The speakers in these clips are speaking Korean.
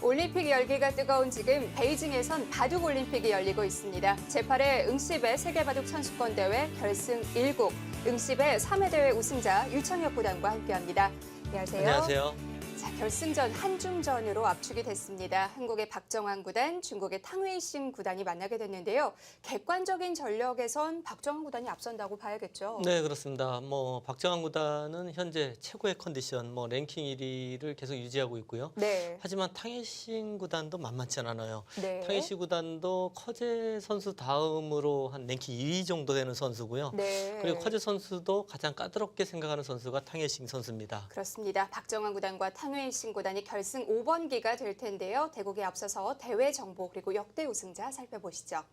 올림픽 열기가 뜨거운 지금 베이징에선 바둑 올림픽이 열리고 있습니다. 제8회 응시배 세계바둑 선수권 대회 결승 1국 응시배 3회 대회 우승자 유창혁 구단과 함께합니다. 안녕하세요. 안녕하세요. 자, 결승전 한중전으로 압축이 됐습니다. 한국의 박정환 구단, 중국의 탕웨이싱 구단이 만나게 됐는데요. 객관적인 전력에선 박정환 구단이 앞선다고 봐야겠죠. 네, 그렇습니다. 박정환 구단은 현재 최고의 컨디션, 랭킹 1위를 계속 유지하고 있고요. 네. 하지만 탕웨이싱 구단도 만만치 않아요. 네. 탕웨이싱 구단도 커제 선수 다음으로 한 랭킹 2위 정도 되는 선수고요. 네. 그리고 커제 선수도 가장 까다롭게 생각하는 선수가 탕웨이싱 선수입니다. 그렇습니다. 박정환 구단과 탕웨이싱 구단이 결승 5번기가 될 텐데요. 대국에 앞서서 대회 정보 그리고 역대 우승자 살펴보시죠.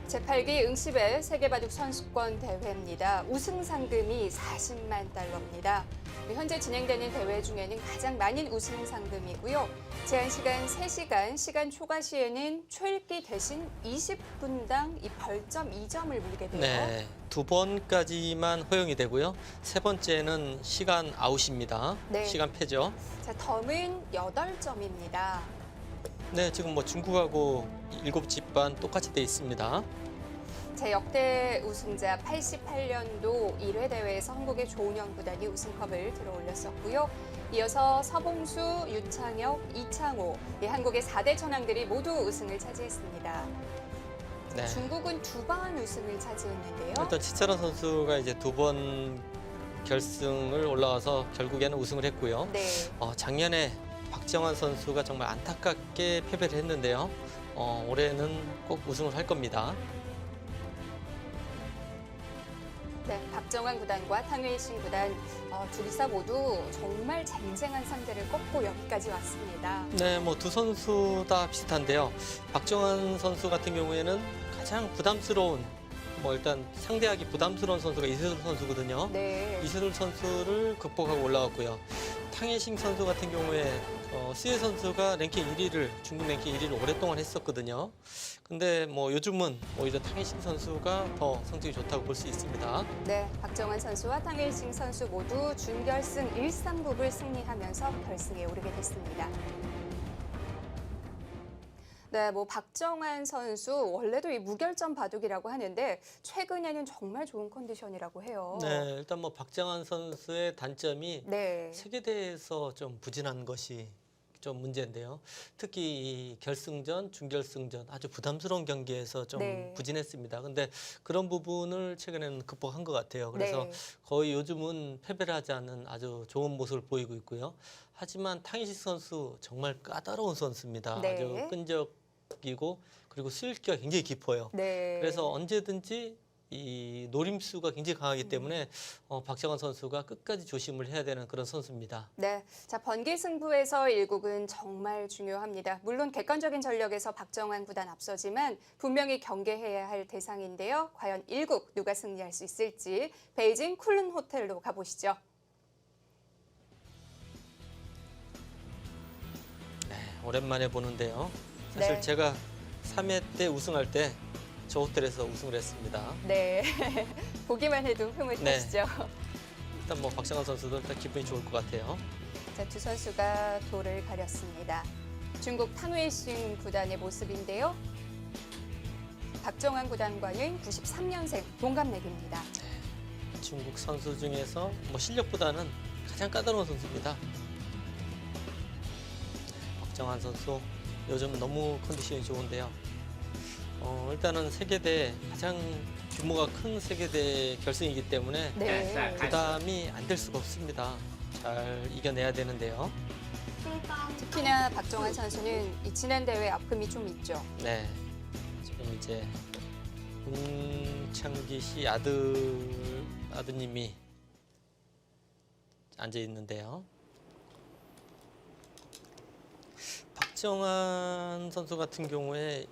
제8기 응시배 세계바둑 선수권 대회입니다. 우승 상금이 40만 달러입니다. 현재 진행되는 대회 중에는 가장 많은 우승 상금이고요. 제한 시간 3시간, 시간 초과 시에는 초읽기 대신 20분당 이 벌점 2점을 물게 돼요. 네, 2번까지만 허용이 되고요. 세 번째는 시간 아웃입니다. 네. 시간 패죠. 자, 덤은 8점입니다. 네, 지금 중국하고 7집 반 똑같이 돼 있습니다. 제 역대 우승자 88년도 1회 대회에서 한국의 조은영 구단이 우승컵을 들어올렸었고요. 이어서 서봉수, 유창혁, 이창호, 한국의 4대 천왕들이 모두 우승을 차지했습니다. 네. 중국은 2번 우승을 차지했는데요. 일단 치차론 선수가 이제 2번 결승을 올라와서 결국에는 우승을 했고요. 네. 작년에 박정환 선수가 정말 안타깝게 패배를 했는데요. 올해는 꼭 우승을 할 겁니다. 네, 박정환 구단과 탕웨이싱 구단 둘이서 모두 정말 쟁쟁한 상대를 꺾고 여기까지 왔습니다. 네, 두 선수 다 비슷한데요. 박정환 선수 같은 경우에는 가장 부담스러운, 일단 상대하기 부담스러운 선수가 이세돌 선수거든요. 네. 이세돌 선수를 극복하고 올라왔고요. 탕웨이싱 선수 같은 경우에 스웨 선수가 랭킹 1위를 중국 랭킹 1위를 오랫동안 했었거든요. 근데 요즘은 오히려 탕웨이싱 선수가 더 성적이 좋다고 볼 수 있습니다. 네, 박정환 선수와 탕웨이싱 선수 모두 준결승 1-3국을 승리하면서 결승에 오르게 됐습니다. 네, 박정환 선수 원래도 이 무결점 바둑이라고 하는데 최근에는 정말 좋은 컨디션이라고 해요. 네, 일단 박정환 선수의 단점이 네. 세계대회에서 좀 부진한 것이 좀 문제인데요. 특히 이 결승전, 준결승전 아주 부담스러운 경기에서 좀 네. 부진했습니다. 근데 그런 부분을 최근에는 극복한 것 같아요. 그래서 네. 거의 요즘은 패배를 하지 않는 아주 좋은 모습을 보이고 있고요. 하지만 탕웨이싱 선수 정말 까다로운 선수입니다. 네. 아주 끈적이고 그리고 수일기가 굉장히 깊어요. 네. 그래서 언제든지 이 노림수가 굉장히 강하기 때문에 박정환 선수가 끝까지 조심을 해야 되는 그런 선수입니다. 네, 자 번개 승부에서 1국은 정말 중요합니다. 물론 객관적인 전력에서 박정환 구단 앞서지만 분명히 경계해야 할 대상인데요. 과연 1국 누가 승리할 수 있을지 베이징 쿨른 호텔로 가보시죠. 네, 오랜만에 보는데요. 사실 네. 제가 3회 때 우승할 때 저 호텔에서 우승을 했습니다. 네, 보기만 해도 흐뭇하시죠? 일단 박정환 선수도 일단 기분이 좋을 것 같아요. 자, 두 선수가 도를 가렸습니다. 중국 탕웨이싱 구단의 모습인데요. 박정환 구단과는 93년생 동갑내기입니다. 중국 선수 중에서 실력보다는 가장 까다로운 선수입니다. 박정환 선수 요즘 너무 컨디션이 좋은데요. 일단은 세계대 가장 규모가 큰 세계대 결승이기 때문에 네. 부담이 안 될 수가 없습니다. 잘 이겨내야 되는데요. 특히나 박정환 선수는 이 지난 대회 아픔이 좀 있죠. 네, 지금 이제 문창기 씨 아드님이 앉아 있는데요. 박정환 선수 같은 경우에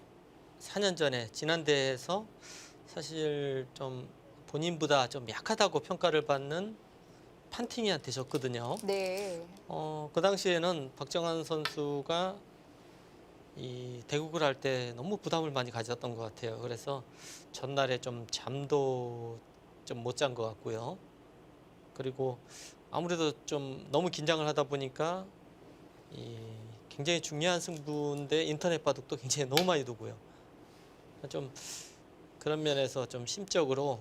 4년 전에 지난 대회에서 사실 좀 본인보다 좀 약하다고 평가를 받는 판팅이한테 졌거든요. 네. 그 당시에는 박정환 선수가 이 대국을 할 때 너무 부담을 많이 가졌던 것 같아요. 그래서 전날에 좀 잠도 좀 못 잔 것 같고요. 그리고 아무래도 좀 너무 긴장을 하다 보니까 굉장히 중요한 승부인데 인터넷 바둑도 굉장히 너무 많이 두고요. 좀 그런 면에서 좀 심적으로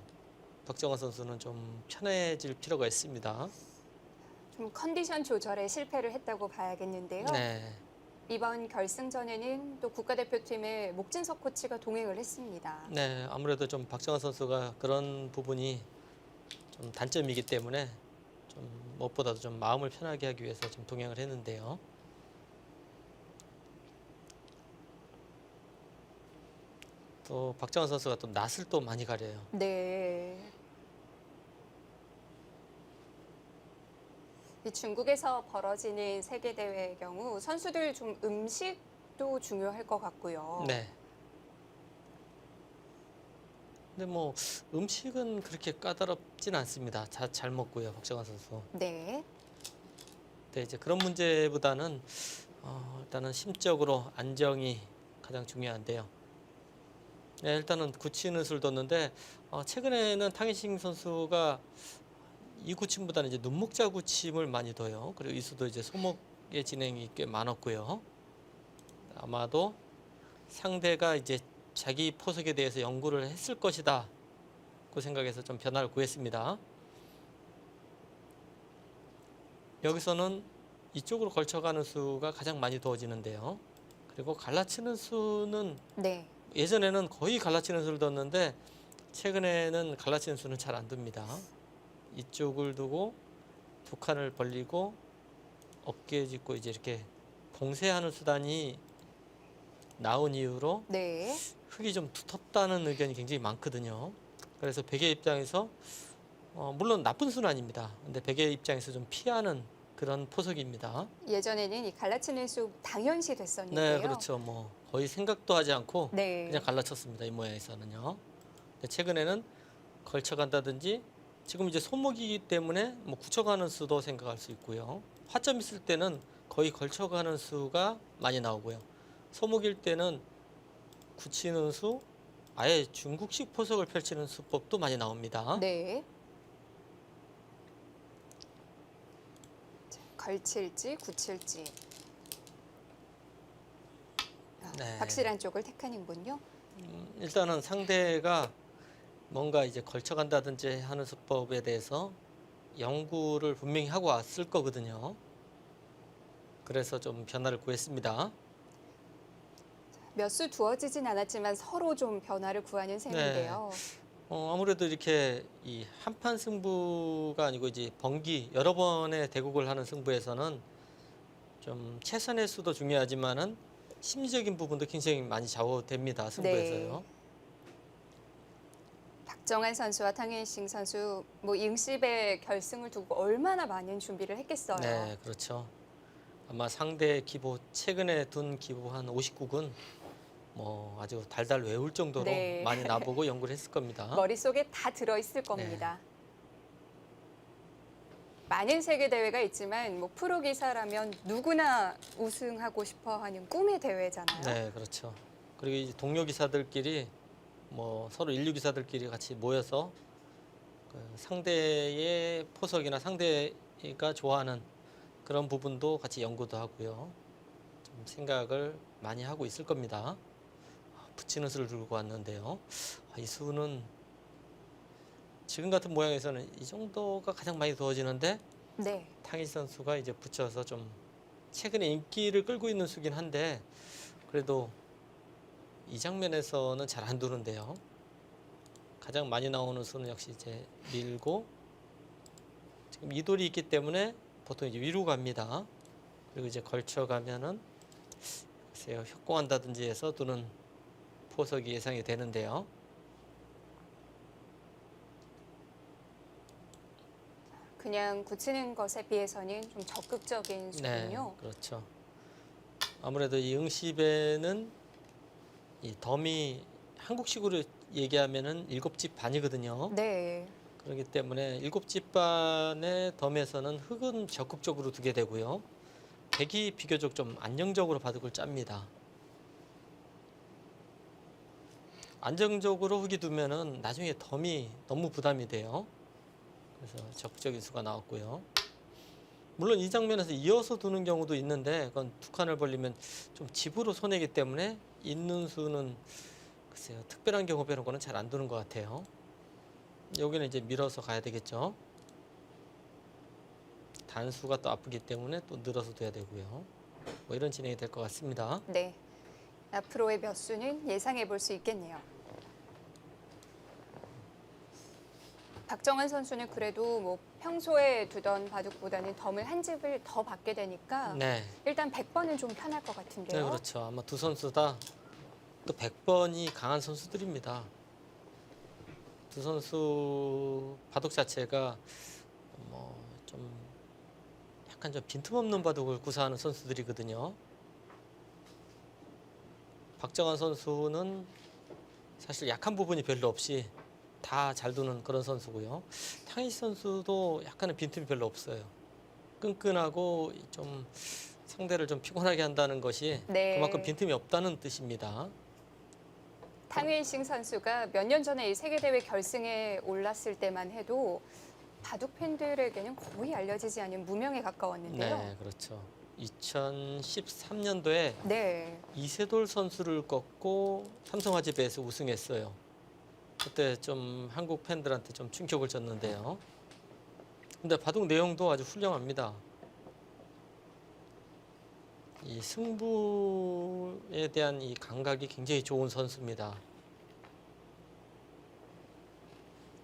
박정환 선수는 좀 편해질 필요가 있습니다. 좀 컨디션 조절에 실패를 했다고 봐야겠는데요. 네, 이번 결승전에는 또 국가대표팀의 목진석 코치가 동행을 했습니다. 네, 아무래도 좀 박정환 선수가 그런 부분이 좀 단점이기 때문에 좀 무엇보다도 좀 마음을 편하게 하기 위해서 좀 동행을 했는데요. 또 박정환 선수가 또 낯을 또 많이 가려요. 네. 이 중국에서 벌어지는 세계 대회의 경우 선수들 좀 음식도 중요할 것 같고요. 네. 근데 뭐 음식은 그렇게 까다롭진 않습니다. 잘 먹고요, 박정환 선수. 네. 근데 이제 그런 문제보다는 일단은 심적으로 안정이 가장 중요한데요. 네, 일단은 굳히는 수를 뒀는데 최근에는 탕희싱 선수가 이 굳힘보다는 이제 눈목자 굳힘을 많이 둬요. 그리고 이 수도 이제 소목의 진행이 꽤 많았고요. 아마도 상대가 이제 자기 포석에 대해서 연구를 했을 것이다. 그 생각해서 좀 변화를 구했습니다. 여기서는 이쪽으로 걸쳐가는 수가 가장 많이 두어지는데요. 그리고 갈라치는 수는 네. 예전에는 거의 갈라치는 수를 뒀는데 최근에는 갈라치는 수는 잘 안 둡니다. 이쪽을 두고 두 칸을 벌리고 어깨 짚고 이제 이렇게 봉쇄하는 수단이 나온 이후로 네. 흙이 좀 두텁다는 의견이 굉장히 많거든요. 그래서 베개 입장에서 물론 나쁜 수는 아닙니다. 근데 베개 입장에서 좀 피하는 그런 포석입니다. 예전에는 이 갈라치는 수 당연시 됐었는데요. 네, 그렇죠. 뭐 거의 생각도 하지 않고 네. 그냥 갈라쳤습니다. 이 모양에서는요. 근데 최근에는 걸쳐간다든지 지금 이제 소목이기 때문에 뭐 굳혀가는 수도 생각할 수 있고요. 화점 있을 때는 거의 걸쳐가는 수가 많이 나오고요. 소목일 때는 굳히는 수, 아예 중국식 포석을 펼치는 수법도 많이 나옵니다. 네. 자, 걸칠지 굳힐지. 네. 확실한 쪽을 택하는군요. 일단은 상대가 뭔가 이제 걸쳐간다든지 하는 수법에 대해서 연구를 분명히 하고 왔을 거거든요. 그래서 좀 변화를 구했습니다. 몇 수 두어지진 않았지만 서로 좀 변화를 구하는 셈인데요. 아무래도 이렇게 이 한판 승부가 아니고 이제 번기 여러 번의 대국을 하는 승부에서는 좀 최선의 수도 중요하지만은 심리적인 부분도 굉장히 많이 좌우됩니다. 승부에서요. 박정환 선수와 탕혜싱 선수 뭐 응시배 결승을 두고 얼마나 많은 준비를 했겠어요. 네, 그렇죠. 아마 상대 기보 최근에 둔 기보 한 59군 뭐 아주 달달 외울 정도로 네. 많이 나보고 연구를 했을 겁니다. 머릿속에 다 들어있을 겁니다. 많은 세계 대회가 있지만 뭐 프로 기사라면 누구나 우승하고 싶어 하는 꿈의 대회잖아요. 네, 그렇죠. 그리고 이제 동료 기사들끼리 뭐 서로 인류 기사들끼리 같이 모여서 그 상대의 포석이나 상대가 좋아하는 그런 부분도 같이 연구도 하고요. 좀 생각을 많이 하고 있을 겁니다. 붙이는 수를 들고 왔는데요. 이 수는 지금 같은 모양에서는 이 정도가 가장 많이 두어지는데 네. 탕희 선수가 이제 붙여서 좀 최근에 인기를 끌고 있는 수긴 한데 그래도 이 장면에서는 잘 안 두는데요. 가장 많이 나오는 수는 역시 이제 밀고 지금 이돌이 있기 때문에 보통 이제 위로 갑니다. 그리고 이제 걸쳐가면은 글쎄요, 협공한다든지 해서 두는 포석이 예상이 되는데요. 그냥 굳히는 것에 비해서는 좀 적극적인 수군요. 네, 그렇죠. 아무래도 이 응시배는 이 덤이 한국식으로 얘기하면은 7집 반이거든요. 네. 그렇기 때문에 7집 반의 덤에서는 흙은 적극적으로 두게 되고요. 백이 비교적 좀 안정적으로 바둑을 짭니다. 안정적으로 흙이 두면은 나중에 덤이 너무 부담이 돼요. 그래서 적극적인 수가 나왔고요. 물론 이 장면에서 이어서 두는 경우도 있는데 그건 두 칸을 벌리면 좀 집으로 손해기 때문에 있는 수는 글쎄요 특별한 경우 빼놓고는 잘 안 두는 것 같아요. 여기는 이제 밀어서 가야 되겠죠. 단수가 또 아프기 때문에 또 늘어서 둬야 되고요. 뭐 이런 진행이 될 것 같습니다. 네. 앞으로의 몇 수는 예상해 볼 수 있겠네요. 박정환 선수는 그래도 뭐 평소에 두던 바둑보다는 덤을 한 집을 더 받게 되니까 네. 일단 100번은 좀 편할 것 네, 같은데요. 그렇죠. 아마 두 선수 다 또 100번이 강한 선수들입니다. 두 선수 바둑 자체가 뭐 좀 약간 좀 빈틈없는 바둑을 구사하는 선수들이거든요. 박정환 선수는 사실 약한 부분이 별로 없이 다 잘 두는 그런 선수고요. 탕희시 선수도 약간의 빈틈이 별로 없어요. 끈끈하고 좀 상대를 좀 피곤하게 한다는 것이 네. 그만큼 빈틈이 없다는 뜻입니다. 탕웨이싱 선수가 몇 년 전에 이 세계대회 결승에 올랐을 때만 해도 바둑 팬들에게는 거의 알려지지 않은 무명에 가까웠는데요. 네, 그렇죠. 2013년도에 네. 이세돌 선수를 꺾고 삼성화재배에서 우승했어요. 그때 좀 한국 팬들한테 좀 충격을 줬는데요. 근데 바둑 내용도 아주 훌륭합니다. 이 승부에 대한 이 감각이 굉장히 좋은 선수입니다.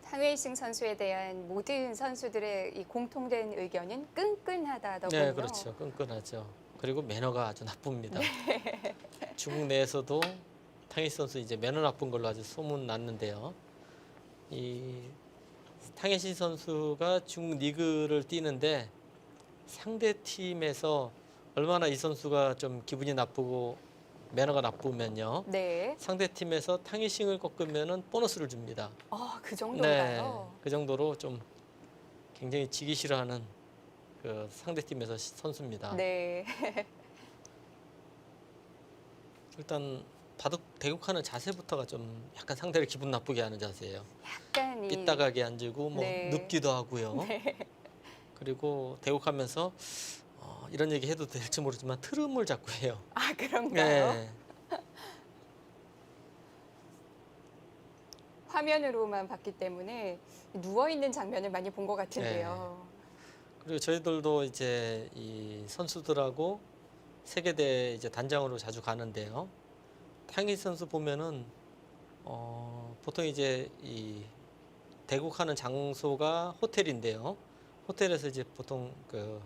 탕웨이싱 선수에 대한 모든 선수들의 이 공통된 의견은 끈끈하다더군요. 네, 그렇죠. 끈끈하죠. 그리고 매너가 아주 나쁩니다. 중국 내에서도 탕희시 선수 이제 매너 나쁜 걸로 아주 소문 났는데요. 이 탕희시 선수가 중국 리그를 뛰는데 상대 팀에서 얼마나 이 선수가 좀 기분이 나쁘고 매너가 나쁘면요. 네. 상대 팀에서 탕희싱을 꺾으면은 보너스를 줍니다. 그 정도인가요? 그 정도로 좀 굉장히 지기 싫어하는 그 상대 팀에서 선수입니다. 네. 일단 바둑 대국하는 자세부터가 좀 약간 상대를 기분 나쁘게 하는 자세예요. 약간 이 삐딱하게 앉고 뭐 네. 눕기도 하고요. 그리고 대국하면서 이런 얘기 해도 될지 모르지만 트름을 자꾸 해요. 그런가요? 네. 화면으로만 봤기 때문에 누워 있는 장면을 많이 본 것 같은데요. 그리고 저희들도 이제 이 선수들하고 세계대 이제 단장으로 자주 가는데요. 탕희 선수 보면은 보통 이제 이 대국하는 장소가 호텔인데요. 호텔에서 이제 보통 그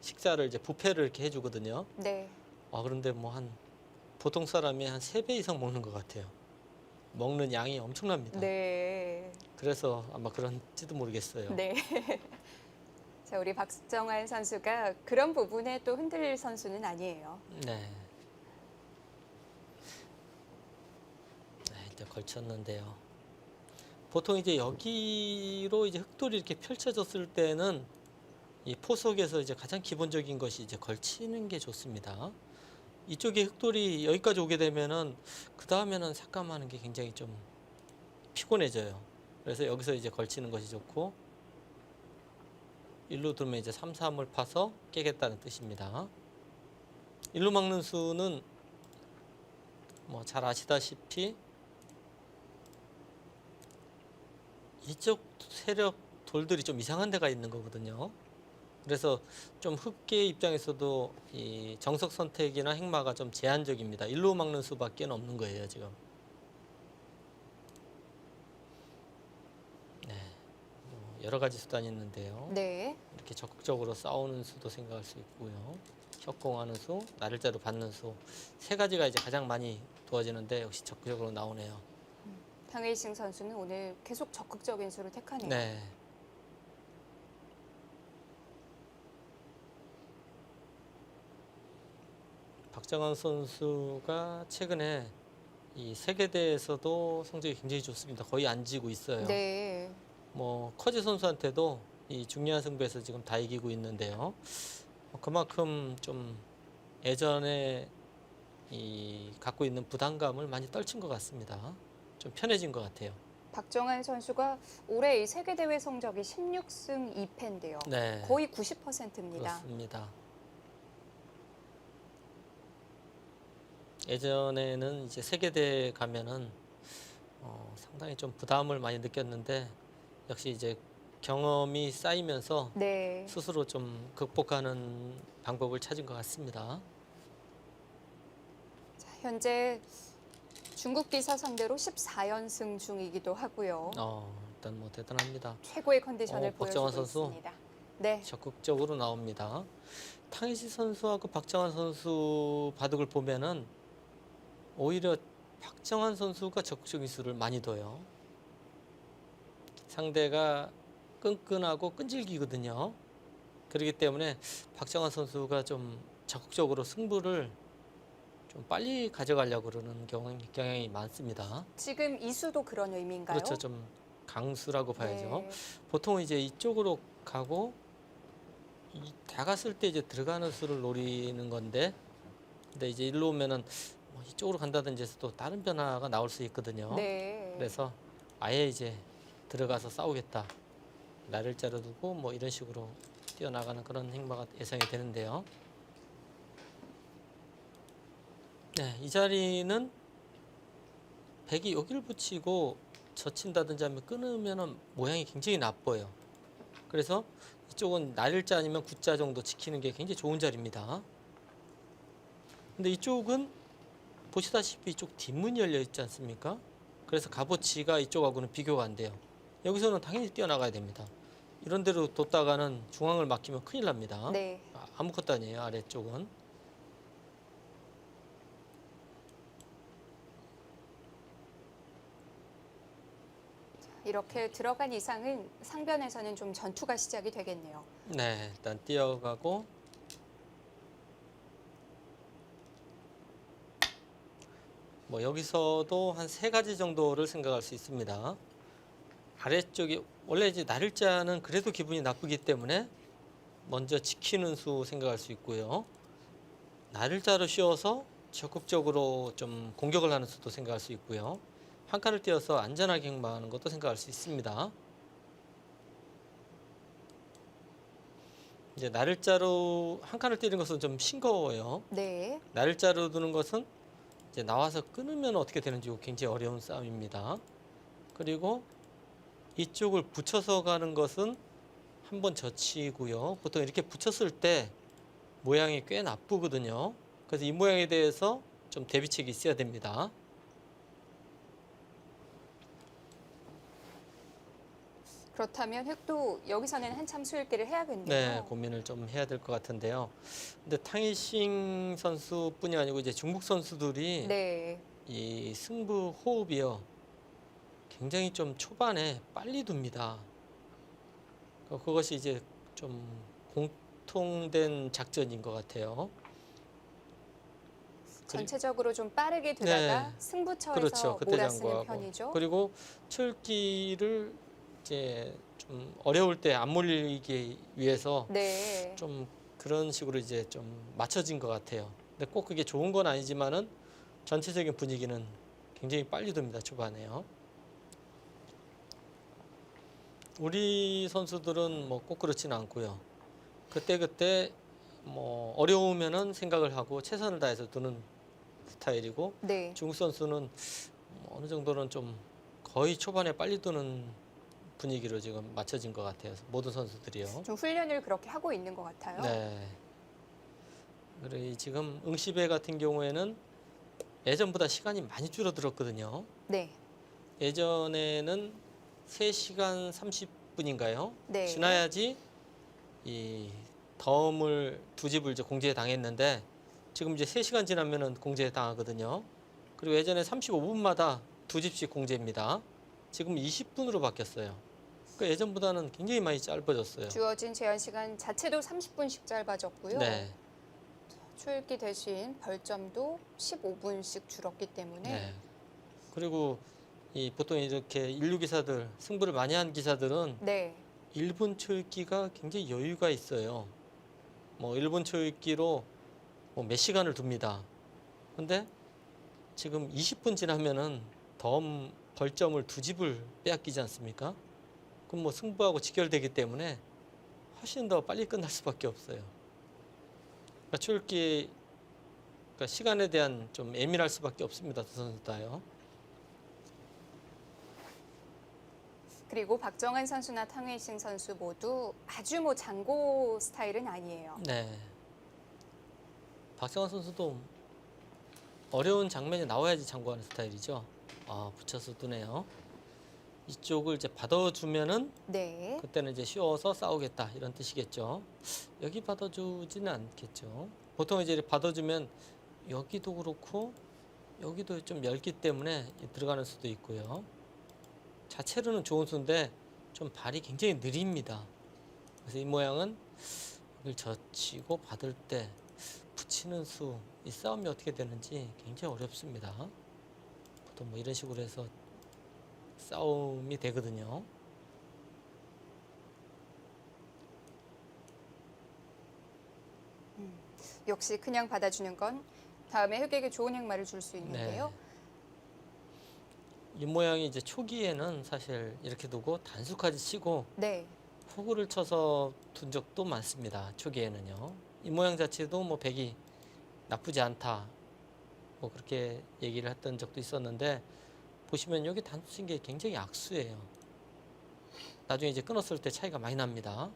식사를 이제 뷔페를 이렇게 해주거든요. 네. 그런데 뭐 한 보통 사람이 한 3배 이상 먹는 것 같아요. 먹는 양이 엄청납니다. 네. 그래서 아마 그런지도 모르겠어요. 네. 자, 우리 박정환 선수가 그런 부분에 또 흔들릴 선수는 아니에요. 네. 네, 이제 걸쳤는데요. 보통 이제 여기로 이제 흑돌이 이렇게 펼쳐졌을 때는 이 포석에서 이제 가장 기본적인 것이 이제 걸치는 게 좋습니다. 이쪽에 흑돌이 여기까지 오게 되면은 그 다음에는 삭감하는 게 굉장히 좀 피곤해져요. 그래서 여기서 이제 걸치는 것이 좋고 일로 들면 이제 3, 3을 파서 깨겠다는 뜻입니다. 일로 막는 수는 뭐 잘 아시다시피 이쪽 세력 돌들이 좀 이상한 데가 있는 거거든요. 그래서 좀 흑계 입장에서도 이 정석 선택이나 행마가 좀 제한적입니다. 일로 막는 수밖에 없는 거예요, 지금. 네, 뭐 여러 가지 수단이 있는데요. 네. 이렇게 적극적으로 싸우는 수도 생각할 수 있고요. 협공하는 수, 나를자로 받는 수, 세 가지가 이제 가장 많이 두어지는데 역시 적극적으로 나오네요. 탕웨이싱 선수는 오늘 계속 적극적인 수를 택하네요. 네. 박정환 선수가 최근에 이 세계대에서도 성적이 굉장히 좋습니다. 거의 안 지고 있어요. 네. 뭐 커지 선수한테도 이 중요한 승부에서 지금 다 이기고 있는데요. 그만큼 좀 예전에 이 갖고 있는 부담감을 많이 떨친 것 같습니다. 좀 편해진 것 같아요. 박정환 선수가 올해 이 세계 대회 성적이 16승 2패인데요. 네. 거의 90%입니다. 그렇습니다. 예전에는 이제 세계대회 가면은 상당히 좀 부담을 많이 느꼈는데 역시 이제 경험이 쌓이면서 네. 스스로 좀 극복하는 방법을 찾은 것 같습니다. 자, 현재 중국 기사 상대로 14연승 중이기도 하고요. 일단 뭐 대단합니다. 최고의 컨디션을 박정환 보여주고 선수. 있습니다. 네. 적극적으로 나옵니다. 탕희시 선수하고 박정환 선수 바둑을 보면은 오히려 박정환 선수가 적극적인 수를 많이 둬요. 상대가 끈끈하고 끈질기거든요. 그렇기 때문에 박정환 선수가 좀 적극적으로 승부를 좀 빨리 가져가려고 그러는 경향이 많습니다. 지금 이수도 그런 의미인가요? 그렇죠. 좀 강수라고 봐야죠. 네. 보통 이제 이쪽으로 가고 다갔을 때 이제 들어가는 수를 노리는 건데, 근데 이제 일로 오면은 뭐 이쪽으로 간다든지 해서 또 다른 변화가 나올 수 있거든요. 네. 그래서 아예 이제 들어가서 싸우겠다, 나를 자르 두고 뭐 이런 식으로 뛰어나가는 그런 행보가 예상이 되는데요. 네, 이 자리는 백이 여기를 붙이고 젖힌다든지 하면 끊으면 모양이 굉장히 나빠요. 그래서 이쪽은 날일자 아니면 구자 정도 지키는 게 굉장히 좋은 자리입니다. 근데 이쪽은 보시다시피 이쪽 뒷문이 열려 있지 않습니까? 그래서 값어치가 이쪽하고는 비교가 안 돼요. 여기서는 당연히 뛰어나가야 됩니다. 이런 데로 뒀다가는 중앙을 막히면 큰일 납니다. 네. 아무것도 아니에요, 아래쪽은. 이렇게 들어간 이상은 상변에서는 좀 전투가 시작이 되겠네요. 네, 일단 뛰어가고 뭐 여기서도 한 3가지 정도를 생각할 수 있습니다. 아래쪽이 원래 이제 날일자는 그래도 기분이 나쁘기 때문에 먼저 지키는 수 생각할 수 있고요. 날일자로 씌워서 적극적으로 좀 공격을 하는 수도 생각할 수 있고요. 한 칸을 띄어서 안전하게 행방하는 것도 생각할 수 있습니다. 이제 날일자로 한 칸을 띄는 것은 좀 싱거워요. 네. 날일자로 두는 것은 이제 나와서 끊으면 어떻게 되는지 굉장히 어려운 싸움입니다. 그리고 이쪽을 붙여서 가는 것은 한번 젖히고요. 보통 이렇게 붙였을 때 모양이 꽤 나쁘거든요. 그래서 이 모양에 대해서 좀 대비책이 있어야 됩니다. 그렇다면 획도 여기서는 한참 수읽기를 해야겠네요. 네, 고민을 좀 해야 될 것 같은데요. 근데 탕이싱 선수뿐이 아니고 이제 중국 선수들이 네. 이 승부 호흡이요, 굉장히 좀 초반에 빨리 둡니다. 그것이 이제 좀 공통된 작전인 것 같아요. 전체적으로 좀 빠르게 두다가 네. 승부처에서 그렇죠. 그때 몰아쓰는 장구하고. 편이죠. 그리고 철기를 이제 좀 어려울 때 안 몰리기 위해서 네. 좀 그런 식으로 이제 좀 맞춰진 것 같아요. 근데 꼭 그게 좋은 건 아니지만은 전체적인 분위기는 굉장히 빨리 듭니다, 초반에요. 우리 선수들은 뭐 꼭 그렇지는 않고요. 그때그때 뭐 어려우면은 생각을 하고 최선을 다해서 두는 스타일이고, 네. 중국 선수는 어느 정도는 좀 거의 초반에 빨리 두는 분위기로 지금 맞춰진 것 같아요. 모든 선수들이요. 좀 훈련을 그렇게 하고 있는 것 같아요. 네. 그리고 지금 응시배 같은 경우에는 예전보다 시간이 많이 줄어들었거든요. 네. 예전에는 3시간 30분인가요? 네. 지나야지 이 덤을 두 집을 이제 공제에 당했는데, 지금 이제 3시간 지나면은 공제에 당하거든요. 그리고 예전에 35분마다 두 집씩 공제입니다. 지금 20분으로 바뀌었어요. 그러니까 예전보다는 굉장히 많이 짧아졌어요. 주어진 제한 시간 자체도 30분씩 짧아졌고요. 네. 초읽기 대신 벌점도 15분씩 줄었기 때문에 네. 그리고 이 보통 이렇게 인류 기사들, 승부를 많이 한 기사들은 네. 1분 초읽기가 굉장히 여유가 있어요. 뭐 1분 초읽기로 뭐 몇 시간을 둡니다. 근데 지금 20분 지나면은 덤 벌점을 2집을 빼앗기지 않습니까? 그럼 뭐 승부하고 직결되기 때문에 훨씬 더 빨리 끝날 수밖에 없어요. 그러니까 출기 그러니까 시간에 대한 좀 예민할 수밖에 없습니다. 두 선수 다요. 그리고 박정한 선수나 탕웨이싱 선수 모두 아주 뭐 장고 스타일은 아니에요. 네. 박정환 선수도 어려운 장면이 나와야지 장구하는 스타일이죠. 아, 붙여서 두네요. 이쪽을 이제 받아주면은 네. 그때는 이제 쉬워서 싸우겠다 이런 뜻이겠죠. 여기 받아주지는 않겠죠. 보통 이제 이렇게 받아주면 여기도 그렇고 여기도 좀 얇기 때문에 들어가는 수도 있고요. 자체로는 좋은 수인데 좀 발이 굉장히 느립니다. 그래서 이 모양은 여기를 젖히고 받을 때 붙이는 수, 이 싸움이 어떻게 되는지 굉장히 어렵습니다. 보통 뭐 이런 식으로 해서 싸움이 되거든요. 역시 그냥 받아주는 건 다음에 흑에게 좋은 행마를 줄 수 있는데요. 이 모양이 이제 초기에는 사실 이렇게 두고 단수까지 치고 네. 호구를 쳐서 둔 적도 많습니다. 초기에는요. 이 모양 자체도 뭐 백이 나쁘지 않다. 뭐 그렇게 얘기를 했던 적도 있었는데 보시면 여기 단수 친 게 굉장히 악수예요. 나중에 이제 끊었을 때 차이가 많이 납니다.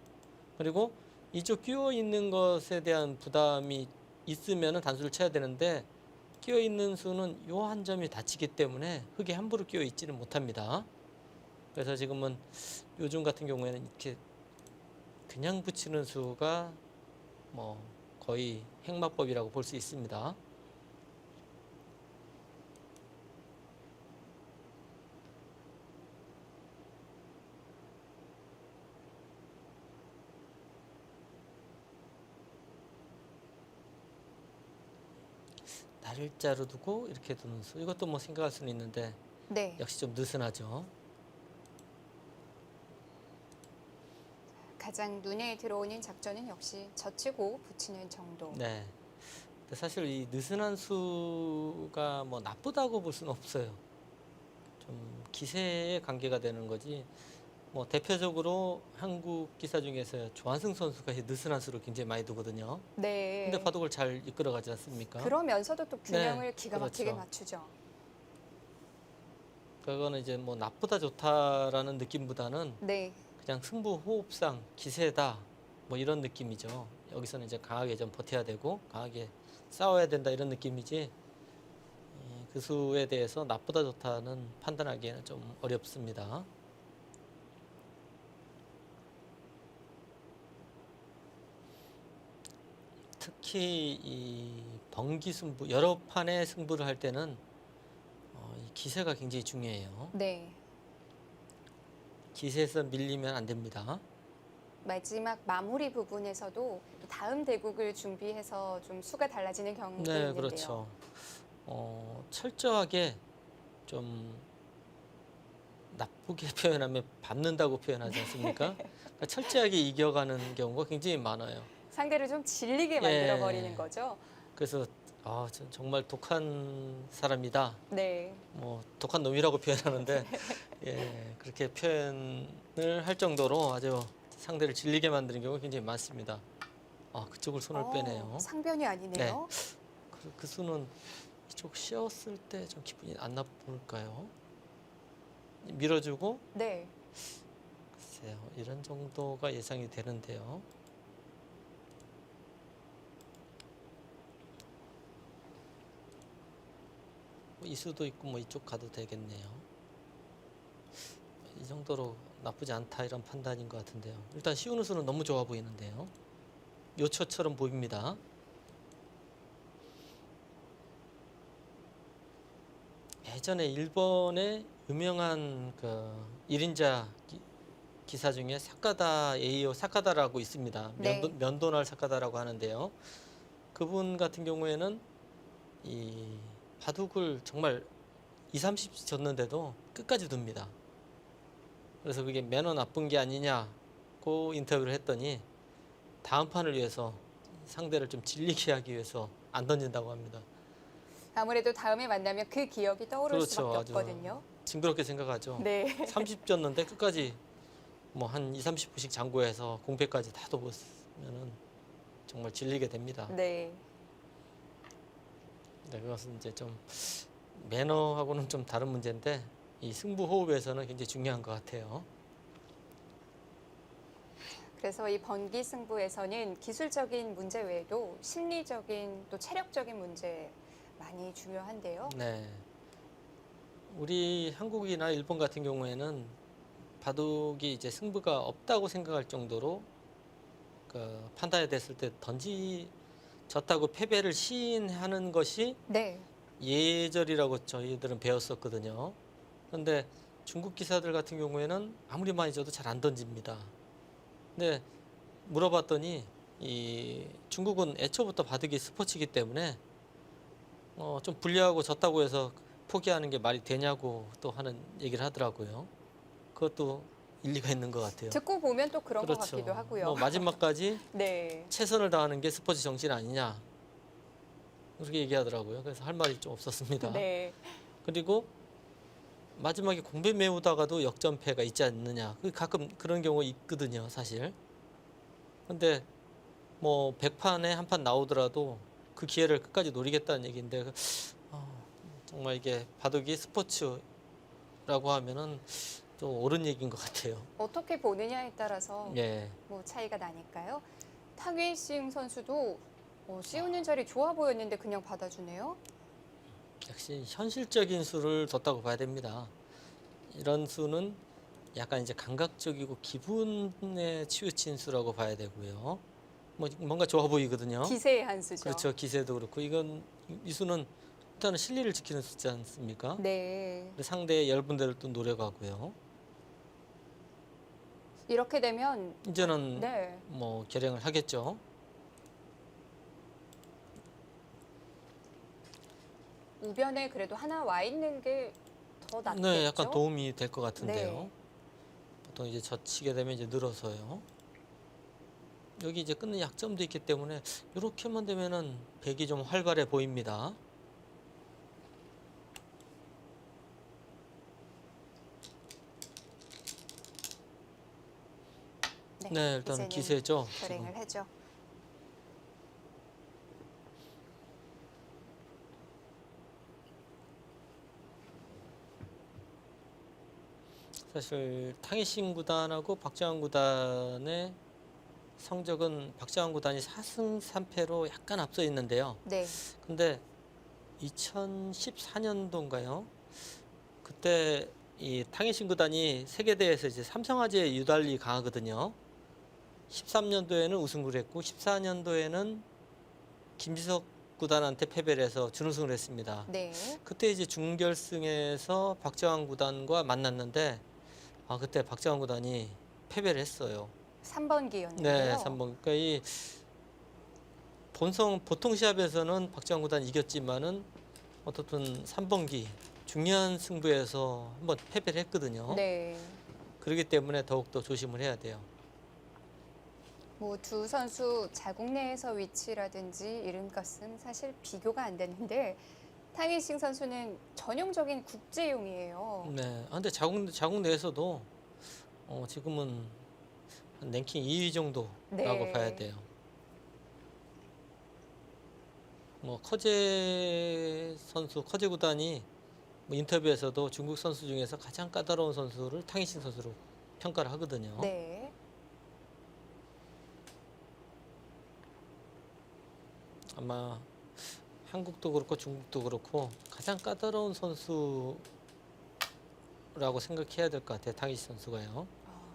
그리고 이쪽 끼워 있는 것에 대한 부담이 있으면은 단수를 쳐야 되는데 끼어 있는 수는 요 한 점이 닫히기 때문에 흙에 함부로 끼어 있지는 못합니다. 그래서 지금은 요즘 같은 경우에는 이렇게 그냥 붙이는 수가 뭐 거의 행마법이라고 볼 수 있습니다. 날짜로 두고 이렇게 두는 수, 이것도 뭐 생각할 수는 있는데 네. 역시 좀 느슨하죠. 가장 눈에 들어오는 작전은 역시 젖히고 붙이는 정도. 네. 근데 사실 이 느슨한 수가 뭐 나쁘다고 볼 수는 없어요. 좀 기세에 관계가 되는 거지. 뭐 대표적으로 한국 기사 중에서 조한승 선수가 이 느슨한 수를 굉장히 많이 두거든요. 네. 근데 바둑을 잘 이끌어가지 않습니까? 그러면서도 또 균형을 네, 기가 막히게 그렇죠. 맞추죠. 그거는 이제 뭐 나쁘다 좋다라는 느낌보다는 네. 그냥 승부 호흡상 기세다 뭐 이런 느낌이죠. 여기서는 이제 강하게 좀 버텨야 되고 강하게 싸워야 된다 이런 느낌이지. 그 수에 대해서 나쁘다 좋다는 판단하기에는 좀 어렵습니다. 특히 이 번기 승부 여러 판의 승부를 할 때는 이 기세가 굉장히 중요해요. 네. 기세에서 밀리면 안 됩니다. 마지막 마무리 부분에서도 다음 대국을 준비해서 좀 수가 달라지는 경우도 네, 있는데요. 그렇죠. 철저하게 좀 나쁘게 표현하면 밟는다고 표현하지 않습니까? 그러니까 철저하게 이겨가는 경우가 굉장히 많아요. 상대를 좀 질리게 만들어 버리는 거죠. 그래서 정말 독한 사람이다. 네. 뭐 독한 놈이라고 표현하는데 예, 그렇게 표현을 할 정도로 아주 상대를 질리게 만드는 경우가 굉장히 많습니다. 그쪽을 손을 빼네요. 상변이 아니네요. 그 수는 이쪽 씌었을 때 좀 기분이 안 나쁠까요? 밀어주고 네. 글쎄요, 이런 정도가 예상이 되는데요. 이 수도 있고 뭐 이쪽 가도 되겠네요. 이 정도로 나쁘지 않다 이런 판단인 것 같은데요. 일단 씌우는 수는 너무 좋아 보이는데요. 요처처럼 보입니다. 예전에 일본의 유명한 그 1인자 기사 중에 사카다 에이오 사카다라고 있습니다. 네. 면도날 사카다라고 하는데요. 그분 같은 경우에는 이 바둑을 정말 2, 30씩 졌는데도 끝까지 둡니다. 그래서 그게 매너 나쁜 게 아니냐고 인터뷰를 했더니 다음 판을 위해서 상대를 좀 질리게 하기 위해서 안 던진다고 합니다. 아무래도 다음에 만나면 그 기억이 떠오를 그렇죠. 수밖에 아주 없거든요. 징그럽게 생각하죠. 네. 30 졌는데 끝까지 뭐 한 2, 30분씩 장고해서 공패까지 다 넣었으면은 정말 질리게 됩니다. 네. 네, 그것은 이제 좀 매너하고는 좀 다른 문제인데 이 승부 호흡에서는 굉장히 중요한 것 같아요. 그래서 이 번기 승부에서는 기술적인 문제 외에도 심리적인 또 체력적인 문제 많이 중요한데요. 네. 우리 한국이나 일본 같은 경우에는 바둑이 이제 승부가 없다고 생각할 정도로 그 판단이 됐을 때 졌다고 패배를 시인하는 것이 네. 예절이라고 저희들은 배웠었거든요. 그런데 중국 기사들 같은 경우에는 아무리 많이 져도 잘 안 던집니다. 근데 물어봤더니 이 중국은 애초부터 바둑이 스포츠이기 때문에 좀 불리하고 졌다고 해서 포기하는 게 말이 되냐고 또 하는 얘기를 하더라고요. 그것도 일리가 있는 것 같아요. 듣고 보면 또 그런 것 그렇죠. 같기도 하고요. 뭐 마지막까지 네. 최선을 다하는 게 스포츠 정신 아니냐 그렇게 얘기하더라고요. 그래서 할 말이 좀 없었습니다. 네. 그리고 마지막에 공배 메우다가도 역전패가 있지 않느냐. 가끔 그런 경우 있거든요, 사실. 근데 뭐 100판에 한 판 나오더라도 그 기회를 끝까지 노리겠다는 얘기인데 정말 이게 바둑이 스포츠라고 하면은 좀 옳은 얘기인 것 같아요. 어떻게 보느냐에 따라서 예. 뭐 차이가 나니까요. 탕웨이싱 선수도 씌우는 자리 좋아 보였는데 그냥 받아주네요. 역시 현실적인 수를 뒀다고 봐야 됩니다. 이런 수는 약간 이제 감각적이고 기분에 치우친 수라고 봐야 되고요. 뭐 뭔가 좋아 보이거든요. 기세의 한 수죠. 그렇죠. 기세도 그렇고 이 수는 일단은 실리를 지키는 수지 않습니까? 네. 근데 상대의 열분대를 또 노려가고요. 이렇게 되면 이제는 네. 뭐 결행을 하겠죠. 우변에 그래도 하나 와 있는 게 더 낫겠죠? 네, 약간 도움이 될 것 같은데요. 네. 보통 이제 젖히게 되면 이제 늘어서요. 여기 이제 끊는 약점도 있기 때문에 이렇게만 되면은 백이 좀 활발해 보입니다. 네, 일단 이제는 기세죠. 결행을 하죠. 사실 탕이신 구단하고 박정환 구단의 성적은 박정환 구단이 4승 3패로 약간 앞서 있는데요. 네. 근데 2014년도인가요? 그때 이 탕이신 구단이 세계대회에서 이제 삼성화재에 유달리 강하거든요. 13년도에는 우승을 했고 14년도에는 김지석 구단한테 패배를 해서 준우승을 했습니다. 네. 그때 이제 준결승에서 박정환 구단과 만났는데 그때 박정환 구단이 패배를 했어요. 3번기였는데요. 네, 3번. 그러니까 이 보통 시합에서는 박정환 구단이 이겼지만은 어떻든 3번기 중요한 승부에서 한번 패배를 했거든요. 네. 그렇기 때문에 더욱더 조심을 해야 돼요. 뭐 두 선수 자국 내에서 위치라든지 이름값은 사실 비교가 안 되는데 탕이싱 선수는 전형적인 국제용이에요. 네. 근데 자국 내에서도 지금은 한 랭킹 2위 정도라고 네. 봐야 돼요. 뭐 커제 구단이 뭐 인터뷰에서도 중국 선수 중에서 가장 까다로운 선수를 탕이신 선수로 평가를 하거든요. 네. 아마 한국도 그렇고 중국도 그렇고 가장 까다로운 선수라고 생각해야 될 것 같아요. 탕이신 선수가요.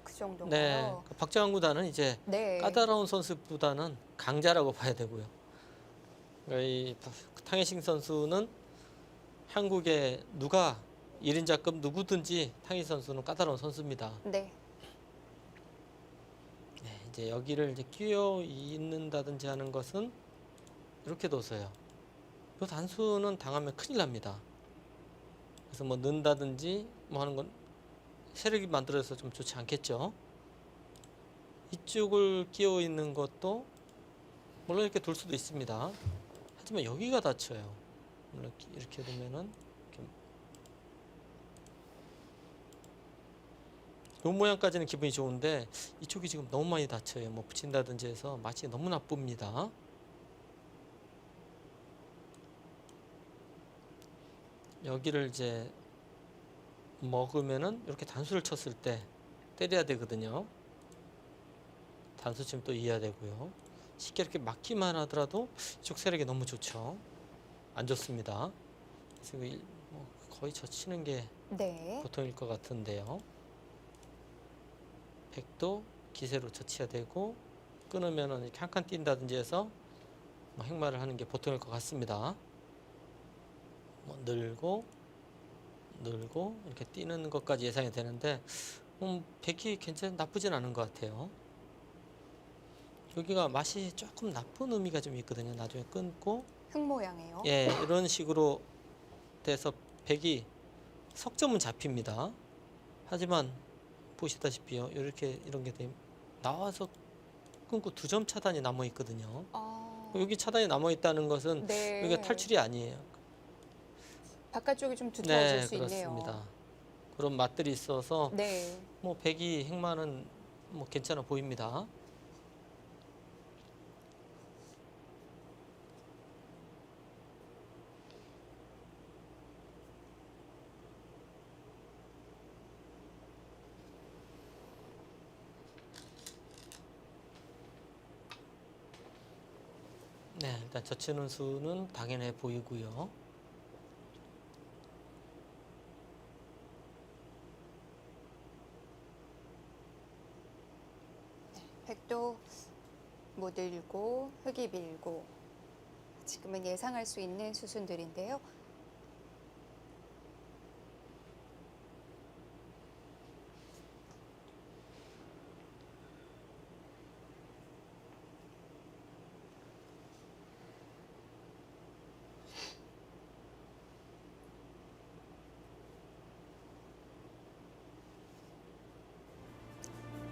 그 정도가요. 네. 박정환 구단은 이제 네. 까다로운 선수보다는 강자라고 봐야 되고요. 그러니까 이 탕이싱 선수는 한국에 누가 1인자급 누구든지 탕이 선수는 까다로운 선수입니다. 네. 네, 이제 여기를 이제 끼어 있는다든지 하는 것은 이렇게 둬서요. 이 단수는 당하면 큰일 납니다. 그래서 뭐 넣는다든지 뭐 하는 건 세력이 만들어서 좀 좋지 않겠죠. 이쪽을 끼어 있는 것도 물론 이렇게 둘 수도 있습니다. 하지만 여기가 다쳐요. 물론 이렇게 두면은 이렇게 요 모양까지는 기분이 좋은데 이쪽이 지금 너무 많이 다쳐요. 뭐 붙인다든지 해서 맛이 너무 나쁩니다. 여기를 이제 먹으면은 이렇게 단수를 쳤을 때 때려야 되거든요. 단수 치면 또 이해야 되고요. 쉽게 이렇게 막기만 하더라도 이쪽 세력이 너무 좋죠. 안 좋습니다. 그래서 뭐 거의 젖히는 게 네. 보통일 것 같은데요. 백도 기세로 젖혀야 되고 끊으면은 이렇게 한 칸 뛴다든지 해서 뭐 행마를 하는 게 보통일 것 같습니다. 뭐 늘고 이렇게 뛰는 것까지 예상이 되는데 백이 괜찮 나쁘진 않은 것 같아요. 여기가 맛이 조금 나쁜 의미가 좀 있거든요. 나중에 끊고 흙 모양이에요. 예 이런 식으로 돼서 백이 석점은 잡힙니다. 하지만 보시다시피요 이렇게 이런 게 나와서 끊고 2점 차단이 남아 있거든요. 여기 차단이 남아 있다는 것은 네. 여기가 탈출이 아니에요. 바깥쪽이 좀 두터워질 네 수 있네요. 그렇습니다. 그런 맛들이 있어서 네. 뭐 백이 행마는 뭐 괜찮아 보입니다. 네, 일단 젖히는 수는 당연해 보이고요. 백도 못 들고 흙이 밀고 지금은 예상할 수 있는 수순들인데요.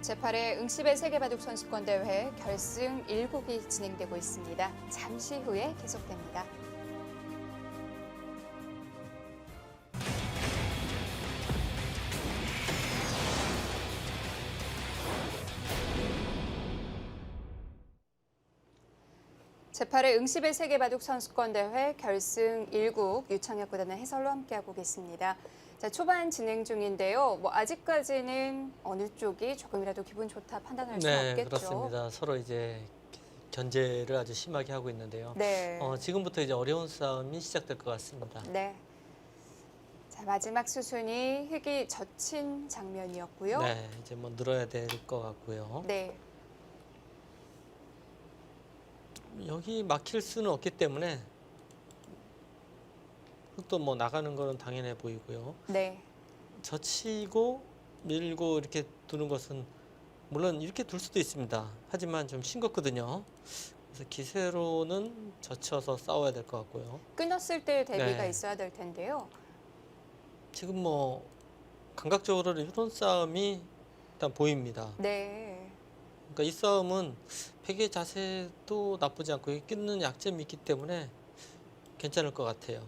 제8회 응시배 세계바둑 선수권 대회 결승 1국이 진행되고 있습니다. 잠시 후에 계속됩니다. 제8회 응시배 세계바둑 선수권 대회 결승 1국 유창혁 구단의 해설로 함께하고 계십니다. 자, 초반 진행 중인데요. 뭐 아직까지는 어느 쪽이 조금이라도 기분 좋다 판단할 수는 네, 없겠죠. 그렇습니다. 서로 이제 견제를 아주 심하게 하고 있는데요. 네. 지금부터 이제 어려운 싸움이 시작될 것 같습니다. 네. 자, 마지막 수순이 흙이 젖힌 장면이었고요. 네, 이제 뭐 늘어야 될 것 같고요. 네. 여기 막힐 수는 없기 때문에 흙도 뭐 나가는 거는 당연해 보이고요. 네. 젖히고 밀고 이렇게 두는 것은 물론 이렇게 둘 수도 있습니다. 하지만 좀 싱겁거든요. 그래서 기세로는 젖혀서 싸워야 될 것 같고요. 끊었을 때 대비가 네. 있어야 될 텐데요. 지금 뭐 감각적으로는 이런 싸움이 일단 보입니다. 네. 그러니까 이 싸움은 백의 자세도 나쁘지 않고 여기 끊는 약점이 있기 때문에 괜찮을 것 같아요.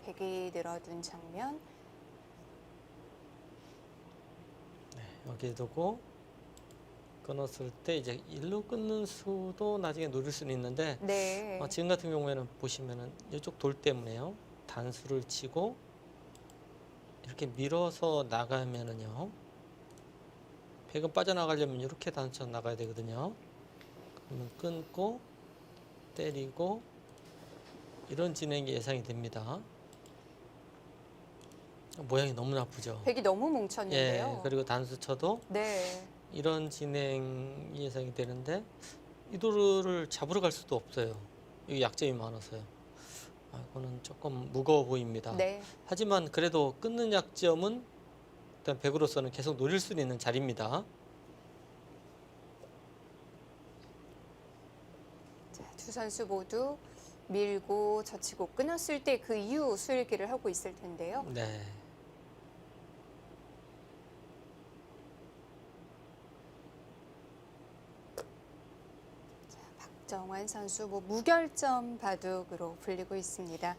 백이 늘어둔 장면. 네, 여기 두고 끊었을 때 이제 일로 끊는 수도 나중에 노릴 수는 있는데 네. 지금 같은 경우에는 보시면은 이쪽 돌 때문에요. 단수를 치고 이렇게 밀어서 나가면은요. 백은 빠져나가려면 이렇게 단수 나가야 되거든요. 그러면 끊고 때리고 이런 진행이 예상이 됩니다. 모양이 너무 나쁘죠. 백이 너무 뭉쳤는데요. 예, 그리고 단수 쳐도 네. 이런 진행이 예상이 되는데 이 돌을 잡으러 갈 수도 없어요. 여기 약점이 많아서요. 이거는 조금 무거워 보입니다. 네. 하지만 그래도 끊는 약점은 일단 백으로서는 계속 노릴 수 있는 자리입니다. 자, 두 선수 모두 밀고 젖히고 끊었을 때 그 이후 수일기를 하고 있을 텐데요. 네. 박정환 선수 무결점 바둑으로 불리고 있습니다.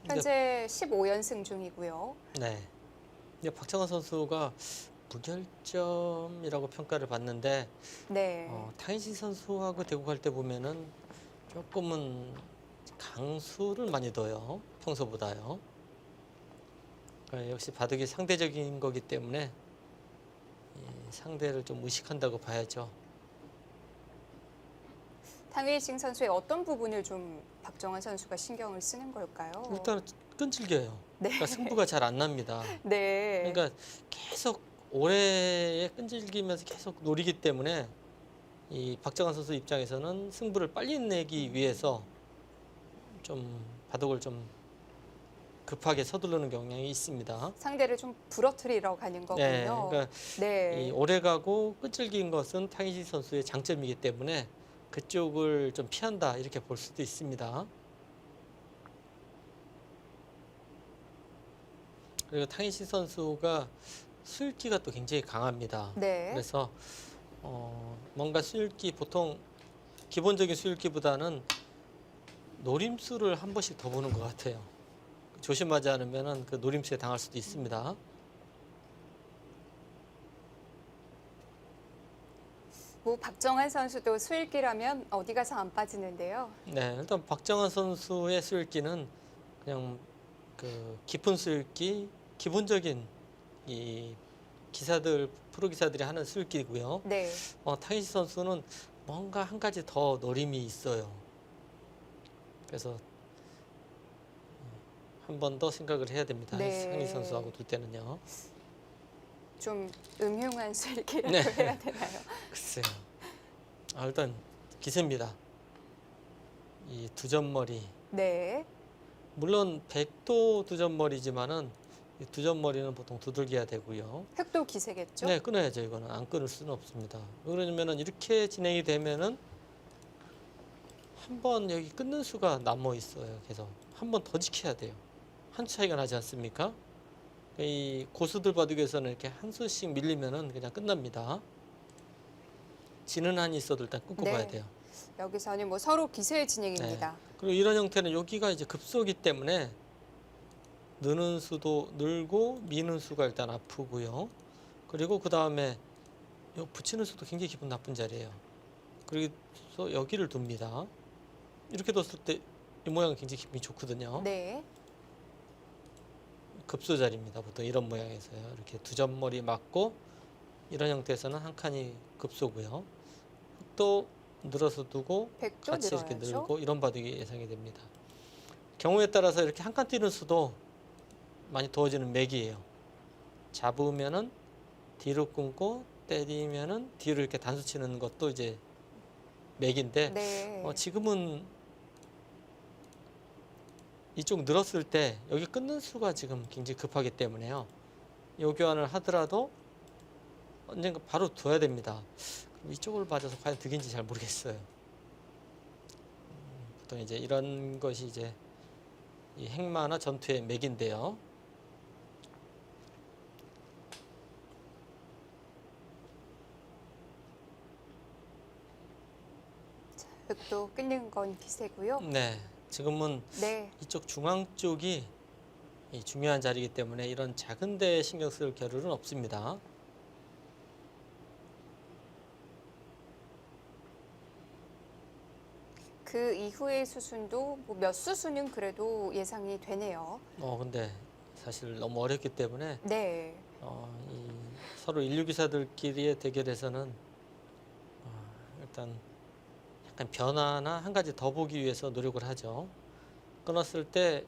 현재 15연승 중이고요. 네. 이제 박정환 선수가 무결점이라고 평가를 받는데 네. 탕희신 선수하고 대구 갈 때 보면은 조금은 강수를 많이 둬요. 평소보다요. 역시 바둑이 상대적인 거기 때문에 이 상대를 좀 의식한다고 봐야죠. 탕웨이싱 선수의 어떤 부분을 좀 박정환 선수가 신경을 쓰는 걸까요? 일단 끈질겨요. 네. 그러니까 승부가 잘 안 납니다. 네. 그러니까 계속 오래 끈질기면서 계속 노리기 때문에 이 박정환 선수 입장에서는 승부를 빨리 내기 위해서 좀 바둑을 좀 급하게 서두르는 경향이 있습니다. 상대를 좀 부러뜨리러 가는 거군요. 네, 그러니까 네. 이 오래 가고 끈질긴 것은 탕희신 선수의 장점이기 때문에 그쪽을 좀 피한다 이렇게 볼 수도 있습니다. 그리고 탕희신 선수가 수읽기가 또 굉장히 강합니다. 네. 그래서 뭔가 수읽기 보통 기본적인 수읽기보다는 노림수를 한 번씩 더 보는 것 같아요. 조심하지 않으면 그 노림수에 당할 수도 있습니다. 박정환 선수도 수일기라면 어디 가서 안 빠지는데요. 네, 일단 박정환 선수의 수읽기는 그냥 그 깊은 수읽기, 기본적인 이 기사들 프로 기사들이 하는 수읽기고요. 네. 탕희신 선수는 뭔가 한 가지 더 노림이 있어요. 그래서 한 번 더 생각을 해야 됩니다. 네. 탕희신 선수하고 둘 때는요. 좀 음흉한 수일기라고 네. 해야 되나요? 글쎄요. 일단 기세입니다. 이 두 점머리. 네. 물론 물론 백도 두 점머리지만은 이 두 점머리는 보통 두들겨야 되고요. 흑도 기세겠죠? 네, 끊어야죠. 이거는 안 끊을 수는 없습니다. 그러면은 이렇게 진행이 되면은 한 번 여기 끊는 수가 남아 있어요. 계속 한 번 더 지켜야 돼요. 한 수 차이가 나지 않습니까? 이 고수들 바둑에서는 이렇게 한 수씩 밀리면은 그냥 끝납니다. 지는 한이 있어도 일단 끊고 네. 봐야 돼요. 여기서는 서로 기세의 진행입니다. 그리고 이런 형태는 여기가 이제 급소기 때문에 느는 수도 늘고 미는 수가 일단 아프고요. 그리고 그 다음에 붙이는 수도 굉장히 기분 나쁜 자리예요. 그래서 여기를 둡니다. 이렇게 뒀을 때 이 모양은 굉장히 기분이 좋거든요. 네. 급소 자리입니다. 보통 이런 모양에서요. 이렇게 두 점머리 맞고 이런 형태에서는 한 칸이 급소고요. 또 늘어서 두고 백도 같이 이렇게 늘어야죠. 늘고 이런 바둑이 예상이 됩니다. 경우에 따라서 이렇게 한 칸 뛰는 수도 많이 도와지는 맥이에요. 잡으면은 뒤로 끊고 때리면은 뒤로 이렇게 단수 치는 것도 이제 맥인데 네. 지금은 이쪽 늘었을 때 여기 끊는 수가 지금 굉장히 급하기 때문에요. 요 교환을 하더라도 언젠가 바로 둬야 됩니다. 그럼 이쪽을 맞아서 과연 득인지 잘 모르겠어요. 보통 이제 이런 것이 이제 이 행마나 전투의 맥인데요. 흑도 끊는 건 기세고요. 네, 지금은 네. 이쪽 중앙 쪽이 이 중요한 자리이기 때문에 이런 작은 데에 신경 쓸 겨를은 없습니다. 그 이후의 수순도 몇 수순은 그래도 예상이 되네요. 근데 사실 너무 어렵기 때문에 네. 이 서로 인류기사들끼리의 대결에서는 일단 약간 변화나 한 가지 더 보기 위해서 노력을 하죠. 끊었을 때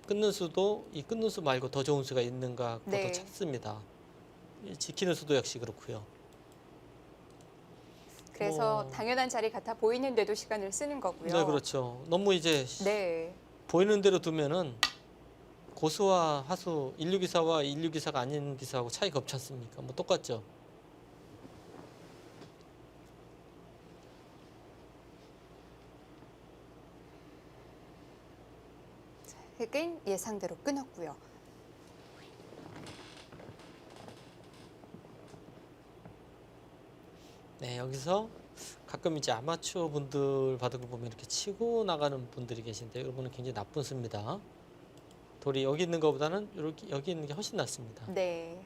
끊는 수도 이 끊는 수 말고 더 좋은 수가 있는가 그것도 네. 찾습니다. 이 지키는 수도 역시 그렇고요. 그래서 당연한 자리 같아 보이는데도 시간을 쓰는 거고요. 네, 그렇죠. 너무 이제 네. 보이는 대로 두면은 고수와 하수, 인류기사와 인류기사가 아닌 기사하고 차이가 없지 않습니까? 뭐 똑같죠. 흑은 예상대로 끊었고요. 네, 여기서 가끔 이제 아마추어 분들 바둑을 보면 이렇게 치고 나가는 분들이 계신데 이거는 굉장히 나쁜 수입니다. 돌이 여기 있는 것보다는 이렇게 여기 있는 게 훨씬 낫습니다. 네.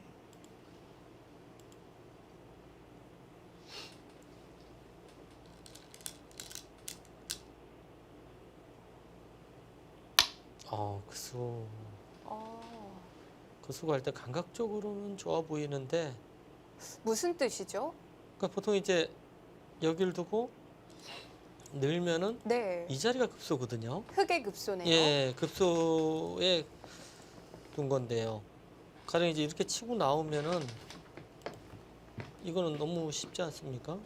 그 수. 어, 그 수가 일단 감각적으로는 좋아 보이는데 무슨 뜻이죠? 그러니까 보통 이제 여기를 두고 늘면은 네. 이 자리가 급소거든요. 흑의 급소네요. 예, 급소에 둔 건데요. 가령 이제 이렇게 치고 나오면은 이거는 너무 쉽지 않습니까?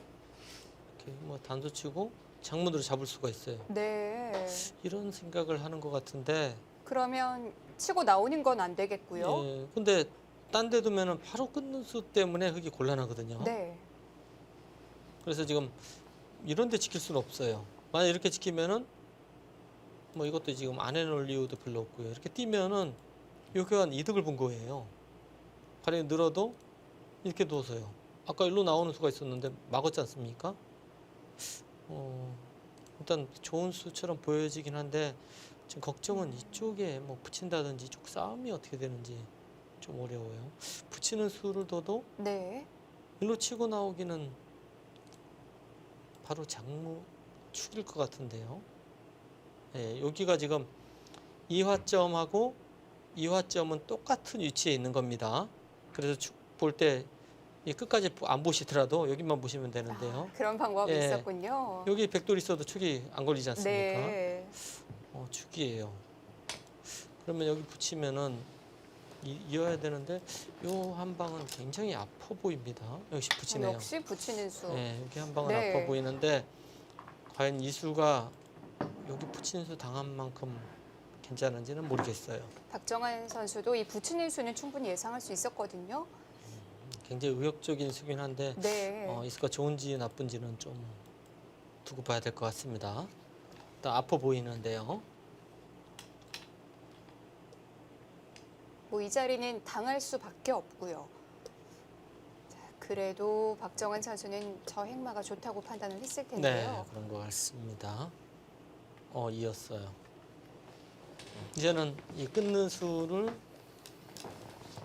이렇게 뭐 단수 치고 장문으로 잡을 수가 있어요. 네. 이런 생각을 하는 것 같은데, 그러면 치고 나오는 건 안 되겠고요. 예, 근데 딴 데 두면은 바로 끊는 수 때문에 흙이 곤란하거든요. 네. 그래서 지금 이런 데 지킬 수는 없어요. 만약 이렇게 지키면은 뭐 이것도 지금 안 해놓을 이유도 별로 없고요. 이렇게 뛰면은 요 교환 이득을 본 거예요. 가령 늘어도 이렇게 누워서요. 아까 일로 나오는 수가 있었는데 막았지 않습니까? 일단 좋은 수처럼 보여지긴 한데 지금 걱정은 이쪽에 뭐 붙인다든지 이쪽 싸움이 어떻게 되는지 좀 어려워요. 붙이는 수를 둬도 네. 일로 치고 나오기는 바로 장무 축일 것 같은데요. 예, 여기가 지금 이화점하고 이화점은 똑같은 위치에 있는 겁니다. 그래서 축 볼 때 끝까지 안 보시더라도 여기만 보시면 되는데요. 그런 방법이 예. 있었군요. 여기 백돌 있어도 축이 안 걸리지 않습니까? 네. 축이에요. 그러면 여기 붙이면은 이어야 되는데 요 한 방은 굉장히 아파 보입니다. 역시 붙이네요. 역시 붙이는 수. 네, 여기 한 방은 네. 아파 보이는데 과연 이 수가 여기 붙이는 수 당한 만큼 괜찮은지는 모르겠어요. 박정환 선수도 이 붙이는 수는 충분히 예상할 수 있었거든요. 굉장히 의욕적인 수긴 한데 네. 이 수가 좋은지 나쁜지는 좀 두고 봐야 될 것 같습니다. 일단 아파 보이는데요. 뭐 이 자리는 당할 수밖에 없고요. 자, 그래도 박정환 선수는 저 행마가 좋다고 판단을 했을 네, 텐데요. 그런 것 같습니다. 이었어요. 이제는 이 끊는 수를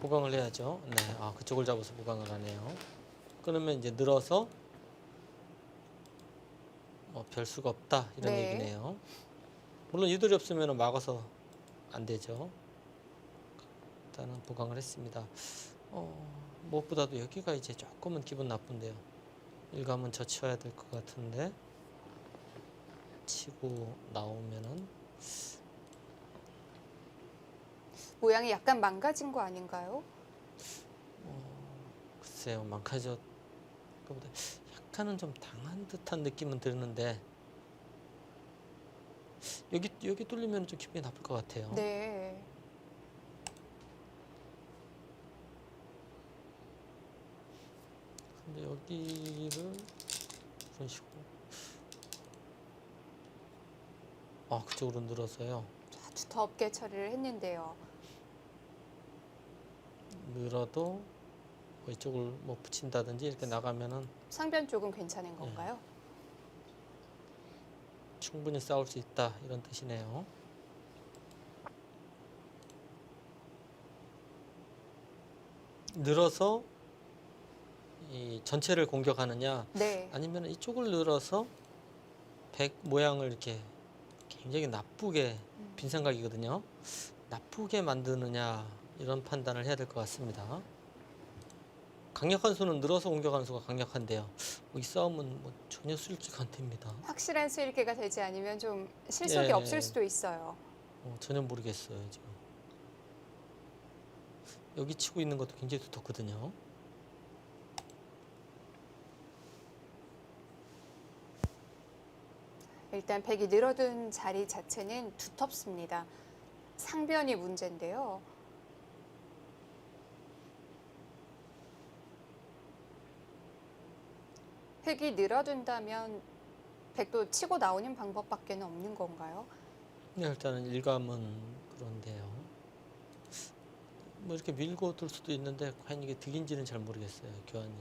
보강을 해야죠. 네, 그쪽을 잡아서 보강을 하네요. 끊으면 이제 늘어서 별 수가 없다 이런 네. 얘기네요. 물론 유돌이 없으면 막아서 안 되죠. 일단은 보강을 했습니다. 무엇보다도 여기가 이제 조금은 기분 나쁜데요. 일감은 젖혀야 될 것 같은데 치고 나오면은 모양이 약간 망가진 거 아닌가요? 글쎄요, 망가져 그보다 약간은 좀 당한 듯한 느낌은 드는데 여기 뚫리면 좀 기분이 나쁠 것 같아요. 네. 근데 여기를 그런 식으로 그쪽으로 늘어서요. 아주 덥게 처리를 했는데요. 늘어도 이쪽을 뭐 붙인다든지 이렇게 나가면은 상변 쪽은 괜찮은 건가요? 충분히 싸울 수 있다 이런 뜻이네요. 늘어서 이 전체를 공격하느냐 네. 아니면 이쪽을 늘어서 백 모양을 이렇게 굉장히 나쁘게 빈생각이거든요. 나쁘게 만드느냐 이런 판단을 해야 될 것 같습니다. 강력한 수는 늘어서 공격하는 수가 강력한데요. 이 싸움은 뭐 전혀 수익지가 안 됩니다. 확실한 수일계가 되지 않으면 좀 실속이 예. 없을 수도 있어요. 전혀 모르겠어요 지금. 여기 치고 있는 것도 굉장히 두텁거든요. 일단 백이 늘어든 자리 자체는 두텁습니다. 상변이 문제인데요. 획이 늘어든다면 백도 치고 나오는 방법밖에 없는 건가요? 네, 일단은 일감은 그런데요. 뭐 이렇게 밀고 둘 수도 있는데 과연 이게 득인지는 잘 모르겠어요. 교환이.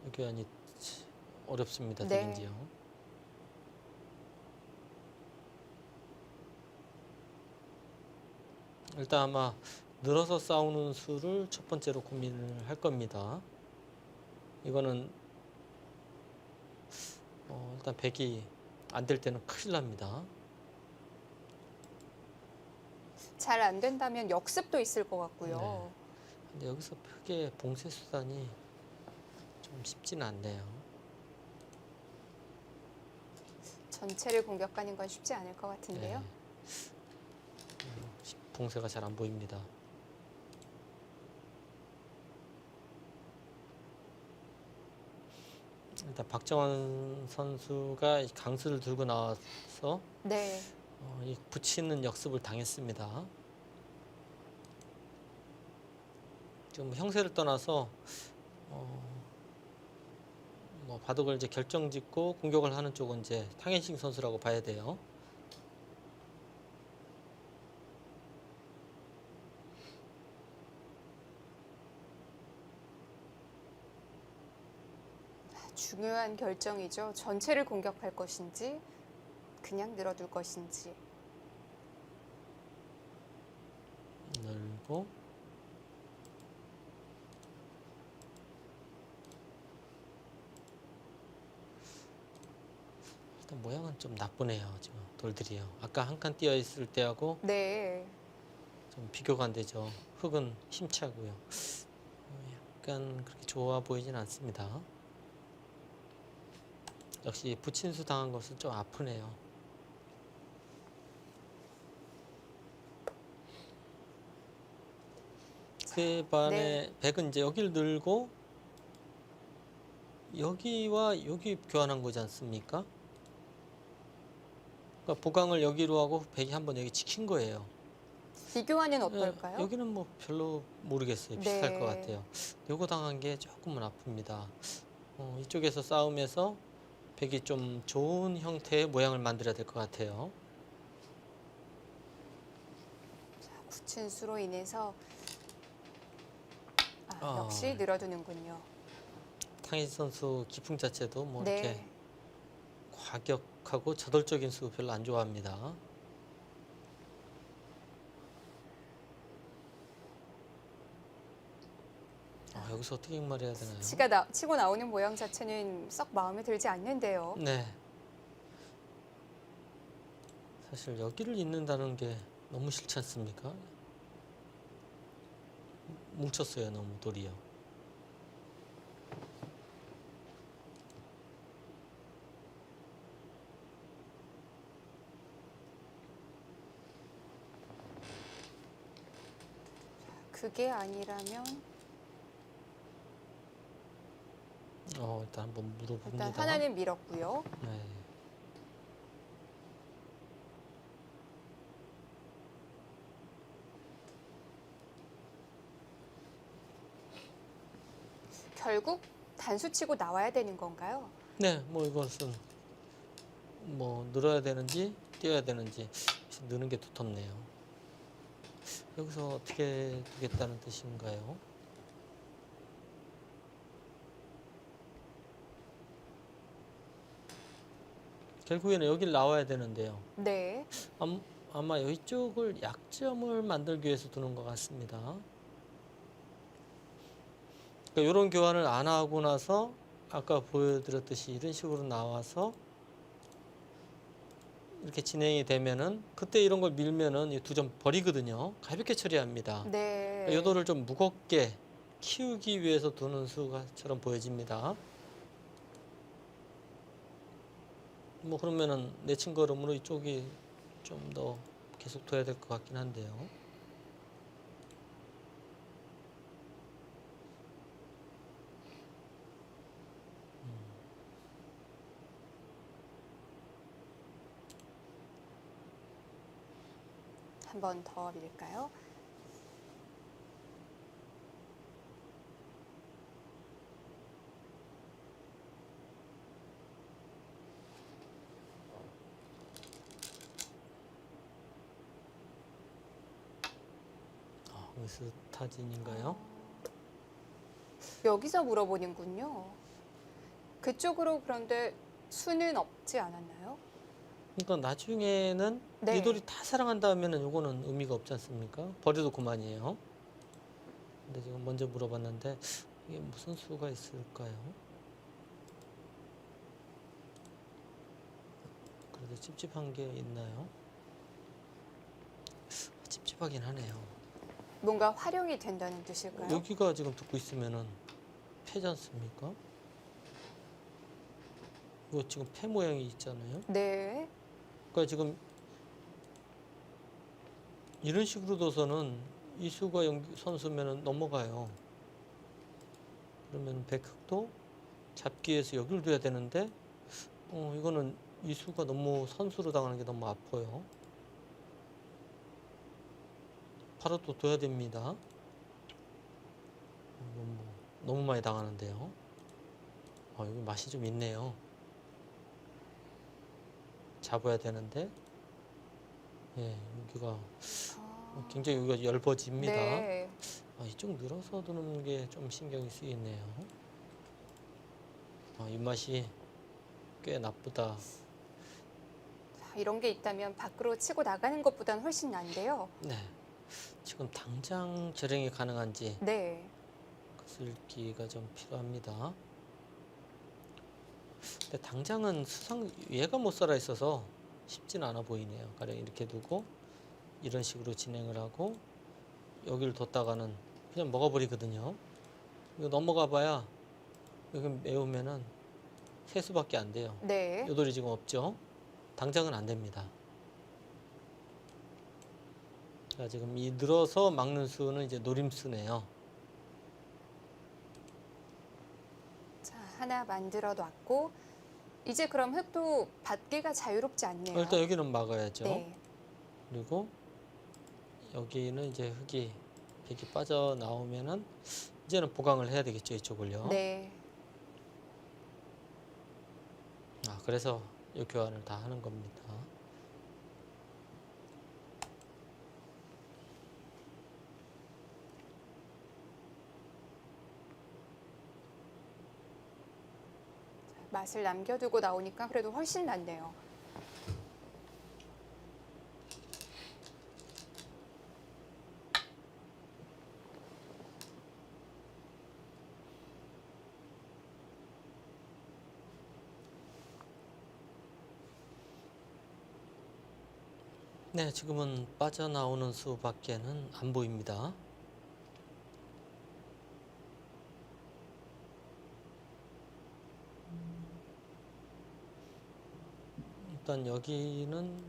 이 교환이 어렵습니다. 네. 되긴지요. 일단 아마 늘어서 싸우는 수를 첫 번째로 고민을 할 겁니다. 이거는 일단 100이 안 될 때는 큰일 납니다. 잘 안 된다면 역습도 있을 것 같고요. 네. 근데 여기서 크게 봉쇄 수단이 좀 쉽지는 않네요. 전체를 공격하는 건 쉽지 않을 것 같은데요. 네. 봉쇄가 잘 안 보입니다. 일단 박정환 선수가 이 강수를 들고 나와서 네. 이 붙이는 역습을 당했습니다. 지금 형세를 떠나서 뭐 바둑을 이제 결정짓고 공격을 하는 쪽은 이제 탕현식 선수라고 봐야 돼요. 중요한 결정이죠. 전체를 공격할 것인지 그냥 늘어둘 것인지. 늘고 일단 모양은 좀 나쁘네요. 지금 돌들이요. 아까 한 칸 띄어 있을 때하고 네. 좀 비교가 안 되죠. 흙은 힘차고요. 약간 그렇게 좋아 보이진 않습니다. 역시 부친수 당한 것은 좀 아프네요. 그에 반해 백은 이제 여기를 늘고 여기와 여기 교환한 거지 않습니까? 그러니까 보강을 여기로 하고 백이 한번 여기 지킨 거예요. 비교하는 어떨까요? 여기는 뭐 별로 모르겠어요. 비슷할 네. 것 같아요. 요거 당한 게 조금은 아픕니다. 이쪽에서 싸움에서 백이 좀 좋은 형태의 모양을 만들어야 될 것 같아요. 구친수로 인해서 아. 역시 늘어두는군요. 탕희지 선수 기풍 자체도 뭐 네. 이렇게 과격하고 저돌적인 수 별로 안 좋아합니다. 여기서 어떻게 말해야 되나요? 치고 나오는 모양 자체는 썩 마음에 들지 않는데요. 네. 사실 여기를 잇는다는 게 너무 싫지 않습니까? 뭉쳤어요, 너무 돌이요. 그게 아니라면 일단 한번 물어봅니다. 일단 하나는 밀었고요. 네. 결국 단수 치고 나와야 되는 건가요? 네, 뭐 이것은 뭐 늘어야 되는지 띄어야 되는지 느는 게 두텁네요. 여기서 어떻게 두겠다는 뜻인가요? 결국에는 여기를 나와야 되는데요. 네. 아마 이쪽을 약점을 만들기 위해서 두는 것 같습니다. 그러니까 이런 교환을 안 하고 나서 아까 보여드렸듯이 이런 식으로 나와서 이렇게 진행이 되면은 그때 이런 걸 밀면은 이 두 점 버리거든요. 가볍게 처리합니다. 네. 그러니까 요도를 좀 무겁게 키우기 위해서 두는 수가처럼 보여집니다. 뭐 그러면은 내친 걸음으로 이쪽이 좀 더 계속 둬야 될 것 같긴 한데요. 한 번 더 밀까요? 스타진인가요? 여기서 물어보는군요. 그쪽으로 그런데 수는 없지 않았나요? 그러니까 나중에는 네. 이 돌이 다 사랑한다면은 요거는 의미가 없지 않습니까? 버려도 그만이에요. 근데 지금 먼저 물어봤는데 이게 무슨 수가 있을까요? 그래도 찝찝한 게 있나요? 찝찝하긴 하네요. 뭔가 활용이 된다는 뜻일까요? 여기가 지금 듣고 있으면은 패지 않습니까? 이거 지금 패 모양이 있잖아요. 네. 그러니까 지금 이런 식으로 둬서는 이수가 선수면은 넘어가요. 그러면 백흑도 잡기 위해서 여기를 둬야 되는데 이거는 이수가 너무 선수로 당하는 게 너무 아파요. 바로 또 둬야 됩니다. 너무 많이 당하는데요. 여기 맛이 좀 있네요. 잡아야 되는데 여기가 굉장히 여기가 얇아집니다. 네. 이쪽 늘어서 두는 게 좀 신경이 쓰이네요. 이 맛이 꽤 나쁘다. 자, 이런 게 있다면 밖으로 치고 나가는 것보다는 훨씬 난데요. 네. 지금 당장 절행이 가능한지 네. 글기가 좀 필요합니다. 근데 당장은 얘가 못 살아 있어서 쉽지는 않아 보이네요. 가령 이렇게 두고 이런 식으로 진행을 하고 여기를 뒀다가는 그냥 먹어버리거든요. 이거 넘어가 봐야 여기 메우면은 세 수밖에 안 돼요. 네. 요 돌이 지금 없죠. 당장은 안 됩니다. 자, 지금 이 늘어서 막는 수는 이제 노림수네요. 자, 하나 만들어 놨고 이제 그럼 흙도 받기가 자유롭지 않네요. 일단 여기는 막아야죠. 네. 그리고 여기는 이제 백이 빠져나오면은 이제는 보강을 해야 되겠죠, 이쪽을요. 네. 그래서 이 교환을 다 하는 겁니다. 맛을 남겨두고 나오니까 그래도 훨씬 낫네요. 네, 지금은 빠져나오는 수밖에는 안 보입니다. 일단 여기는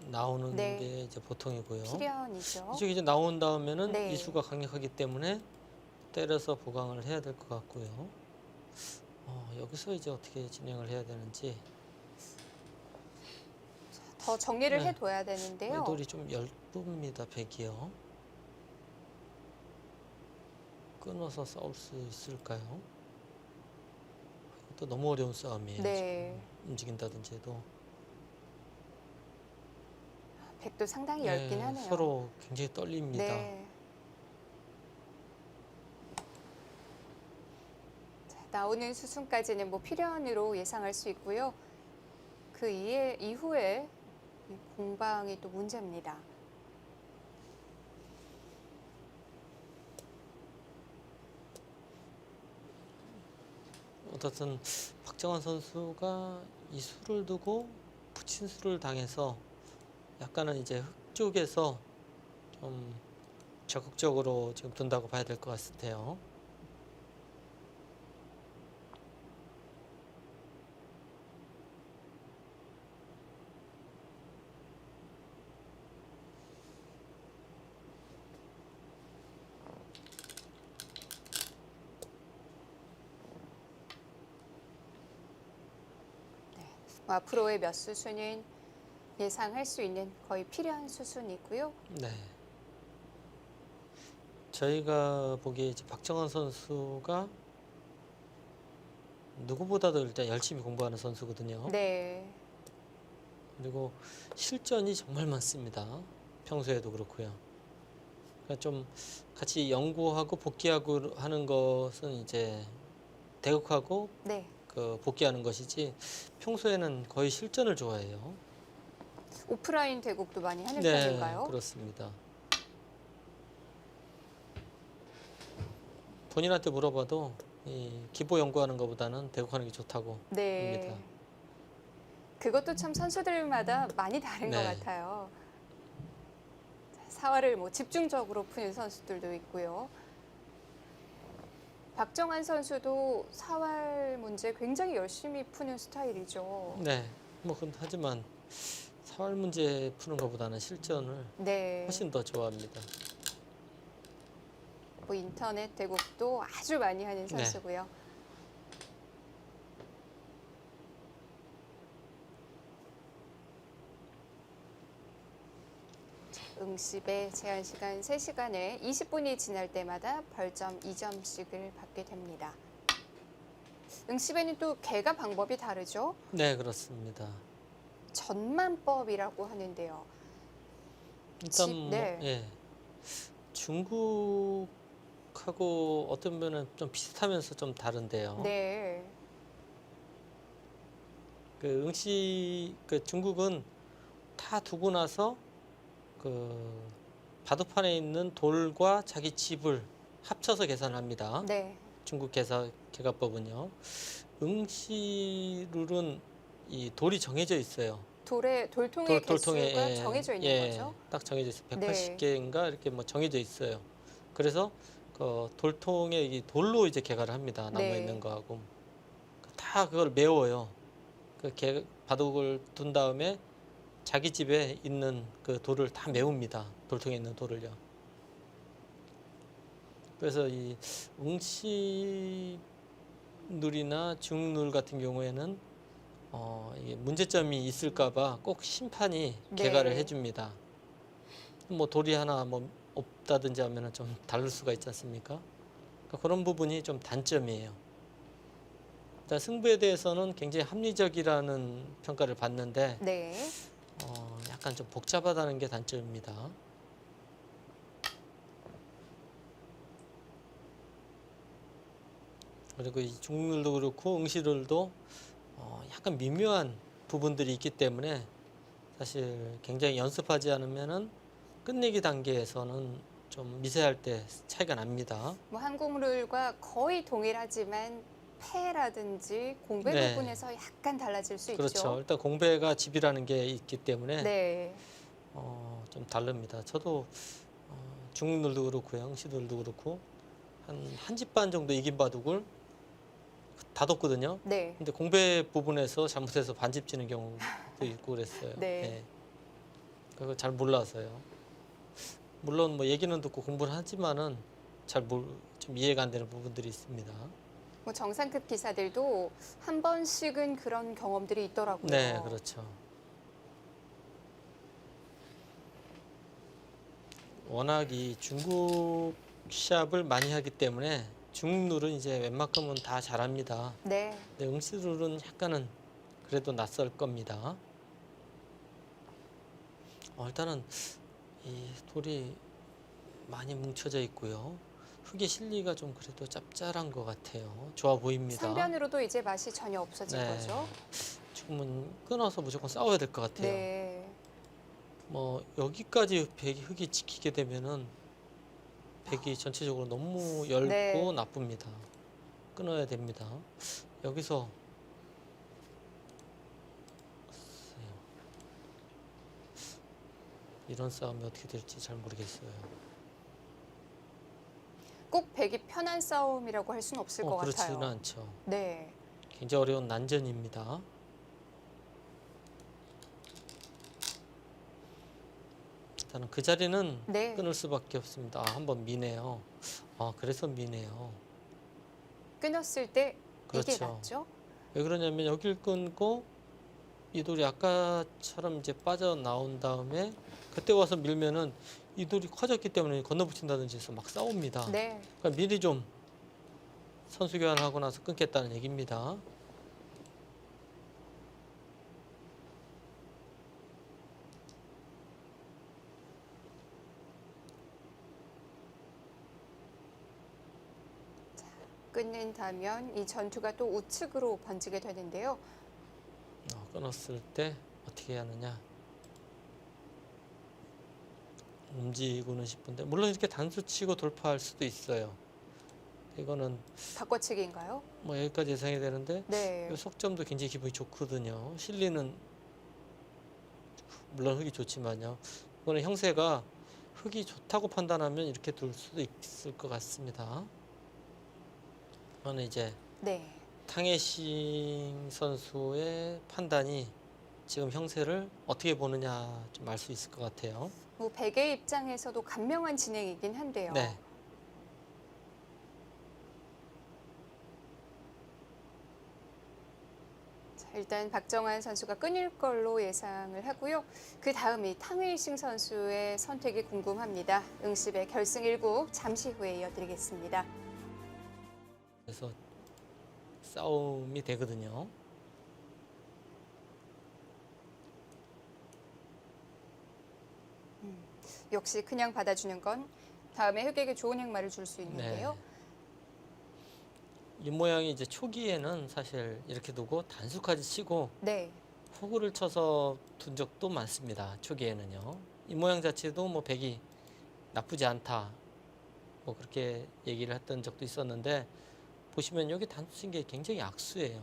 나오는 네. 게 이제 보통이고요. 필연이죠. 이쪽에 이제 나온 다음에는 네. 이 수가 강력하기 때문에 때려서 보강을 해야 될 것 같고요. 여기서 이제 어떻게 진행을 해야 되는지. 더 정리를 네. 해둬야 되는데요. 이 돌이 좀 얇습니다, 백이요. 끊어서 싸울 수 있을까요? 또 너무 어려운 싸움이에요. 네. 지금 움직인다든지 해도. 백도 상당히 얇긴 하네요. 서로 굉장히 떨립니다. 네. 자, 나오는 수순까지는 뭐 필연으로 예상할 수 있고요. 그 이후에 이 공방이 또 문제입니다. 어떻든 박정환 선수가 이 수를 두고 붙인 수를 당해서 약간은 이제 흙 쪽에서 좀 적극적으로 지금 둔다고 봐야 될 것 같아요. 앞으로의 몇 수순은 예상할 수 있는 거의 필연 수순이고요. 네. 저희가 보기에 이제 박정환 선수가 누구보다도 일단 열심히 공부하는 선수거든요. 네. 그리고 실전이 정말 많습니다. 평소에도 그렇고요. 그러니까 좀 같이 연구하고 복귀하고 하는 것은 이제 대국하고 네. 그 복귀하는 것이지 평소에는 거의 실전을 좋아해요. 오프라인 대국도 많이 하는 네, 편인가요? 그렇습니다. 본인한테 물어봐도 이 기보 연구하는 것보다는 대국하는 게 좋다고 네. 합니다. 그것도 참 선수들마다 많이 다른 것 네. 같아요. 사활을 뭐 집중적으로 푸는 선수들도 있고요. 박정환 선수도 사활 문제 굉장히 열심히 푸는 스타일이죠. 네, 뭐 하지만 사활 문제 푸는 것보다는 실전을 네. 훨씬 더 좋아합니다. 뭐 인터넷 대국도 아주 많이 하는 네. 선수고요. 응시배 제한 시간 3시간에 20분이 지날 때마다 벌점 2점씩을 받게 됩니다. 응시배는 또 개가 방법이 다르죠? 네, 그렇습니다. 전만법이라고 하는데요. 일단 집, 뭐, 네. 예, 중국하고 어떤 면은 좀 비슷하면서 좀 다른데요. 네. 그 응시 그 중국은 다 두고 나서 그 바둑판에 있는 돌과 자기 집을 합쳐서 계산합니다. 네. 중국 계가법은요. 응시 룰은 이 돌이 정해져 있어요. 돌통의 돌통에 개수가 정해져 있는 거죠? 딱 정해져 있어요. 네. 180개인가 이렇게 뭐 정해져 있어요. 그래서 그 돌통에 이 돌로 이제 개가를 합니다. 남아 네. 있는 거하고 다 그걸 메워요. 바둑을 둔 다음에 자기 집에 있는 그 돌을 다 메웁니다. 돌통에 있는 돌을요. 그래서 이 응시 룰이나 중룰 같은 경우에는 이게 문제점이 있을까봐 꼭 심판이 네. 개가를 해줍니다. 뭐 돌이 하나 뭐 없다든지 하면은 좀 다를 수가 있지 않습니까? 그러니까 그런 부분이 좀 단점이에요. 일단 승부에 대해서는 굉장히 합리적이라는 평가를 받는데 네. 약간 좀 복잡하다는 게 단점입니다. 그리고 이 중률도 그렇고 응시룰도 약간 미묘한 부분들이 있기 때문에 사실 굉장히 연습하지 않으면은 끝내기 단계에서는 좀 미세할 때 차이가 납니다. 뭐 한국 룰과 거의 동일하지만 패라든지 공배 네. 부분에서 약간 달라질 수 그렇죠. 있죠. 일단 공배가 집이라는 게 있기 때문에 네. 좀 다릅니다. 저도 중률도 그렇고요, 응시룰도 그렇고 한 집 반 정도 이긴 바둑을 다 뒀거든요. 네. 근데 공배 부분에서 잘못해서 반집 지는 경우도 있고 그랬어요. 네. 그거 잘 몰라서요. 물론 뭐 얘기는 듣고 공부를 하지만은 좀 이해가 안 되는 부분들이 있습니다. 뭐 정상급 기사들도 한 번씩은 그런 경험들이 있더라고요. 네, 그렇죠. 워낙 이 중국 시합을 많이 하기 때문에 중룰은 이제 웬만큼은 다 잘합니다. 네. 근데 응시룰은 약간은 그래도 낯설 겁니다. 일단은 이 돌이 많이 뭉쳐져 있고요. 흙의 실리가 좀 그래도 짭짤한 것 같아요. 좋아 보입니다. 상변으로도 이제 맛이 전혀 없어진 네. 거죠. 지금은 끊어서 무조건 싸워야 될 것 같아요. 네. 뭐 여기까지 흙이 지키게 되면은 백이 전체적으로 너무 얇고 네. 나쁩니다. 끊어야 됩니다. 여기서 글쎄요. 이런 싸움이 어떻게 될지 잘 모르겠어요. 꼭 백이 편한 싸움이라고 할 수는 없을 것 그렇지는 같아요. 않죠. 네. 굉장히 어려운 난전입니다. 일단은 그 자리는 네. 끊을 수밖에 없습니다. 한번 미네요. 그래서 미네요. 끊었을 때 이게 그렇죠. 낫죠? 왜 그러냐면 여길 끊고 이 돌이 아까처럼 이제 빠져나온 다음에 그때 와서 밀면은 이 돌이 커졌기 때문에 건너붙인다든지 해서 막 싸웁니다. 네. 그러니까 미리 좀 선수 교환을 하고 나서 끊겠다는 얘기입니다. 끊는다면 이 전투가 또 우측으로 번지게 되는데요. 끊었을 때 어떻게 해야 하느냐. 움직이고는 싶은데 물론 이렇게 단수 치고 돌파할 수도 있어요. 이거는 바꿔치기인가요? 뭐 여기까지 예상이 되는데 네. 이 속점도 굉장히 기분이 좋거든요. 실리는 물론 흙이 좋지만요. 이거는 형세가 흙이 좋다고 판단하면 이렇게 둘 수도 있을 것 같습니다. 이거는 이제 네. 탕예싱 선수의 판단이 지금 형세를 어떻게 보느냐 좀 알 수 있을 것 같아요. 뭐 백의 입장에서도 간명한 진행이긴 한데요. 네. 자, 일단 박정환 선수가 끊을 걸로 예상을 하고요. 그 다음이 탕웨이싱 선수의 선택이 궁금합니다. 응시배 결승 1국 잠시 후에 이어드리겠습니다. 그래서 싸움이 되거든요. 역시 그냥 받아주는 건 다음에 흑에게 좋은 행마를 줄 수 있는데요. 이 모양이 이제 초기에는 사실 이렇게 두고 단수까지 치고 네. 호구를 쳐서 둔 적도 많습니다. 초기에는요. 이 모양 자체도 뭐 백이 나쁘지 않다. 뭐 그렇게 얘기를 했던 적도 있었는데 보시면 여기 단수 친 게 굉장히 악수예요.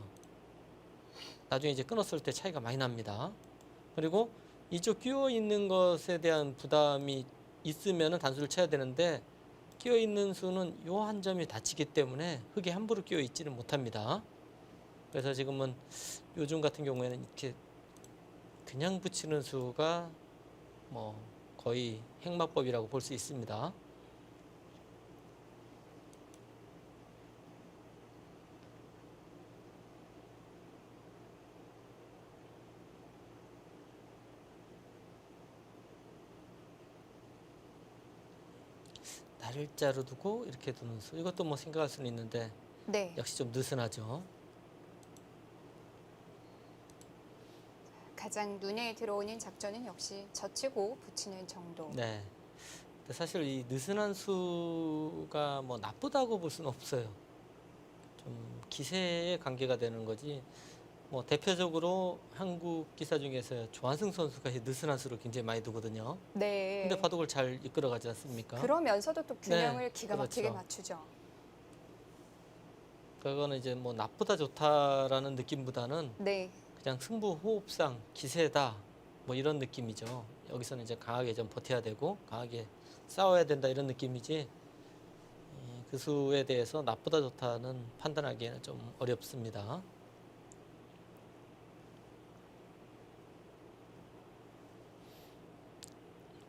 나중에 이제 끊었을 때 차이가 많이 납니다. 그리고 이쪽 끼워 있는 것에 대한 부담이 있으면 단수를 쳐야 되는데 끼워 있는 수는 요 한 점이 다치기 때문에 흙에 함부로 끼워 있지는 못합니다. 그래서 지금은 요즘 같은 경우에는 이렇게 그냥 붙이는 수가 뭐 거의 행마법이라고 볼 수 있습니다. 날짜로 두고 이렇게 두는 수 이것도 뭐 생각할 수는 있는데 네. 역시 좀 느슨하죠. 가장 눈에 들어오는 작전은 역시 젖히고 붙이는 정도. 네. 근데 사실 이 느슨한 수가 뭐 나쁘다고 볼 수는 없어요. 좀 기세에 관계가 되는 거지. 뭐 대표적으로 한국 기사 중에서 조한승 선수가 이 느슨한 수를 굉장히 많이 두거든요. 네. 근데 바둑을 잘 이끌어가지 않습니까? 그러면서도 또 균형을 네, 기가 막히게 그렇죠. 맞추죠. 그거는 이제 뭐 나쁘다 좋다라는 느낌보다는 네. 그냥 승부 호흡상 기세다 뭐 이런 느낌이죠. 여기서는 이제 강하게 좀 버텨야 되고 강하게 싸워야 된다 이런 느낌이지. 그 수에 대해서 나쁘다 좋다는 판단하기에는 좀 어렵습니다.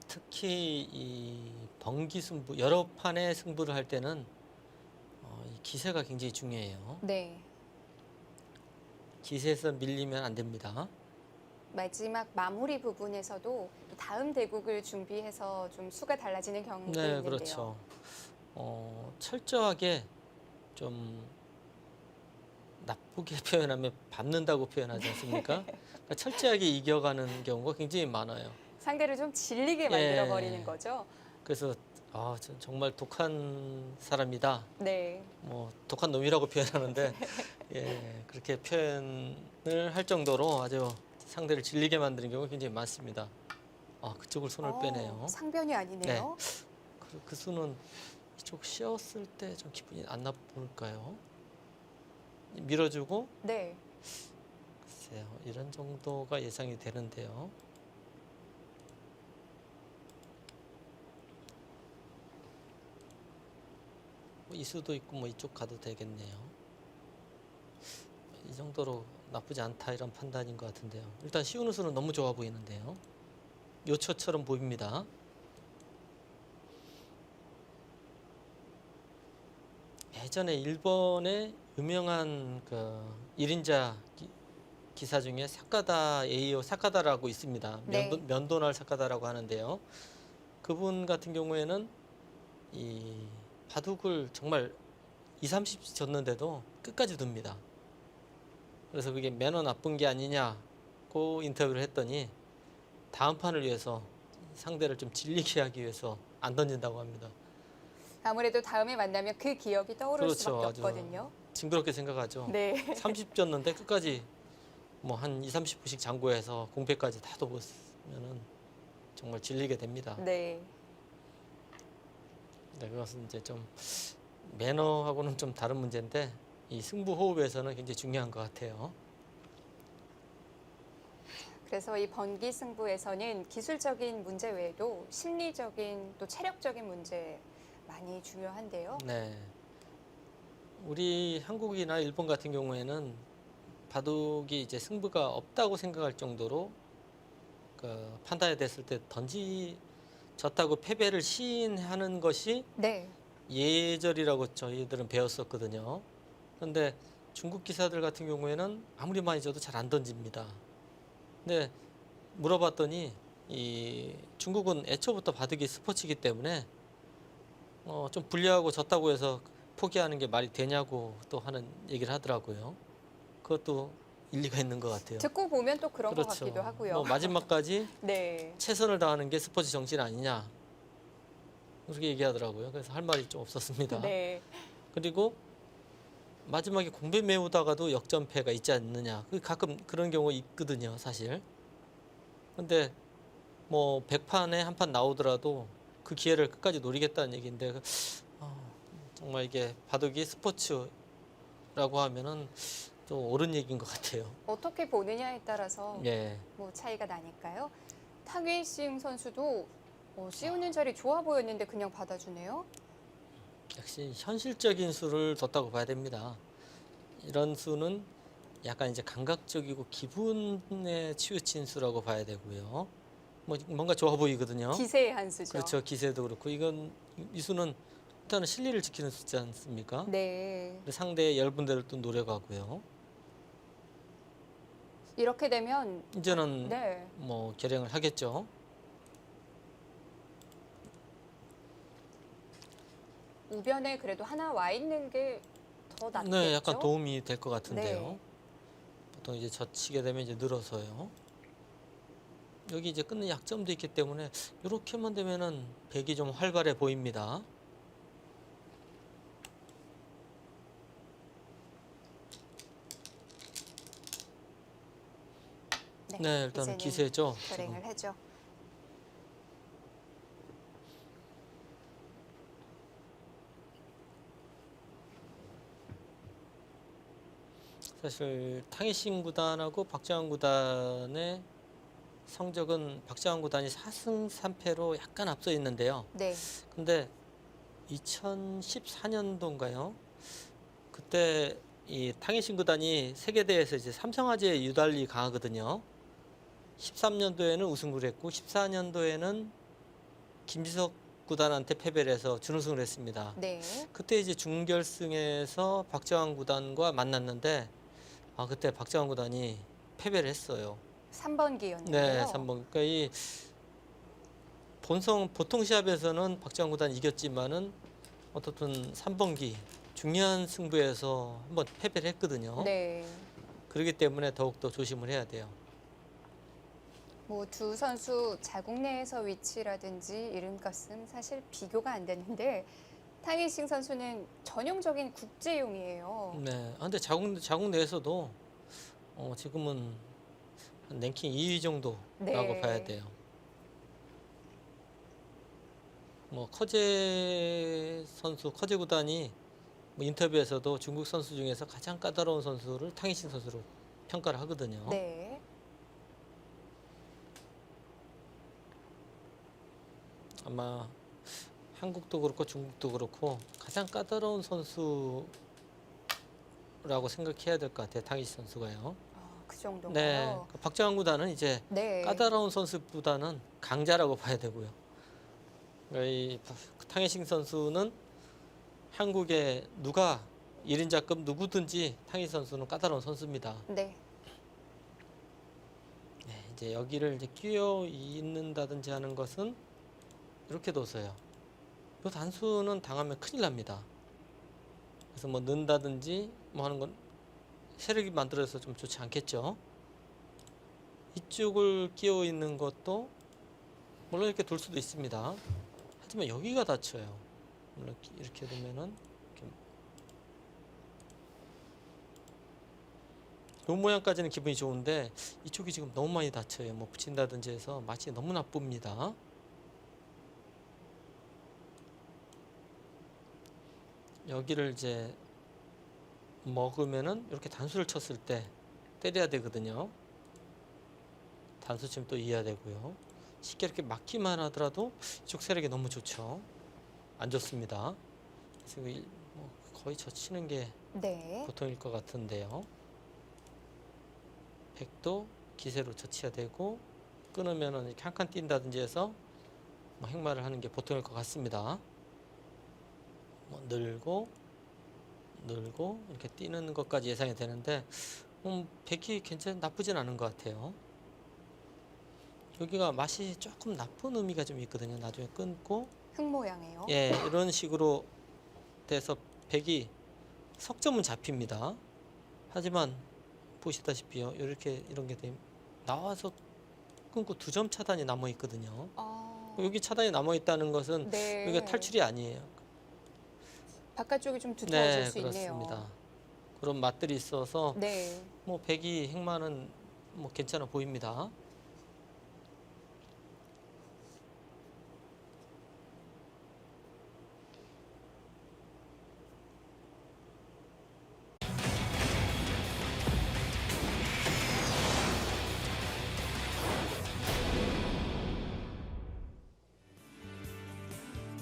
특히 이 번기 승부 여러 판의 승부를 할 때는 이 기세가 굉장히 중요해요. 네. 기세에서 밀리면 안 됩니다. 마지막 마무리 부분에서도 다음 대국을 준비해서 좀 수가 달라지는 경우도 네, 있는데요. 그렇죠. 철저하게 좀 나쁘게 표현하면 밟는다고 표현하지 않습니까? 그러니까 철저하게 이겨가는 경우가 굉장히 많아요. 상대를 좀 질리게 예. 만들어 버리는 거죠. 그래서 정말 독한 사람이다. 네. 뭐 독한 놈이라고 표현하는데 예, 그렇게 표현을 할 정도로 아주 상대를 질리게 만드는 경우가 굉장히 많습니다. 그쪽을 손을 빼네요. 상변이 아니네요. 그 수는 이쪽 씌웠을 때 좀 기분이 안 나쁠까요? 밀어주고 네. 글쎄요, 이런 정도가 예상이 되는데요. 이 수도 있고 뭐 이쪽 가도 되겠네요. 이 정도로 나쁘지 않다 이런 판단인 것 같은데요. 일단 씌우는 수는 너무 좋아 보이는데요. 요초처럼 보입니다. 예전에 일본의 유명한 그 1인자 기사 중에 사카다 에이오 사카다라고 있습니다. 네. 면도날 사카다라고 하는데요. 그분 같은 경우에는 이 바둑을 정말 20, 30씩 졌는데도 끝까지 둡니다. 그래서 그게 매너 나쁜 게 아니냐고 인터뷰를 했더니 다음 판을 위해서 상대를 좀 질리게 하기 위해서 안 던진다고 합니다. 아무래도 다음에 만나면 그 기억이 떠오를 그렇죠. 수밖에 아주 없거든요. 징그럽게 생각하죠. 네. 30졌는데 끝까지 뭐 한 2, 30분씩 장고해서 공패까지 다 도봤으면은 정말 질리게 됩니다. 네. 네, 그것은 이제 좀 매너하고는 좀 다른 문제인데 이 승부 호흡에서는 굉장히 중요한 것 같아요. 그래서 이 번기 승부에서는 기술적인 문제 외에도 심리적인 또 체력적인 문제 많이 중요한데요. 네. 우리 한국이나 일본 같은 경우에는 바둑이 이제 승부가 없다고 생각할 정도로 그 판단이 됐을 때 졌다고 패배를 시인하는 것이 네. 예절이라고 저희들은 배웠었거든요. 그런데 중국 기사들 같은 경우에는 아무리 많이 져도 잘 안 던집니다. 근데 물어봤더니 이 중국은 애초부터 바둑이 스포츠이기 때문에 좀 불리하고 졌다고 해서 포기하는 게 말이 되냐고 또 하는 얘기를 하더라고요. 그것도 일리가 있는 것 같아요. 듣고 보면 또 그런 것 그렇죠. 같기도 하고요. 뭐 마지막까지 네. 최선을 다하는 게 스포츠 정신 아니냐 그렇게 얘기하더라고요. 그래서 할 말이 좀 없었습니다. 네. 그리고 마지막에 공배 메우다가도 역전패가 있지 않느냐. 가끔 그런 경우 있거든요, 사실. 근데 뭐 100판에 한 판 나오더라도 그 기회를 끝까지 노리겠다는 얘기인데 정말 이게 바둑이 스포츠라고 하면은 좀 옳은 얘기인 것 같아요. 어떻게 보느냐에 따라서 예. 뭐 차이가 나니까요. 탕웨이싱 선수도 씌우는 자리 좋아 보였는데 그냥 받아주네요. 역시 현실적인 수를 뒀다고 봐야 됩니다. 이런 수는 약간 이제 감각적이고 기분에 치우친 수라고 봐야 되고요. 뭐 뭔가 좋아 보이거든요. 기세의 한 수죠. 그렇죠. 기세도 그렇고 이 수는 일단은 실리를 지키는 수지 않습니까? 네. 상대의 열분대를 또 노려가고요. 이렇게 되면 이제는 네. 뭐 결행을 하겠죠. 우변에 그래도 하나 와 있는 게 더 낫겠죠? 네, 약간 도움이 될 것 같은데요. 네. 보통 이제 젖히게 되면 이제 늘어서요. 여기 이제 끊는 약점도 있기 때문에 이렇게만 되면은 백이 좀 활발해 보입니다. 네, 일단 이제는 기세죠. 결행을 지금. 하죠. 사실 탕이신 구단하고 박정환 구단의 성적은 박정환 구단이 4승 3패로 약간 앞서 있는데요. 네. 근데 2014년도인가요? 그때 이 탕이신 구단이 세계대회에서 이제 삼성화재에 유달리 강하거든요. 13년도에는 우승을 했고 14년도에는 김지석 구단한테 패배를 해서 준우승을 했습니다. 네. 그때 이제 준결승에서 박정환 구단과 만났는데 그때 박정환 구단이 패배를 했어요. 3번기였는데요. 네, 3번. 그러니까 이 보통 시합에서는 박정환 구단이 이겼지만은 어떻든 3번기 중요한 승부에서 한번 패배를 했거든요. 네. 그렇기 때문에 더욱더 조심을 해야 돼요. 뭐 두 선수 자국 내에서 위치라든지 이름값은 사실 비교가 안 되는데 탕이싱 선수는 전형적인 국제용이에요. 네. 근데 자국 내에서도 지금은 한 랭킹 2위 정도라고 네. 봐야 돼요. 뭐 커제 구단이 뭐 인터뷰에서도 중국 선수 중에서 가장 까다로운 선수를 탕이신 선수로 평가를 하거든요. 네. 아마 한국도 그렇고 중국도 그렇고 가장 까다로운 선수라고 생각해야 될 것 같아요. 탕이신 선수가요. 그 정도인가요? 네. 박정환 구단은 이제 네. 까다로운 선수보다는 강자라고 봐야 되고요. 이 탕이싱 선수는 한국에 1인자급 누구든지 탕이싱 선수는 까다로운 선수입니다. 네. 네, 이제 여기를 이제 끼어 있는다든지 하는 것은 이렇게 둬서요. 이 단수는 당하면 큰일 납니다. 그래서 뭐 넣는다든지 뭐 하는 건 세력이 만들어서 좀 좋지 않겠죠. 이쪽을 끼워 있는 것도 물론 이렇게 둘 수도 있습니다. 하지만 여기가 다쳐요. 이렇게 되면은 이 모양까지는 기분이 좋은데 이쪽이 지금 너무 많이 다쳐요. 뭐 붙인다든지 해서 맛이 너무 나쁩니다. 여기를 이제 먹으면은 이렇게 단수를 쳤을 때 때려야 되거든요. 단수치면 또 이어야 되고요. 쉽게 이렇게 막기만 하더라도 이쪽 세력이 너무 좋죠. 안 좋습니다. 그래서 뭐 거의 젖히는 게 네. 보통일 것 같은데요. 백도 기세로 젖혀야 되고 끊으면은 이렇게 한 칸 뛴다든지 해서 뭐 행마를 하는 게 보통일 것 같습니다. 뭐 늘고 이렇게 뛰는 것까지 예상이 되는데 백이 괜찮 나쁘진 않은 것 같아요. 여기가 맛이 조금 나쁜 의미가 좀 있거든요. 나중에 끊고 흙 모양이에요. 예 이런 식으로 돼서 백이 석점은 잡힙니다. 하지만 보시다시피요. 이렇게 이런 게 나와서 끊고 2점 차단이 남아 있거든요. 여기 차단이 남아 있다는 것은 네. 여기가 탈출이 아니에요. 바깥쪽이 좀 두터워질 수 그렇습니다. 있네요. 그런 맛들이 있어서 네. 뭐 백이 행마는 뭐 괜찮아 보입니다.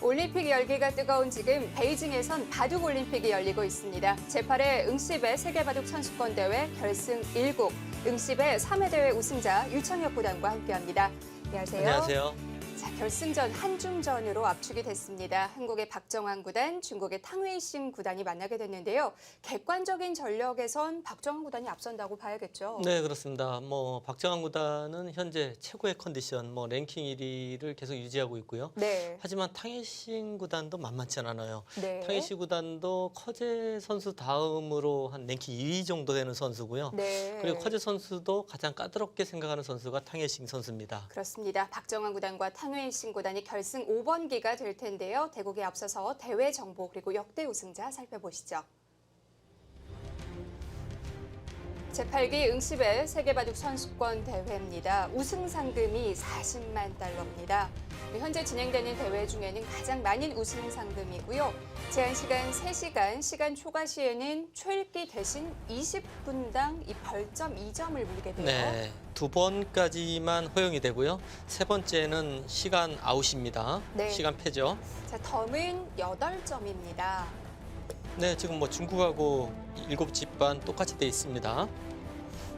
올림픽 열기가 뜨거운 지금 베이징에선 바둑 올림픽이 열리고 있습니다. 제8회 응시배 세계바둑 선수권 대회 결승 1국 응시배 3회 대회 우승자 유창혁 구단과 함께합니다. 안녕하세요. 안녕하세요. 자, 결승전 한중전으로 압축이 됐습니다. 한국의 박정환 구단, 중국의 탕웨이싱 구단이 만나게 됐는데요. 객관적인 전력에선 박정환 구단이 앞선다고 봐야겠죠. 네, 그렇습니다. 뭐 박정환 구단은 현재 최고의 컨디션, 뭐 랭킹 1위를 계속 유지하고 있고요. 네. 하지만 탕웨이싱 구단도 만만치 않아요. 네. 탕웨이싱 구단도 커제 선수 다음으로 한 랭킹 2위 정도 되는 선수고요. 네. 그리고 커제 선수도 가장 까다롭게 생각하는 선수가 탕웨이싱 선수입니다. 그렇습니다. 박정환 구단과 탕웨이싱 구단이 결승 5번기가 될 텐데요. 대국에 앞서서 대회 정보 그리고 역대 우승자 살펴보시죠. 제8기 응시배 세계바둑 선수권 대회입니다. 우승 상금이 40만 달러입니다. 현재 진행되는 대회 중에는 가장 많은 우승 상금이고요. 제한 시간 3시간, 시간 초과 시에는 초읽기 대신 20분당 이 벌점 2점을 물게 돼요. 네, 2번까지만 허용이 되고요. 3번째는 시간 아웃입니다. 네. 시간 패죠. 자, 덤은 8점입니다. 네, 지금 뭐 중국하고 7집 똑같이 돼 있습니다.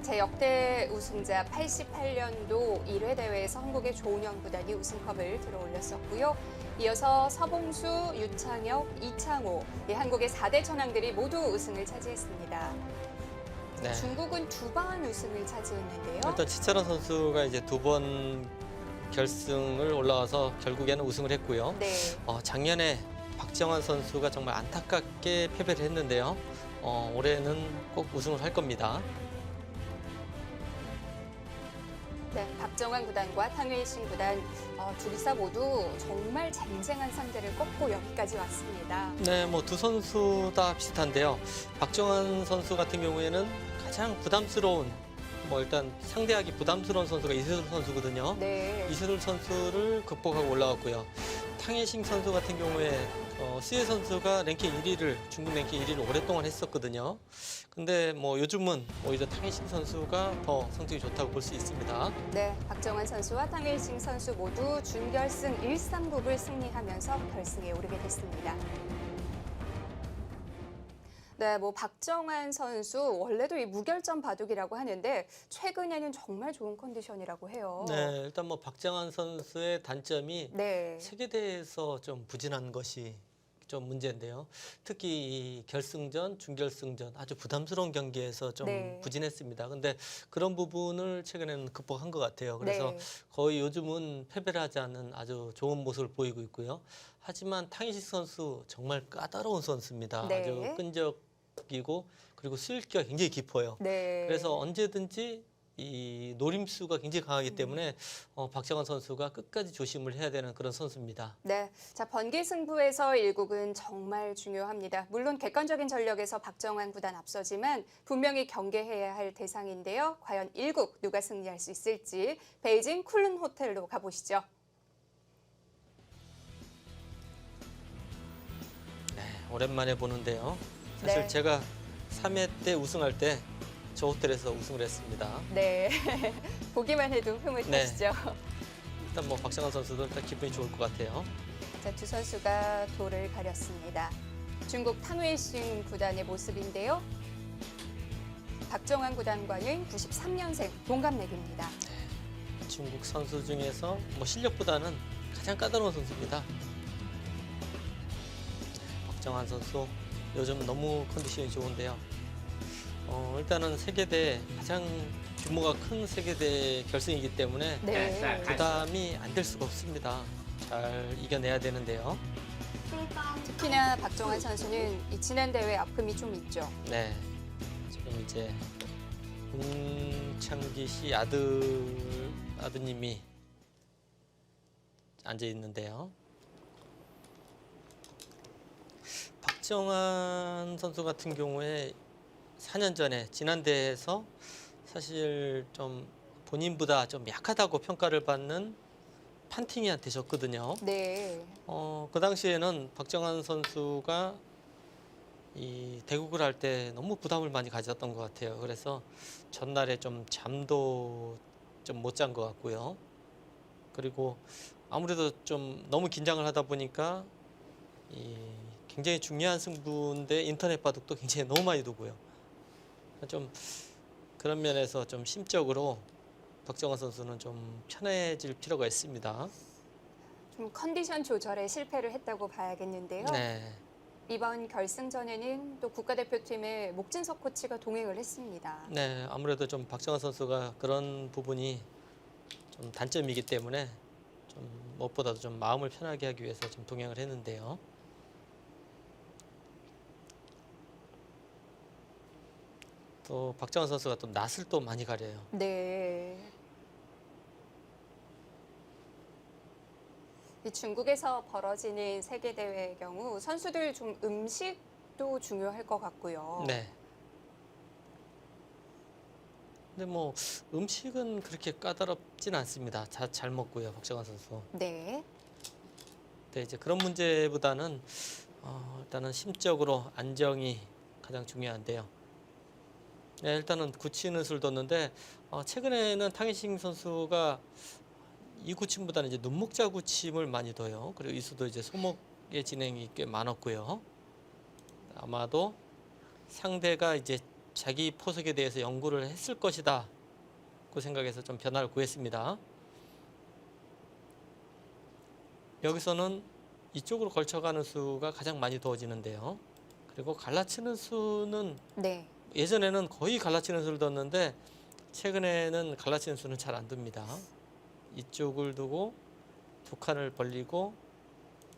제 역대 우승자 88년도 1회 대회에서 한국의 조은현 구단이 우승컵을 들어올렸었고요. 이어서 서봉수, 유창혁, 이창호, 한국의 4대 천왕들이 모두 우승을 차지했습니다. 네. 중국은 2번 우승을 차지했는데요. 일단 치차란 선수가 이제 2번 결승을 올라와서 결국에는 우승을 했고요. 네. 작년에 박정환 선수가 정말 안타깝게 패배를 했는데요. 올해는 꼭 우승을 할 겁니다. 네, 박정환 구단과 탕웨이싱 구단 둘이서 모두 정말 쟁쟁한 상대를 꺾고 여기까지 왔습니다. 네, 뭐 두 선수 다 비슷한데요. 박정환 선수 같은 경우에는 가장 부담스러운 일단 상대하기 부담스러운 선수가 이세돌 선수거든요. 네. 이세돌 선수를 극복하고 올라왔고요. 탕웨이싱 선수 같은 경우에 스웨 선수가 중국 랭킹 1위를 오랫동안 했었거든요. 근데 뭐 요즘은 오히려 탕웨이싱 선수가 더 성적이 좋다고 볼 수 있습니다. 네, 박정환 선수와 탕웨이싱 선수 모두 준결승 1, 3국을 승리하면서 결승에 오르게 됐습니다. 네, 뭐 박정환 선수 원래도 이 무결점 바둑이라고 하는데 최근에는 정말 좋은 컨디션이라고 해요. 네, 일단 뭐 박정환 선수의 단점이 네. 세계대회에서 좀 부진한 것이 좀 문제인데요. 특히 이 결승전, 준결승전 아주 부담스러운 경기에서 좀 네. 부진했습니다. 근데 그런 부분을 최근에는 극복한 것 같아요. 그래서 네. 거의 요즘은 패배를 하지 않는 아주 좋은 모습을 보이고 있고요. 하지만 탕웨이싱 선수 정말 까다로운 선수입니다. 네. 아주 끈적이고 그리고 수익기가 굉장히 깊어요. 네. 그래서 언제든지 이 노림수가 굉장히 강하기 때문에 박정환 선수가 끝까지 조심을 해야 되는 그런 선수입니다. 네, 자 번개 승부에서 1국은 정말 중요합니다. 물론 객관적인 전력에서 박정환 구단 앞서지만 분명히 경계해야 할 대상인데요. 과연 1국 누가 승리할 수 있을지 베이징 쿨른 호텔로 가보시죠. 네, 오랜만에 보는데요. 사실 네. 제가 3회 때 우승할 때 저 호텔에서 우승을 했습니다. 네, 보기만 해도 흐뭇하시죠. 일단 뭐 박정환 선수도 일단 기분이 좋을 것 같아요. 자, 두 선수가 도를 가렸습니다. 중국 탕웨이싱 구단의 모습인데요. 박정환 구단과는 93년생 동갑내기입니다. 중국 선수 중에서 뭐 실력보다는 가장 까다로운 선수입니다. 박정환 선수 요즘 너무 컨디션이 좋은데요. 일단은 세계대 가장 규모가 큰 세계대 결승이기 때문에 네. 부담이 안 될 수가 없습니다. 잘 이겨내야 되는데요. 특히나 박정환 선수는 이 지난 대회 아픔이 좀 있죠. 네, 지금 이제 문창기 씨 아드님이 앉아 있는데요. 박정환 선수 같은 경우에 4년 전에 지난 대회에서 사실 좀 본인보다 좀 약하다고 평가를 받는 판팅이한테 졌거든요. 네. 그 당시에는 박정환 선수가 이 대국을 할 때 너무 부담을 많이 가졌던 것 같아요. 그래서 전날에 좀 잠도 좀 못 잔 것 같고요. 그리고 아무래도 좀 너무 긴장을 하다 보니까 이 굉장히 중요한 승부인데 인터넷 바둑도 굉장히 너무 많이 두고요. 좀 그런 면에서 좀 심적으로 박정환 선수는 좀 편해질 필요가 있습니다. 좀 컨디션 조절에 실패를 했다고 봐야겠는데요. 네. 이번 결승전에는 또 국가대표팀의 목진석 코치가 동행을 했습니다. 네, 아무래도 좀 박정환 선수가 그런 부분이 좀 단점이기 때문에 좀 무엇보다도 좀 마음을 편하게 하기 위해서 좀 동행을 했는데요. 또 박정환 선수가 또 낯을 또 많이 가려요. 네. 이 중국에서 벌어지는 세계 대회의 경우 선수들 좀 음식도 중요할 것 같고요. 네. 근데 뭐 음식은 그렇게 까다롭진 않습니다. 잘 먹고요, 박정환 선수. 네. 근데 이제 그런 문제보다는 일단은 심적으로 안정이 가장 중요한데요. 네, 일단은 굳히는 수를 뒀는데 최근에는 탕이싱 선수가 이 굳힘보다는 이제 눈목자 굳힘을 많이 둬요. 그리고 이 수도 이제 소목의 진행이 꽤 많았고요. 아마도 상대가 이제 자기 포석에 대해서 연구를 했을 것이다. 그 생각해서 좀 변화를 구했습니다. 여기서는 이쪽으로 걸쳐가는 수가 가장 많이 두어지는데요. 그리고 갈라치는 수는 네. 예전에는 거의 갈라치는 수를 뒀는데 최근에는 갈라치는 수는 잘 안 둡니다. 이쪽을 두고 두 칸을 벌리고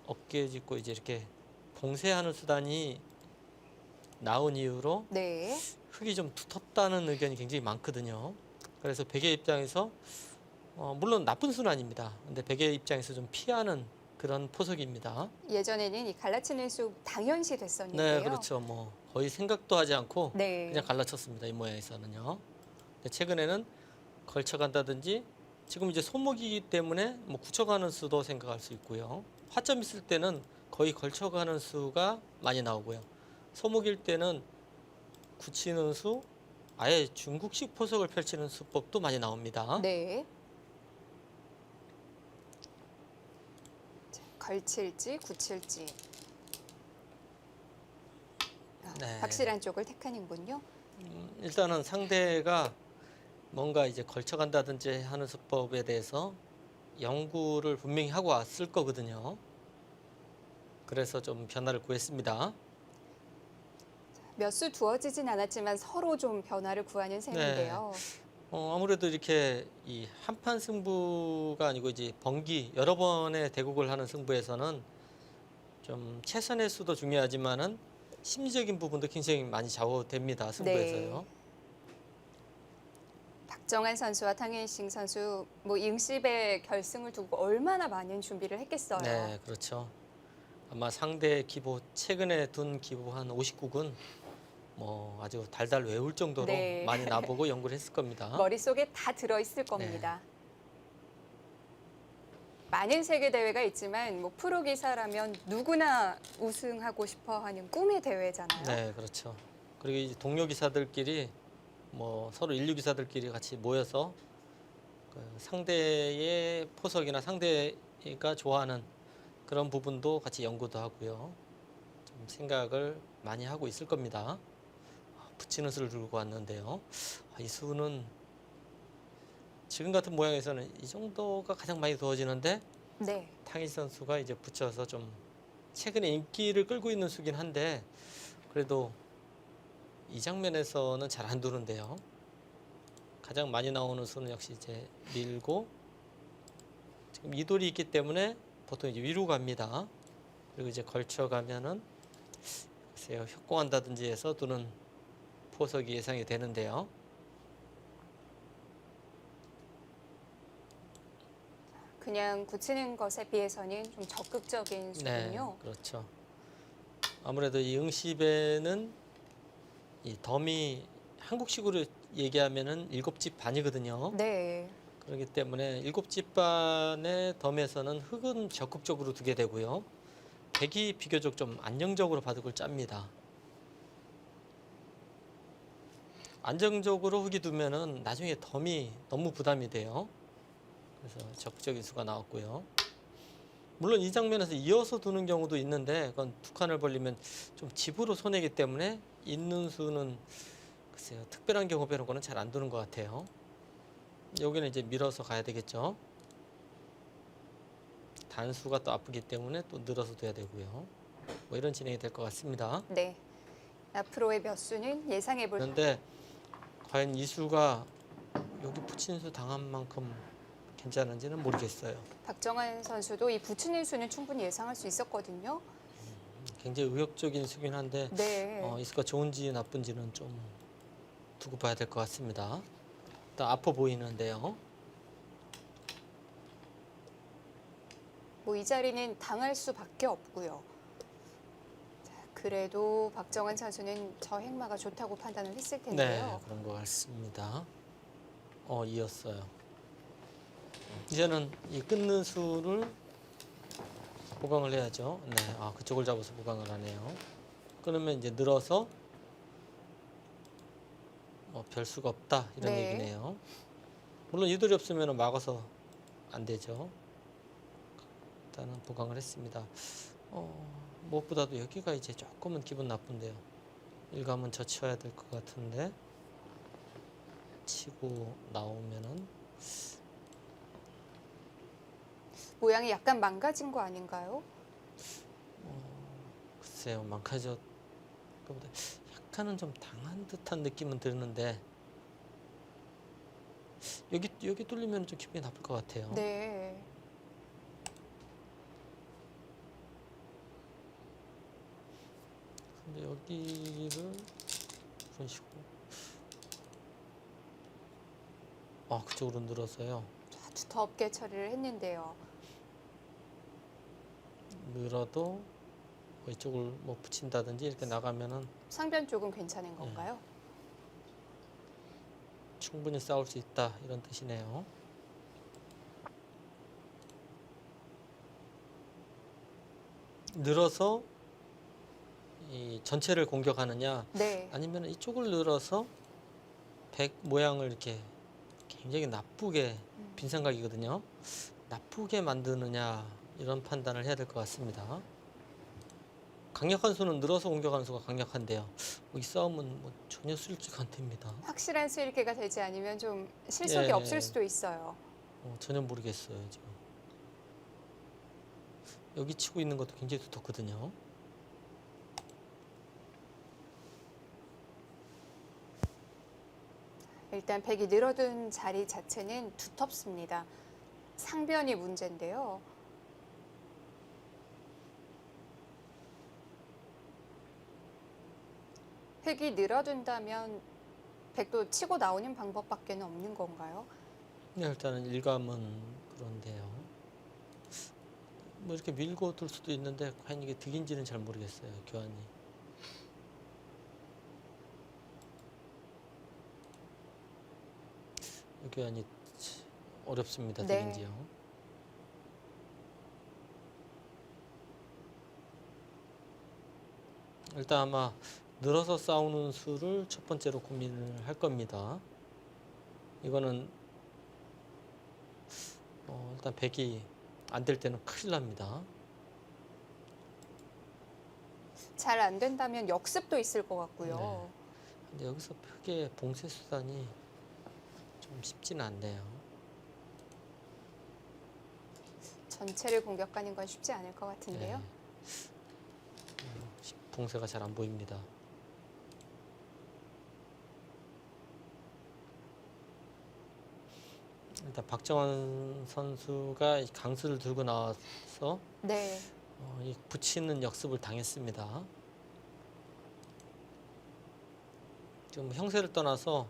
어깨에 짚고 이제 이렇게 봉쇄하는 수단이 나온 이후로 네. 흙이 좀 두텁다는 의견이 굉장히 많거든요. 그래서 베개 입장에서 물론 나쁜 수는 아닙니다. 근데 베개 입장에서 좀 피하는 그런 포석입니다. 예전에는 이 갈라치는 수 당연시 됐었는데요. 네, 그렇죠. 뭐 거의 생각도 하지 않고 네. 그냥 갈라쳤습니다. 이 모양에서는요. 근데 최근에는 걸쳐간다든지 지금 이제 소목이기 때문에 뭐 굳혀가는 수도 생각할 수 있고요. 화점 있을 때는 거의 걸쳐가는 수가 많이 나오고요. 소목일 때는 굳히는 수, 아예 중국식 포석을 펼치는 수법도 많이 나옵니다. 네. 자, 걸칠지 굳힐지. 네. 확실한 쪽을 택하는군요. 일단은 상대가 뭔가 이제 걸쳐간다든지 하는 수법에 대해서 연구를 분명히 하고 왔을 거거든요. 그래서 좀 변화를 구했습니다. 몇 수 두어지진 않았지만 서로 좀 변화를 구하는 셈인데요. 아무래도 이렇게 이 한판 승부가 아니고 이제 번기 여러 번의 대국을 하는 승부에서는 좀 최선의 수도 중요하지만은 심리적인 부분도 굉장히 많이 좌우됩니다. 승부에서요. 박정환 선수와 탕현싱 선수 뭐 응시배 결승을 두고 얼마나 많은 준비를 했겠어요. 네, 그렇죠. 아마 상대 기보 최근에 둔 기보 한 59군 뭐 아주 달달 외울 정도로 네. 많이 나보고 연구를 했을 겁니다. 머릿속에 다 들어있을 겁니다. 많은 세계 대회가 있지만 뭐 프로 기사라면 누구나 우승하고 싶어 하는 꿈의 대회잖아요. 네, 그렇죠. 그리고 이제 동료 기사들끼리 뭐 서로 인류 기사들끼리 같이 모여서 그 상대의 포석이나 상대가 좋아하는 그런 부분도 같이 연구도 하고요. 좀 생각을 많이 하고 있을 겁니다. 붙이는 수를 들고 왔는데요. 이 수는 지금 같은 모양에서는 이 정도가 가장 많이 두어지는데 네. 탕희 선수가 이제 붙여서 좀 최근에 인기를 끌고 있는 수긴 한데 그래도 이 장면에서는 잘 안 두는데요. 가장 많이 나오는 수는 역시 이제 밀고 지금 이 돌이 있기 때문에 보통 이제 위로 갑니다. 그리고 이제 걸쳐가면은 글쎄요, 협공한다든지 해서 두는 포석이 예상이 되는데요. 그냥 굳히는 것에 비해서는 좀 적극적인 수군요. 그렇죠. 아무래도 이 응시배는 이 덤이 한국식으로 얘기하면은 7집 반이거든요. 네. 그렇기 때문에 7집 반의 덤에서는 흙은 적극적으로 두게 되고요. 백이 비교적 좀 안정적으로 바둑을 짭니다. 안정적으로 흙이 두면은 나중에 덤이 너무 부담이 돼요. 그래서 적극적인 수가 나왔고요. 물론 이 장면에서 이어서 두는 경우도 있는데 그건 두 칸을 벌리면 좀 집으로 손해기 때문에 있는 수는 글쎄요, 특별한 경우 빼놓고는 잘 안 두는 것 같아요. 여기는 이제 밀어서 가야 되겠죠. 단수가 또 아프기 때문에 또 늘어서 둬야 되고요. 뭐 이런 진행이 될 것 같습니다. 네. 앞으로의 몇 수는 예상해 볼. 그런데 과연 이 수가 여기 붙인 수 당한 만큼 괜찮은지는 모르겠어요. 박정환 선수도 이 붙이는 수는 충분히 예상할 수 있었거든요. 굉장히 의욕적인 수긴 한데 네. 이 수가 좋은지 나쁜지는 좀 두고 봐야 될 것 같습니다. 일단 아파 보이는데요. 뭐 이 자리는 당할 수밖에 없고요. 자, 그래도 박정환 선수는 저 행마가 좋다고 판단을 했을 네, 텐데요. 그런 것 같습니다. 이었어요. 이제는 이 끊는 수를 보강을 해야죠. 네, 그쪽을 잡아서 보강을 하네요. 끊으면 이제 늘어서 별 수가 없다 이런 네. 얘기네요. 물론 이돌이 없으면 막아서 안 되죠. 일단은 보강을 했습니다. 무엇보다도 여기가 이제 조금은 기분 나쁜데요. 일감은 젖혀야 될 것 같은데 치고 나오면은 모양이 약간 망가진 거 아닌가요? 글쎄요, 망가졌 그보다 약간은 좀 당한 듯한 느낌은 드는데 여기 뚫리면 좀 기분이 나쁠 것 같아요. 네. 근데 여기를 그런 식으로 그쪽으로 늘어서요. 아주 덥게 처리를 했는데요. 늘어도 이쪽을 뭐 붙인다든지 이렇게 나가면은 상변 쪽은 괜찮은 건가요? 충분히 싸울 수 있다 이런 뜻이네요. 늘어서 이 전체를 공격하느냐 네. 아니면 이쪽을 늘어서 백 모양을 이렇게 굉장히 나쁘게 빈생각이거든요. 나쁘게 만드느냐 이런 판단을 해야 될 것 같습니다. 강력한 수는 늘어서 공격하는 수가 강력한데요. 이 싸움은 전혀 수일치가 안 됩니다. 확실한 수일계가 되지 않으면 좀 실속이 예. 없을 수도 있어요. 전혀 모르겠어요 지금. 여기 치고 있는 것도 굉장히 두텁거든요. 일단 백이 늘어둔 자리 자체는 두텁습니다. 상변이 문제인데요. 흙이 늘어둔다면 백도 치고 나오는 방법밖에는 없는 건가요? 네, 일단은 일감은 그런데요. 뭐 이렇게 밀고 둘 수도 있는데 과연 이게 득인지는 잘 모르겠어요. 교환이. 교환이 어렵습니다. 네. 득인지요. 일단 아마 늘어서 싸우는 수를 첫 번째로 고민을 할 겁니다. 이거는 일단 백이 안 될 때는 큰일 납니다. 잘 안 된다면 역습도 있을 것 같고요. 네. 근데 여기서 크게 봉쇄 수단이 좀 쉽지는 않네요. 전체를 공격하는 건 쉽지 않을 것 같은데요. 네. 봉쇄가 잘 안 보입니다. 일단 박정환 선수가 이 강수를 들고 나와서 네. 이 붙이는 역습을 당했습니다. 지금 형세를 떠나서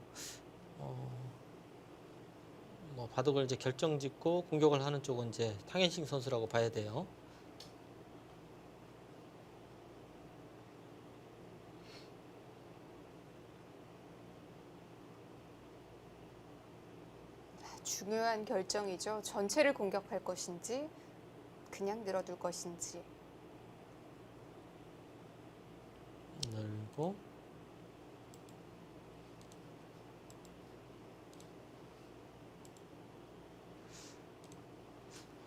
뭐 바둑을 이제 결정짓고 공격을 하는 쪽은 이제 탕현식 선수라고 봐야 돼요. 중요한 결정이죠. 전체를 공격할 것인지 그냥 늘어둘 것인지. 늘고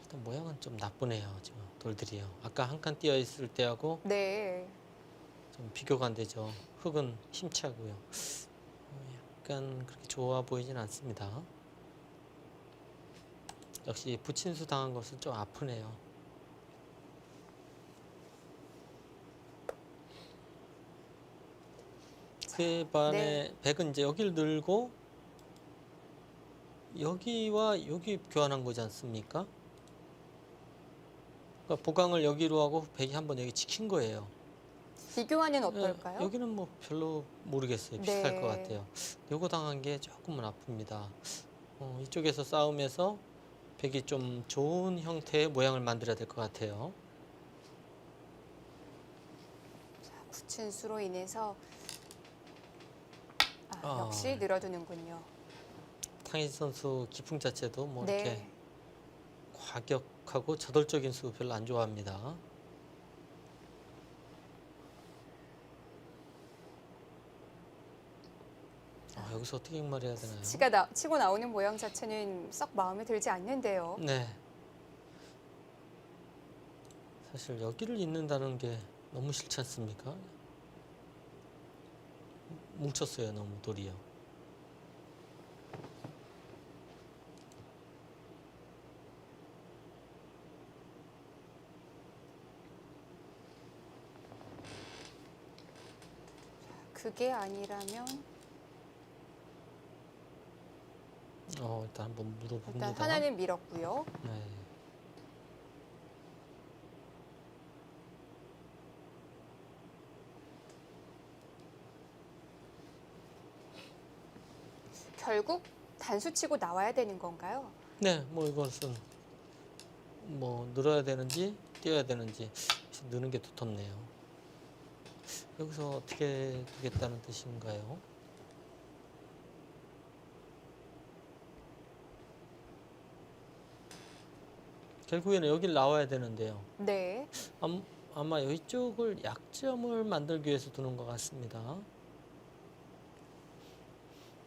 일단 모양은 좀 나쁘네요. 지금 돌들이요. 아까 한 칸 띄어 있을 때하고 네. 좀 비교가 안 되죠. 흙은 힘차고요. 약간 그렇게 좋아 보이진 않습니다. 역시 부친수 당한 것은 좀 아프네요. 그에 반해 백은 이제 여기를 늘고 여기와 여기 교환한 거지 않습니까? 그러니까 보강을 여기로 하고 백이 한번 여기 지킨 거예요. 비교하는 어떨까요? 여기는 뭐 별로 모르겠어요. 비슷할 네. 것 같아요. 요거 당한 게 조금은 아픕니다. 이쪽에서 싸움에서 백이 좀 좋은 형태의 모양을 만들어야 될 것 같아요. 구친수로 인해서 역시 늘어두는군요. 탕희 선수 기풍 자체도 뭐 네. 이렇게 과격하고 저돌적인 수 별로 안 좋아합니다. 여기서 어떻게 말해야 되나요? 치고 나오는 모양 자체는 썩 마음에 들지 않는데요. 네. 사실 여기를 잇는다는 게 너무 싫지 않습니까? 뭉쳤어요, 너무 돌이요. 그게 아니라면 일단 한번 물어봅니다. 일단 하나는 밀었고요. 네. 결국 단수 치고 나와야 되는 건가요? 네, 뭐 이것은 뭐 늘어야 되는지 띄어야 되는지 느는 게 두텁네요. 여기서 어떻게 두겠다는 뜻인가요? 결국에는 여길 나와야 되는데요. 네. 아마 이쪽을 약점을 만들기 위해서 두는 것 같습니다.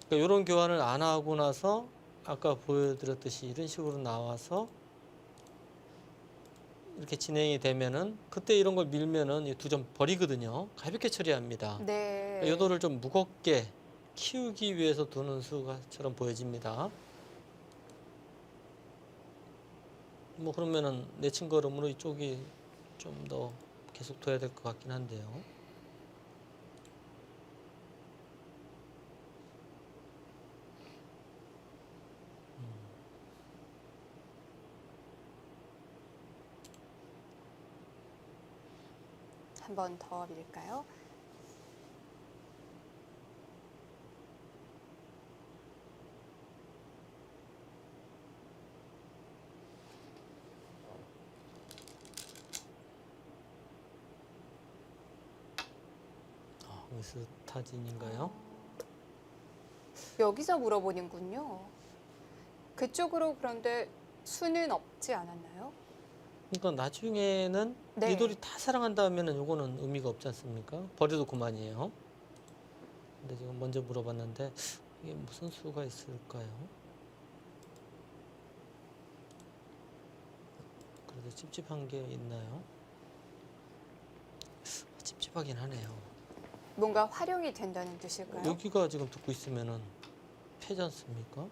그러니까 이런 교환을 안 하고 나서 아까 보여드렸듯이 이런 식으로 나와서 이렇게 진행이 되면은 그때 이런 걸 밀면은 이 두 점 버리거든요. 가볍게 처리합니다. 네. 요도를 좀 무겁게 키우기 위해서 두는 수가처럼 보여집니다. 뭐 그러면은 내친 걸음으로 이쪽이 좀 더 계속 둬야 될 것 같긴 한데요. 한 번 더 밀까요? 스타진인가요? 여기서 물어보는군요. 그쪽으로 그런데 수는 없지 않았나요? 그러니까 나중에는 네. 이 돌이 다 사랑한다 하면은 요거는 의미가 없지 않습니까? 버려도 그만이에요. 근데 지금 먼저 물어봤는데 이게 무슨 수가 있을까요? 그래도 찝찝한 게 있나요? 찝찝하긴 하네요. 뭔가 활용이 된다는 뜻일까요? 여기가 지금 듣고 있으면은 패지 않습니까?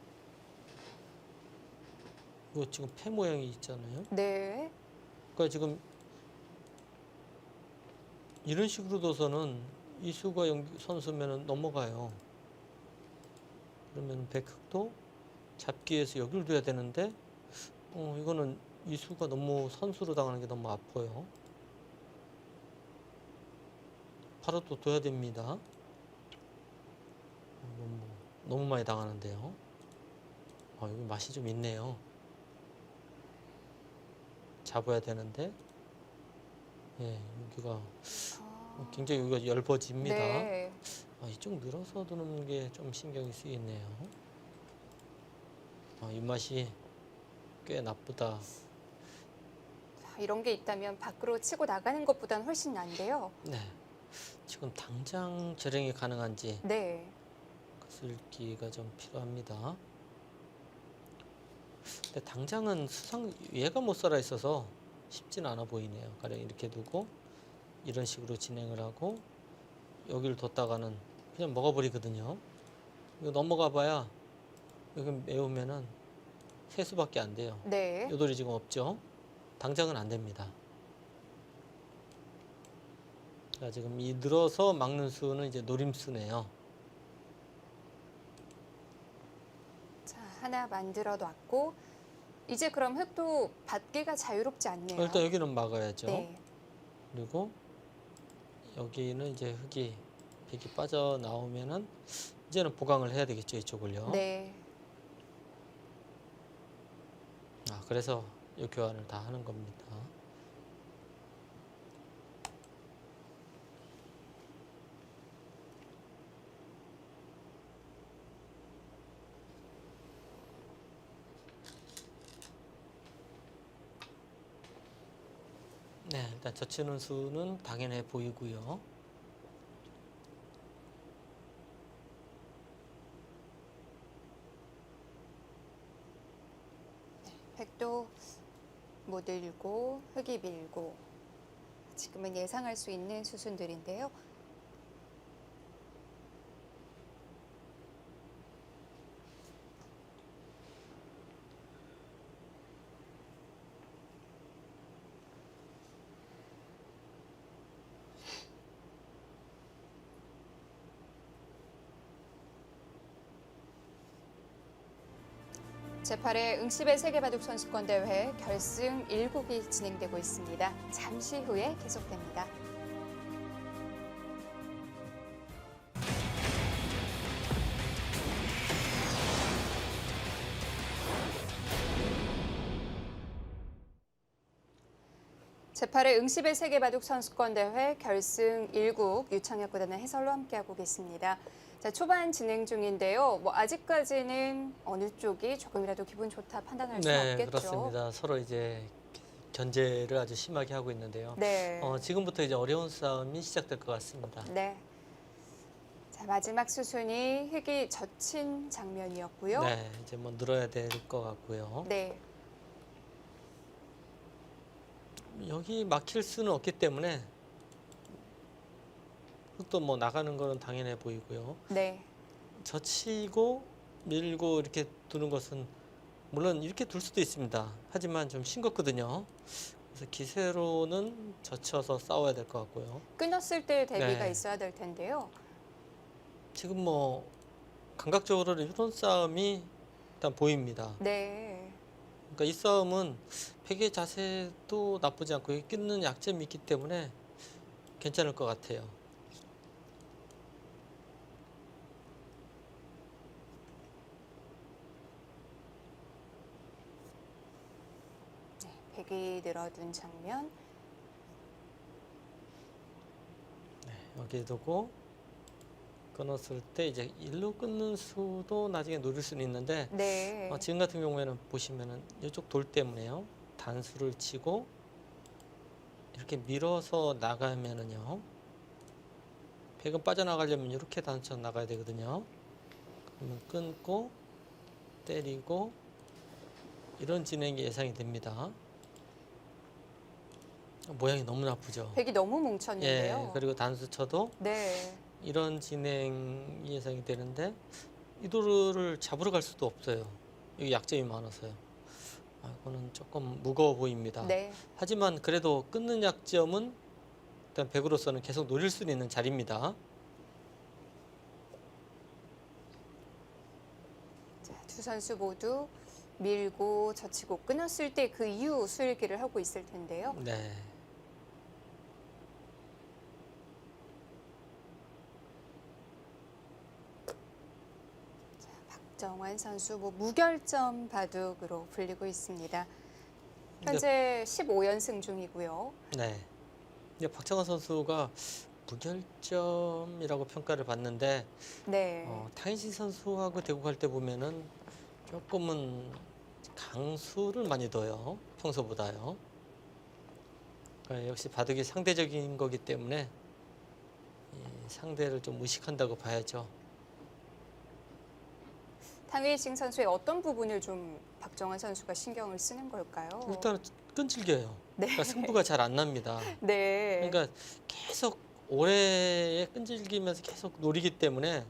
이거 지금 패 모양이 있잖아요. 네. 그러니까 지금 이런 식으로 둬서는 이수가 선수면은 넘어가요. 그러면 백흑도 잡기 위해서 여기를 둬야 되는데 이거는 이수가 너무 선수로 당하는 게 너무 아파요. 바로 또 둬야 됩니다. 너무 많이 당하는데요. 여기 맛이 좀 있네요. 잡아야 되는데 예, 여기가 굉장히 여기가 얇아집니다. 네. 이쪽 늘어서 두는 게 좀 신경이 쓰이네요. 입맛이 꽤 나쁘다. 자, 이런 게 있다면 밖으로 치고 나가는 것보단 훨씬 나은데요. 네. 지금 당장 재령이 가능한지 네. 글기가 좀 필요합니다. 근데 당장은 얘가 못 살아 있어서 쉽지는 않아 보이네요. 가령 이렇게 두고 이런 식으로 진행을 하고 여기를 뒀다가는 그냥 먹어버리거든요. 이거 넘어가 봐야 여기 메우면은 세 수밖에 안 돼요. 네. 요돌이 지금 없죠. 당장은 안 됩니다. 자, 지금 이 늘어서 막는 수는 이제 노림수네요. 자, 하나 만들어 놨고 이제 그럼 흙도 받기가 자유롭지 않네요. 일단 여기는 막아야죠. 네. 그리고 여기는 이제 백이 빠져나오면은 이제는 보강을 해야 되겠죠, 이쪽을요. 네. 그래서 이 교환을 다 하는 겁니다. 네, 일단 젖히는 수는 당연해 보이고요. 백도 못 일고 흙이 밀고 지금은 예상할 수 있는 수순들인데요. 제8회 응시배 세계바둑 선수권 대회 결승 1국이 진행되고 있습니다. 잠시 후에 계속됩니다. 제8회 응시배 세계바둑 선수권 대회 결승 1국 유창혁 구단의 해설로 함께하고 계십니다. 자, 초반 진행 중인데요. 아직까지는 어느 쪽이 조금이라도 기분 좋다 판단할 수는 네, 없겠죠. 그렇습니다. 서로 이제 견제를 아주 심하게 하고 있는데요. 네. 지금부터 이제 어려운 싸움이 시작될 것 같습니다. 네. 자, 마지막 수순이 흙이 젖힌 장면이었고요. 네, 이제 뭐 늘어야 될 것 같고요. 네. 여기 막힐 수는 없기 때문에 흙도 뭐 나가는 거는 당연해 보이고요. 네. 젖히고 밀고 이렇게 두는 것은 물론 이렇게 둘 수도 있습니다. 하지만 좀 싱겁거든요. 그래서 기세로는 젖혀서 싸워야 될 것 같고요. 끊었을 때 대비가 네. 있어야 될 텐데요. 지금 뭐 감각적으로는 이런 싸움이 일단 보입니다. 네. 그러니까 이 싸움은 백의 자세도 나쁘지 않고 여기 끊는 약점이 있기 때문에 괜찮을 것 같아요. 네. 백이 늘어둔 장면. 네, 여기 두고 끊었을 때 이제 일로 끊는 수도 나중에 노릴 수는 있는데 네. 지금 같은 경우에는 보시면은 이쪽 돌 때문에요. 단수를 치고 이렇게 밀어서 나가면은요. 백은 빠져나가려면 이렇게 단수쳐 나가야 되거든요. 그러면 끊고 때리고 이런 진행이 예상이 됩니다. 모양이 너무 나쁘죠. 백이 너무 뭉쳤는데요. 예, 그리고 단수 쳐도 네. 이런 진행이 예상이 되는데 이 돌을 잡으러 갈 수도 없어요. 여기 약점이 많아서요. 이거는 조금 무거워 보입니다. 네. 하지만 그래도 끊는 약점은 일단 백으로서는 계속 노릴 수 있는 자리입니다. 자, 두 선수 모두 밀고 젖히고 끊었을 때 그 이후 수일기를 하고 있을 텐데요. 네. 박정환 선수 무결점 바둑으로 불리고 있습니다. 현재 15연승 중이고요. 네. 이제 박정환 선수가 무결점이라고 평가를 받는데 네. 탕희신 선수하고 대구 갈 때 보면은 조금은 강수를 많이 둬요. 평소보다요. 그러니까 역시 바둑이 상대적인 거기 때문에 이 상대를 좀 의식한다고 봐야죠. 탕웨이싱 선수의 어떤 부분을 좀 박정환 선수가 신경을 쓰는 걸까요? 일단 끈질겨요. 네. 그러니까 승부가 잘 안 납니다. 네. 그러니까 계속 오래 끈질기면서 계속 노리기 때문에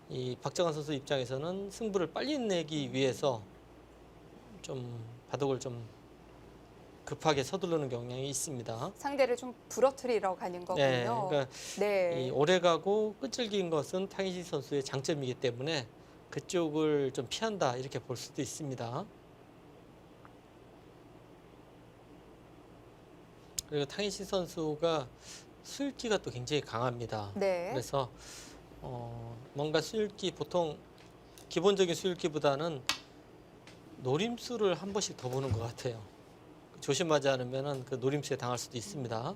이 박정환 선수 입장에서는 승부를 빨리 내기 위해서 좀 바둑을 좀 급하게 서두르는 경향이 있습니다. 상대를 좀 부러뜨리러 가는 거군요. 네, 그러니까 네. 이 오래 가고 끈질긴 것은 탕희신 선수의 장점이기 때문에 그쪽을 좀 피한다 이렇게 볼 수도 있습니다. 그리고 탕희신 선수가 수읽기가 또 굉장히 강합니다. 네. 그래서 뭔가 수읽기 보통 기본적인 수읽기보다는 노림수를 한 번씩 더 보는 것 같아요. 조심하지 않으면 그 노림수에 당할 수도 있습니다.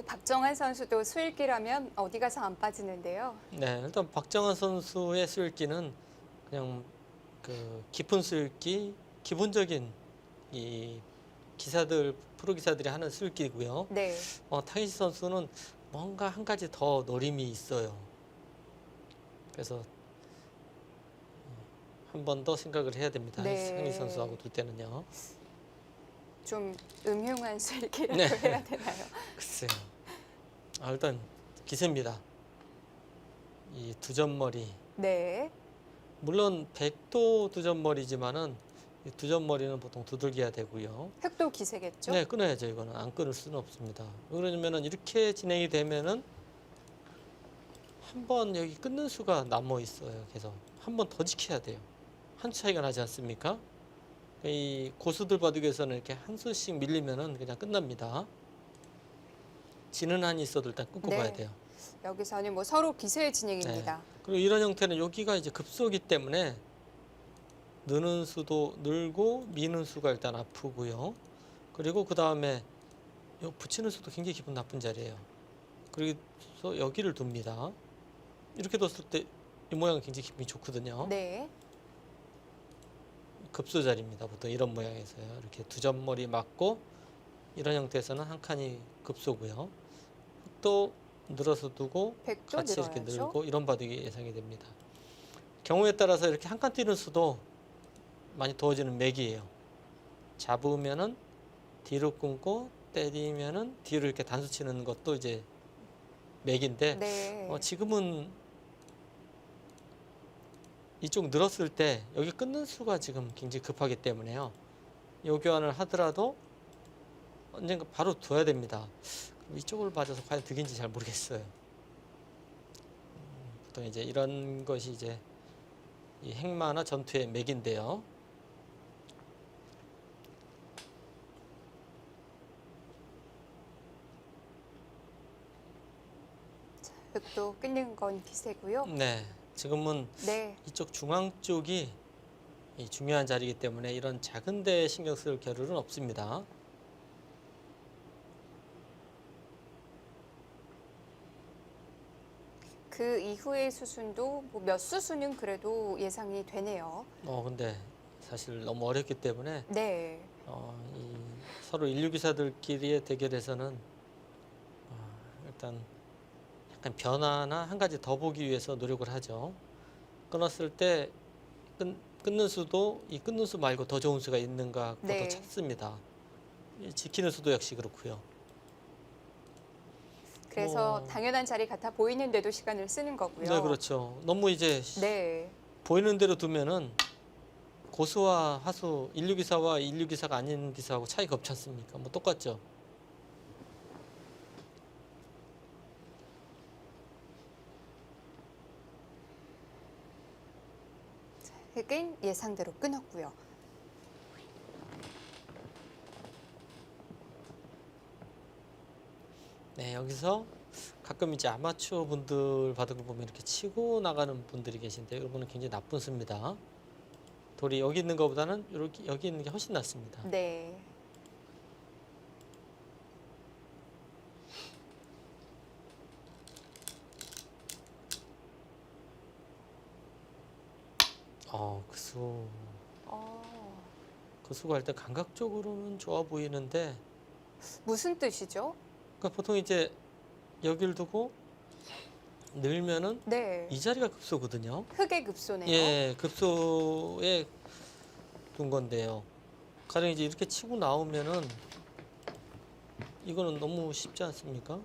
박정환 선수도 수일기라면 어디 가서 안 빠지는데요. 네, 일단 박정환 선수의 수읽기는 그냥 그 깊은 수읽기, 기본적인 이 기사들 프로 기사들이 하는 수읽기고요. 네. 탕희신 선수는 뭔가 한 가지 더 노림이 있어요. 그래서 한 번 더 생각을 해야 됩니다. 네. 탕희신 선수하고 둘 때는요. 좀 음흉한 수일기라고 네. 해야 되나요? 글쎄요. 일단 기세입니다. 이 두점머리. 네. 물론 백도 두점머리지만은 이 두점머리는 보통 두들겨야 되고요. 획도 기세겠죠? 네, 끊어야죠. 이거는 안 끊을 수는 없습니다. 왜 그러냐면은 이렇게 진행이 되면은 한 번 여기 끊는 수가 남아 있어요. 그래서 한 번 더 지켜야 돼요. 한 수 차이가 나지 않습니까? 이 고수들 바둑에서는 이렇게 한 수씩 밀리면은 그냥 끝납니다. 지는 한이 있어도 일단 끊고 네. 가야 돼요. 여기서는 서로 기세의 진행입니다. 그리고 이런 형태는 여기가 이제 급소기 때문에 느는 수도 늘고 미는 수가 일단 아프고요. 그리고 그 다음에 붙이는 수도 굉장히 기분 나쁜 자리예요. 그래서 여기를 둡니다. 이렇게 뒀을 때 이 모양은 굉장히 기분이 좋거든요. 네. 급소 자리입니다. 보통 이런 모양에서요. 이렇게 두 점머리 맞고 이런 형태에서는 한 칸이 급소고요. 또 늘어서 두고 백도 같이 이렇게 늘어야죠. 늘고 이런 바둑이 예상이 됩니다. 경우에 따라서 이렇게 한 칸 뛰는 수도 많이 도와지는 맥이에요. 잡으면은 뒤로 끊고 때리면은 뒤로 이렇게 단수 치는 것도 이제 맥인데 네. 지금은 이쪽 늘었을 때 여기 끊는 수가 지금 굉장히 급하기 때문에요. 요 교환을 하더라도 언젠가 바로 둬야 됩니다. 이쪽을 맞아서 과연 득인지 잘 모르겠어요. 보통 이제 이런 것이 이제 이 행마나 전투의 맥인데요. 획도 끊는 건 기세고요. 네, 지금은 네. 이쪽 중앙 쪽이 이 중요한 자리이기 때문에 이런 작은 데 신경 쓸 겨를은 없습니다. 그 이후의 수순도 뭐 몇 수순은 그래도 예상이 되네요. 근데 사실 너무 어렵기 때문에 네. 이 서로 인류 기사들끼리의 대결에서는 일단 약간 변화나 한 가지 더 보기 위해서 노력을 하죠. 끊었을 때 끊는 수도 이 끊는 수 말고 더 좋은 수가 있는가 그것도 네. 찾습니다. 이 지키는 수도 역시 그렇고요. 그래서 뭐, 당연한 자리 같아 보이는데도 시간을 쓰는 거고요. 네, 그렇죠. 너무 이제 네. 보이는 대로 두면은 고수와 하수, 인류 기사와 인류 기사가 아닌 기사하고 차이가 없지 않습니까? 뭐 똑같죠. 흑은 예상대로 끊었고요. 네, 여기서 가끔 이제 아마추어 분들 바둑을 보면 이렇게 치고 나가는 분들이 계신데 이거는 굉장히 나쁜 수입니다. 돌이 여기 있는 것보다는 이렇게 여기 있는 게 훨씬 낫습니다. 네. 그 수, 어, 그 수가 일단 감각적으로는 좋아 보이는데, 무슨 뜻이죠? 그러니까 보통 이제 여기를 두고 늘면은 네. 이 자리가 급소거든요. 흑의 급소네요. 예, 급소에 둔 건데요. 가령 이제 이렇게 치고 나오면은 이거는 너무 쉽지 않습니까?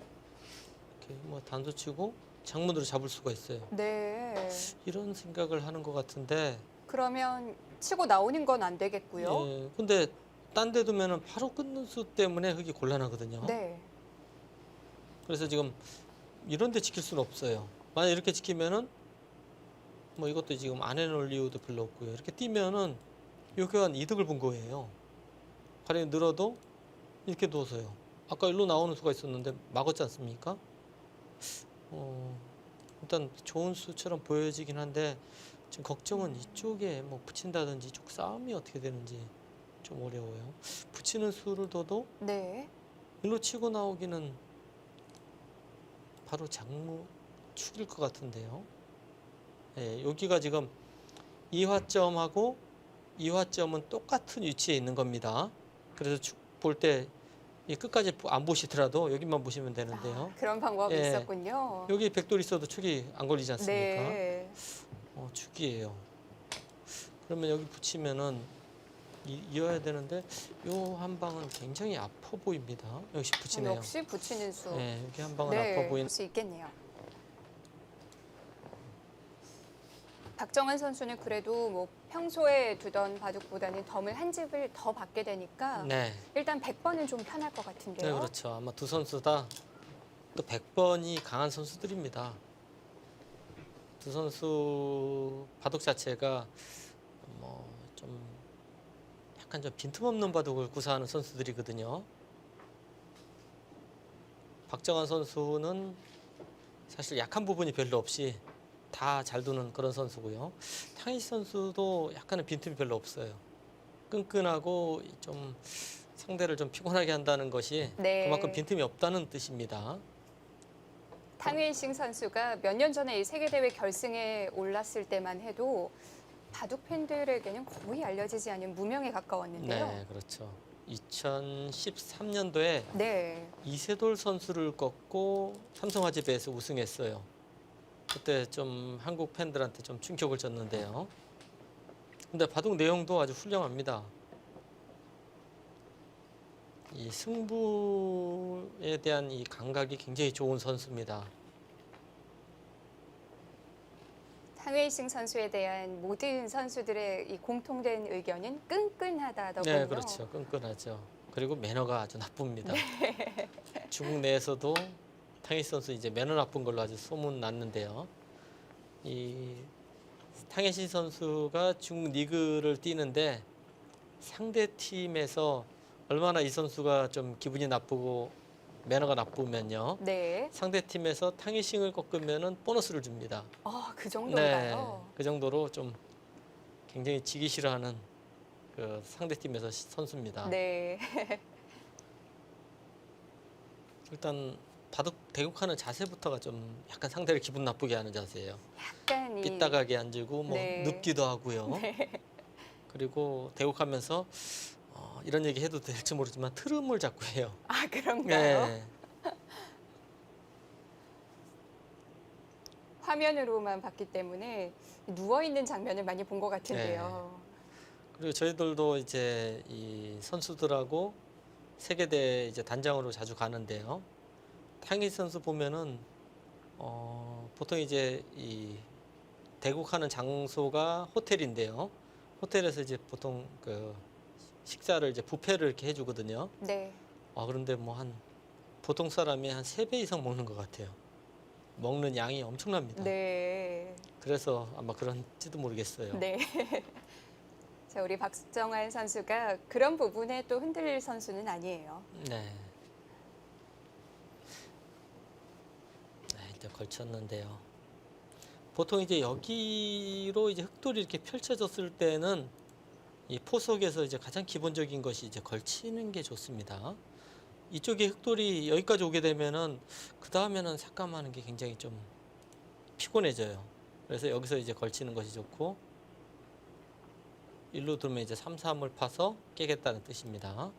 이렇게 뭐 단수 치고 장문으로 잡을 수가 있어요. 네. 이런 생각을 하는 것 같은데, 그러면 치고 나오는 건 안 되겠고요. 예, 근데 딴 데 두면은 바로 끊는 수 때문에 흙이 곤란하거든요. 네. 그래서 지금 이런 데 지킬 수는 없어요. 만약 이렇게 지키면은 뭐 이것도 지금 안 해놓을 이유도 별로 없고요. 이렇게 뛰면은 이 교환 이득을 본 거예요. 가령 늘어도 이렇게 둬서요. 아까 일로 나오는 수가 있었는데 막았지 않습니까? 일단 좋은 수처럼 보여지긴 한데 지금 걱정은 이쪽에 뭐 붙인다든지 이쪽 싸움이 어떻게 되는지 좀 어려워요. 붙이는 수를 둬도 네. 일로 치고 나오기는 바로 장무 축일 것 같은데요. 예, 여기가 지금 이화점하고 이화점은 똑같은 위치에 있는 겁니다. 그래서 축 볼 때 끝까지 안 보시더라도 여기만 보시면 되는데요. 그런 방법이 예. 있었군요. 여기 백돌 있어도 축이 안 걸리지 않습니까? 네. 축이에요. 그러면 여기 붙이면은 이어야 되는데 요 한 방은 굉장히 아파 보입니다. 역시 붙이네요. 역시 붙이는 수. 네, 여기 한 방은 네, 아파 보이는. 볼 수 있겠네요. 박정환 선수는 그래도 뭐 평소에 두던 바둑보다는 덤을 한 집을 더 받게 되니까 네, 일단 100번은 좀 편할 것 네, 같은데요. 그렇죠. 아마 두 선수 다 또 100번이 강한 선수들입니다. 두 선수 바둑 자체가 뭐 좀 약간 좀 빈틈없는 바둑을 구사하는 선수들이거든요. 박정환 선수는 사실 약한 부분이 별로 없이 다 잘 두는 그런 선수고요. 탕희 선수도 약간의 빈틈이 별로 없어요. 끈끈하고 좀 상대를 좀 피곤하게 한다는 것이 네. 그만큼 빈틈이 없다는 뜻입니다. 탕웨이싱 선수가 몇 년 전에 이 세계대회 결승에 올랐을 때만 해도 바둑 팬들에게는 거의 알려지지 않은 무명에 가까웠는데요. 네, 그렇죠. 2013년도에 네. 이세돌 선수를 꺾고 삼성화재배에서 우승했어요. 그때 좀 한국 팬들한테 좀 충격을 줬는데요. 근데 바둑 내용도 아주 훌륭합니다. 이 승부에 대한 이 감각이 굉장히 좋은 선수입니다. 탕웨이싱 선수에 대한 모든 선수들의 이 공통된 의견은 끈끈하다더군요. 네, 그렇죠. 끈끈하죠. 그리고 매너가 아주 나쁩니다. 중국 내에서도 탕희 선수 이제 매너 나쁜 걸로 아주 소문 났는데요. 이 탕혜신 선수가 중국 리그를 뛰는데 상대 팀에서 얼마나 이 선수가 좀 기분이 나쁘고 매너가 나쁘면요. 네. 상대 팀에서 탕희싱을 꺾으면은 보너스를 줍니다. 그 정도인가요? 네, 그 정도로 좀 굉장히 지기 싫어하는 그 상대 팀에서 선수입니다. 네. 일단 바둑 대국하는 자세부터가 좀 약간 상대를 기분 나쁘게 하는 자세예요. 약간 이 삐딱하게 앉고 뭐 네. 눕기도 하고요. 네. 그리고 대국하면서 이런 얘기 해도 될지 모르지만 트름을 자꾸 해요. 아, 그런가요? 네. 화면으로만 봤기 때문에 누워 있는 장면을 많이 본 것 같은데요. 그리고 저희들도 이제 이 선수들하고 세계대 이제 단장으로 자주 가는데요. 탕희 선수 보면은 보통 이제 이 대국하는 장소가 호텔인데요. 호텔에서 이제 보통 그 식사를 이제 뷔페를 이렇게 해주거든요. 네. 그런데 뭐 한 보통 사람이 한 3배 이상 먹는 것 같아요. 먹는 양이 엄청납니다. 네. 그래서 아마 그런지도 모르겠어요. 네. 자, 우리 박정환 선수가 그런 부분에 또 흔들릴 선수는 아니에요. 네. 네, 이제 걸쳤는데요. 보통 이제 여기로 이제 흑돌이 이렇게 펼쳐졌을 때는 이 포석에서 이제 가장 기본적인 것이 이제 걸치는 게 좋습니다. 이쪽에 흑돌이 여기까지 오게 되면은 그 다음에는 삭감하는 게 굉장히 좀 피곤해져요. 그래서 여기서 이제 걸치는 것이 좋고, 일로 들면 이제 3, 3을 파서 깨겠다는 뜻입니다.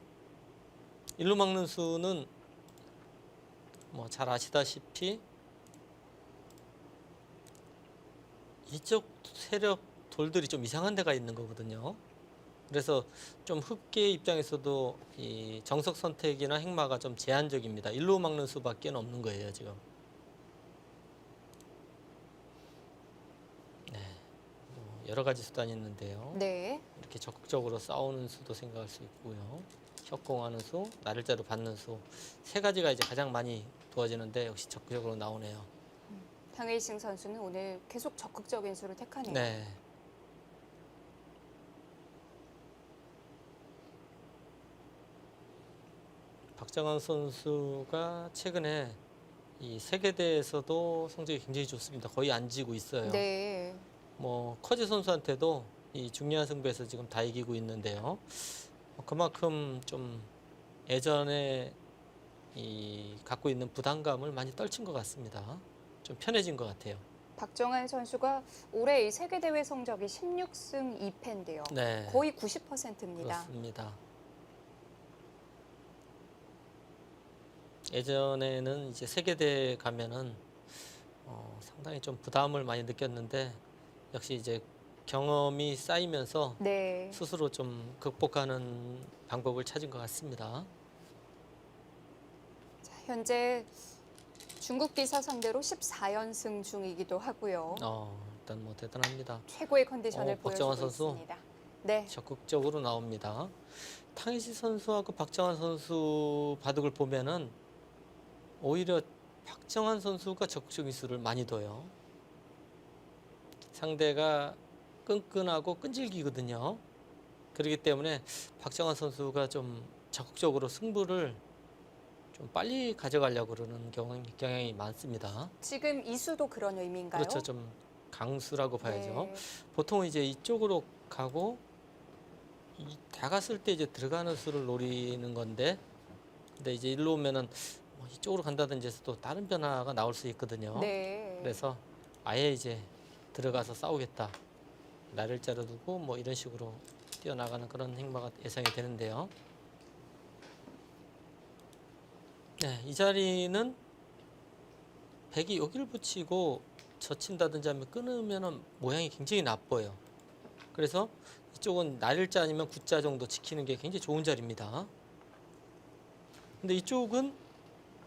일로 막는 수는 뭐 잘 아시다시피 이쪽 세력 돌들이 좀 이상한 데가 있는 거거든요. 그래서 좀 흑계 입장에서도 이 정석 선택이나 행마가 좀 제한적입니다. 일로 막는 수밖에 없는 거예요, 지금. 네, 뭐 여러 가지 수단이 있는데요. 네. 이렇게 적극적으로 싸우는 수도 생각할 수 있고요. 협공하는 수, 나를자로 받는 수, 세 가지가 이제 가장 많이 두어지는데 역시 적극적으로 나오네요. 탕웨이싱 선수는 오늘 계속 적극적인 수를 택하네요. 네. 박정환 선수가 최근에 이 세계대에서도 성적이 굉장히 좋습니다. 거의 안 지고 있어요. 네. 뭐 커지 선수한테도 이 중요한 승부에서 지금 다 이기고 있는데요. 그만큼 좀 예전에 이 갖고 있는 부담감을 많이 떨친 것 같습니다. 좀 편해진 것 같아요. 박정환 선수가 올해 이 세계 대회 성적이 16승 2패인데요. 네, 거의 90%입니다. 그렇습니다. 예전에는 이제 세계대회 가면은 상당히 좀 부담을 많이 느꼈는데 역시 이제 경험이 쌓이면서 네. 스스로 좀 극복하는 방법을 찾은 것 같습니다. 자, 현재 중국 비서 상대로 14연승 중이기도 하고요. 일단 뭐 대단합니다. 최고의 컨디션을 박정환 보여주고 선수? 있습니다. 네. 적극적으로 나옵니다. 탕희시 선수하고 박정환 선수 바둑을 보면은 오히려 박정환 선수가 적극적인 수를 많이 둬요. 상대가 끈끈하고 끈질기거든요. 그렇기 때문에 박정환 선수가 좀 적극적으로 승부를 좀 빨리 가져가려고 그러는 경향이 많습니다. 지금 이 수도 그런 의미인가요? 그렇죠. 좀 강수라고 봐야죠. 네. 보통 이제 이쪽으로 가고 다 갔을 때 이제 들어가는 수를 노리는 건데, 근데 이제 일로 오면은 뭐 이쪽으로 간다든지 해서 또 다른 변화가 나올 수 있거든요. 네. 그래서 아예 이제 들어가서 싸우겠다, 나를 자르 두고 뭐 이런 식으로 뛰어나가는 그런 행마가 예상이 되는데요. 네, 이 자리는 백이 여기를 붙이고 젖힌다든지 하면 끊으면 모양이 굉장히 나빠요. 그래서 이쪽은 날일자 아니면 구자 정도 지키는 게 굉장히 좋은 자리입니다. 근데 이쪽은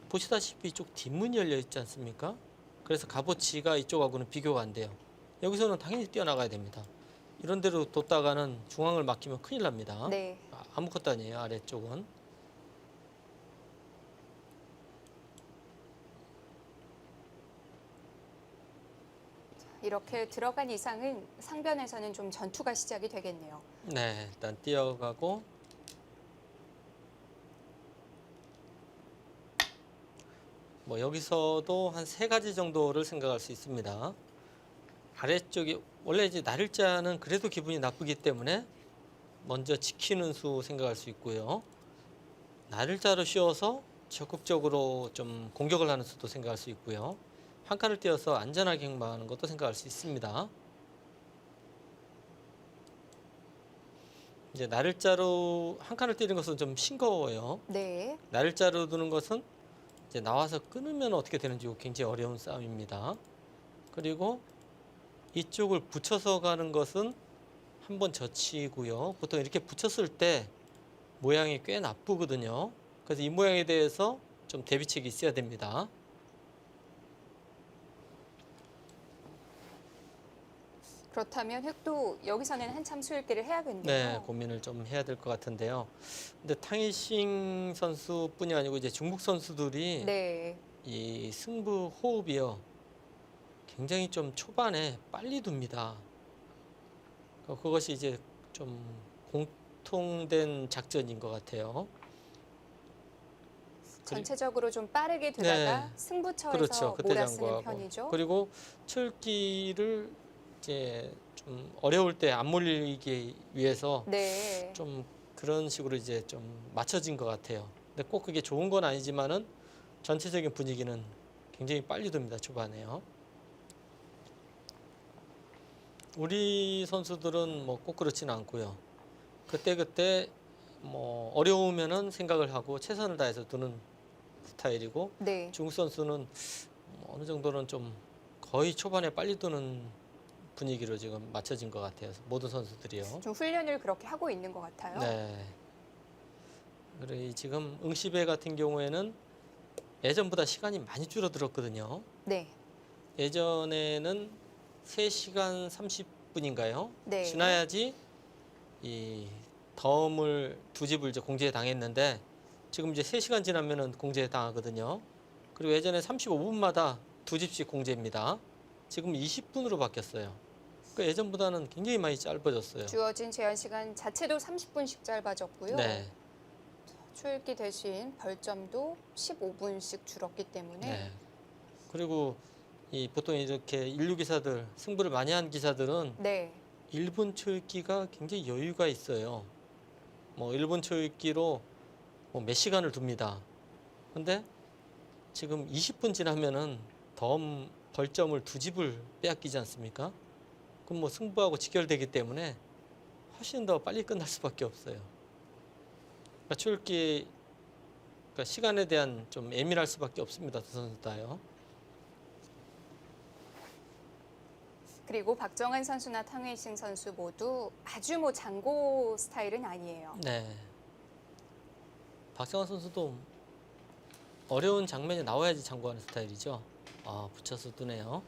보시다시피 이쪽 뒷문이 열려 있지 않습니까? 그래서 값어치가 이쪽하고는 비교가 안 돼요. 여기서는 당연히 뛰어나가야 됩니다. 이런 데로 뒀다가는 중앙을 막히면 큰일 납니다. 네. 아무것도 아니에요, 아래쪽은. 이렇게 들어간 이상은 상변에서는 좀 전투가 시작이 되겠네요. 네, 일단 뛰어가고 뭐 여기서도 한 3가지 정도를 생각할 수 있습니다. 아래쪽이 원래 이제 나를자는 그래도 기분이 나쁘기 때문에 먼저 지키는 수 생각할 수 있고요. 나를자로 씌워서 적극적으로 좀 공격을 하는 수도 생각할 수 있고요. 한 칸을 띄어서 안전하게 행방하는 것도 생각할 수 있습니다. 이제 나를자로 한 칸을 띄는 것은 좀 싱거워요. 네. 나를자로 두는 것은 이제 나와서 끊으면 어떻게 되는지 굉장히 어려운 싸움입니다. 그리고 이쪽을 붙여서 가는 것은 한번 젖히고요. 보통 이렇게 붙였을 때 모양이 꽤 나쁘거든요. 그래서 이 모양에 대해서 좀 대비책이 있어야 됩니다. 그렇다면 흑도 여기서는 한참 수읽기를 해야겠네요. 네, 고민을 좀 해야 될 것 같은데요. 근데 탕이싱 선수뿐이 아니고 이제 중국 선수들이 네. 이 승부 호흡이요, 굉장히 좀 초반에 빨리 둡니다. 그것이 이제 좀 공통된 작전인 것 같아요. 전체적으로 좀 빠르게 두다가 네. 승부처에서 그렇죠. 그때 몰아쓰는 장구하고. 편이죠. 그리고 철기를 이제 좀 어려울 때 안 몰리기 위해서 네. 좀 그런 식으로 이제 좀 맞춰진 것 같아요. 근데 꼭 그게 좋은 건 아니지만은 전체적인 분위기는 굉장히 빨리 돕니다, 초반에요. 우리 선수들은 뭐 꼭 그렇지는 않고요. 그때그때 뭐 어려우면은 생각을 하고 최선을 다해서 두는 스타일이고, 네. 중국 선수는 어느 정도는 좀 거의 초반에 빨리 두는 분위기로 지금 맞춰진 것 같아요. 모든 선수들이요. 좀 훈련을 그렇게 하고 있는 것 같아요. 네. 그리고 지금 응시배 같은 경우에는 예전보다 시간이 많이 줄어들었거든요. 네. 예전에는 3시간 30분인가요? 네. 지나야지 이 덤을 두 집을 이제 공제에 당했는데, 지금 이제 3시간 지나면은 공제에 당하거든요. 그리고 예전에 35분마다 두 집씩 공제입니다. 지금 20분으로 바뀌었어요. 그러니까 예전보다는 굉장히 많이 짧아졌어요. 주어진 제한 시간 자체도 30분씩 짧아졌고요. 네. 초읽기 대신 벌점도 15분씩 줄었기 때문에 네. 그리고 이 보통 이렇게 인류 기사들, 승부를 많이 한 기사들은 네. 1분 초읽기가 굉장히 여유가 있어요. 뭐 1분 초읽기로 뭐 몇 시간을 둡니다. 근데 지금 20분 지나면은 덤 벌점을 두 집을 빼앗기지 않습니까? 그럼 뭐 승부하고 직결되기 때문에 훨씬 더 빨리 끝날 수밖에 없어요. 그러니까 초읽기, 그러니까 시간에 대한 좀 예민할 수밖에 없습니다, 두 선수 다요. 그리고 박정한 선수나 탕웨이싱 선수 모두 아주 뭐 장고 스타일은 아니에요. 네. 박정환 선수도 어려운 장면이 나와야지 장구하는 스타일이죠. 붙여서 두네요.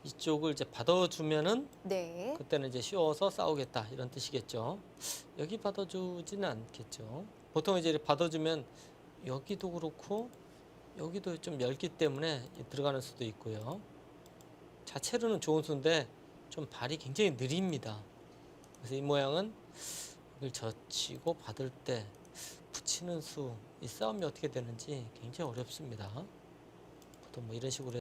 이쪽을 이제 받아주면은 네. 그때는 이제 쉬워서 싸우겠다 이런 뜻이겠죠. 여기 받아주지는 않겠죠. 보통 이제 받아주면 여기도 그렇고 여기도 좀 얇기 때문에 들어가는 수도 있고요. 자체로는 좋은 수인데 좀 발이 굉장히 느립니다. 그래서 이 모양은 이걸 젖히고 받을 때 붙이는 수, 이 싸움이 어떻게 되는지 굉장히 어렵습니다. 보통 뭐 이런 식으로